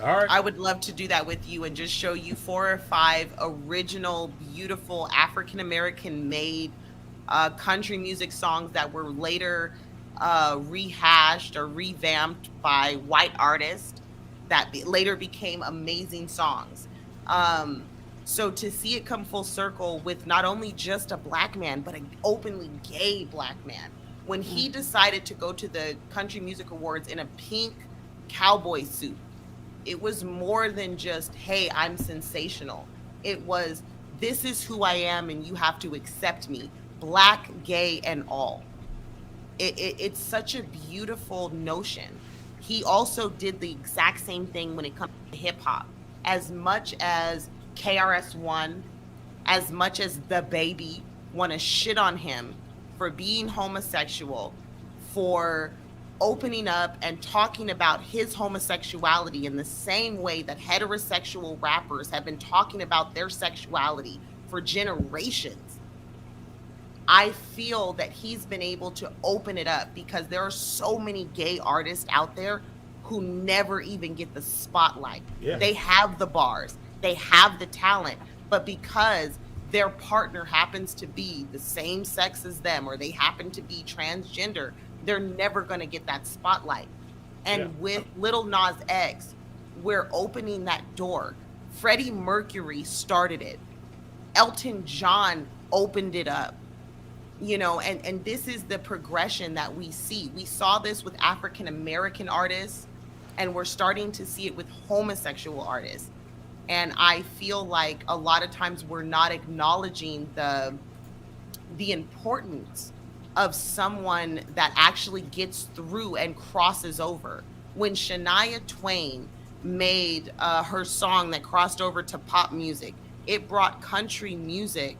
All right. I would love to do that with you and just show you 4 or 5 original, beautiful African American made country music songs that were later rehashed or revamped by white artists that later became amazing songs. So to see it come full circle with not only just a black man, but an openly gay black man, when he decided to go to the Country Music Awards in a pink cowboy suit, it was more than just, hey, I'm sensational. It was, this is who I am and you have to accept me, black, gay, and all. It's such a beautiful notion. He also did the exact same thing when it comes to hip hop. As much as KRS-One, as much as The Baby want to shit on him for being homosexual, for opening up and talking about his homosexuality in the same way that heterosexual rappers have been talking about their sexuality for generations, I feel that he's been able to open it up because there are so many gay artists out there who never even get the spotlight. Yeah. They have the bars, they have the talent, but because their partner happens to be the same sex as them or they happen to be transgender, they're never going to get that spotlight. And with Lil Nas X, we're opening that door. Freddie Mercury started it. Elton John opened it up. You know, and this is the progression that we see. We saw this with African American artists, and we're starting to see it with homosexual artists. And I feel like a lot of times we're not acknowledging the importance of someone that actually gets through and crosses over. When Shania Twain made her song that crossed over to pop music, it brought country music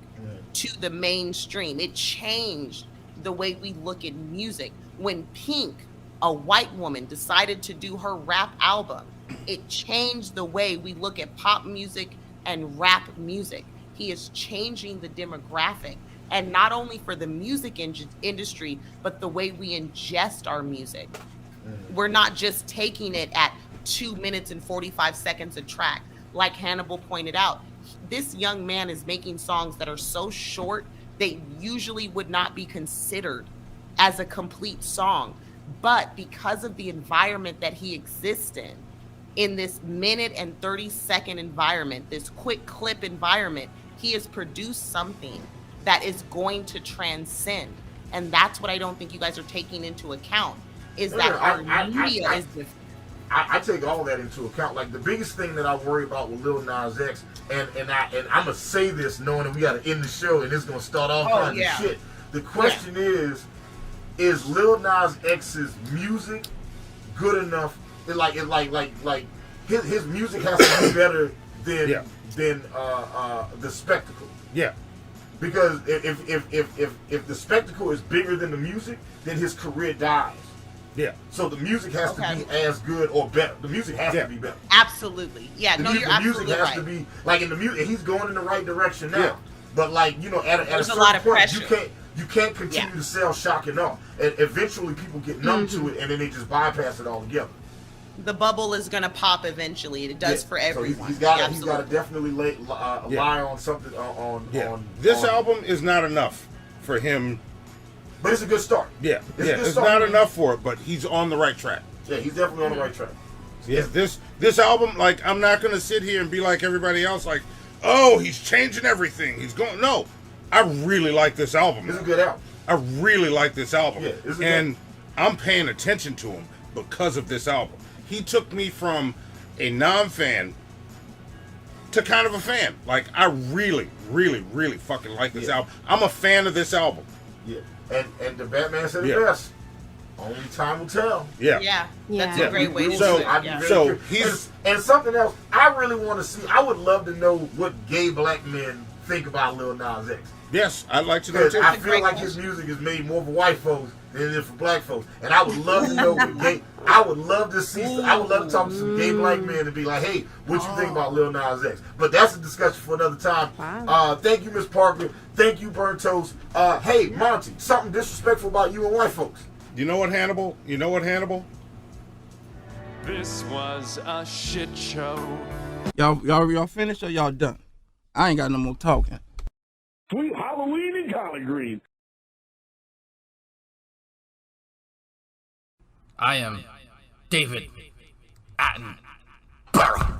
to the mainstream. It changed the way we look at music. When Pink, a white woman, decided to do her rap album, it changed the way we look at pop music and rap music. He is changing the demographic, and not only for the music industry, but the way we ingest our music. We're not just taking it at 2 minutes and 45 seconds a track. Like Hannibal pointed out, this young man is making songs that are so short, they usually would not be considered as a complete song. But because of the environment that he exists in this minute and 30-second environment, this quick clip environment, he has produced something that is going to transcend. And that's what I don't think you guys are taking into account, is that our media is different. I take all that into account. Like, the biggest thing that I worry about with Lil Nas X, and I'm gonna say this knowing that we gotta end the show and it's gonna start all kinds of shit. The question is Lil Nas X's music good enough? Like his music has to be better than the spectacle. Yeah. Because if the spectacle is bigger than the music, then his career dies. Yeah. So the music has to be as good or better. The music has to be better. Absolutely. Yeah. No, you're absolutely right. The music has to be like in the music. He's going in the right direction now. Yeah. But like, you know, at a certain lot of point, pressure. you can't continue to sell shock and awe. And eventually, people get numb to it, and then they just bypass it altogether. The bubble is going to pop eventually. It does for everyone. So he's got to definitely lie on something on. This album is not enough for him. But it's a good start. Yeah, it's not enough for it, but he's on the right track. Yeah, he's definitely on the right track. Yeah, this album, like, I'm not gonna sit here and be like everybody else, like, oh, he's changing everything. He's going. No, I really like this album. It's a good album. I really like this album. Yeah, it's and I'm paying attention to him because of this album. He took me from a non-fan to kind of a fan. Like, I really, really, really fucking like this album. I'm a fan of this album. Yeah. And the Batman said it best. Only time will tell. Yeah. Yeah. That's a great way to so, do it. So he's and something else I really want to see. I would love to know what gay black men think about Lil Nas X. Yes, I'd like to know too. I feel like his music is made more for white folks than it is for black folks, and I would love to know what gay. I would love to see. I would love to talk to some gay black men and be like, "Hey, what you think about Lil Nas X?" But that's a discussion for another time. Wow. Thank you, Miss Parker. Thank you, Burnt Toast. Hey, Monty, something disrespectful about you and white folks. You know what, Hannibal? This was a shit show. Y'all finished or y'all done? I ain't got no more talking. Sweet Halloween and collard green. I am David Attenborough.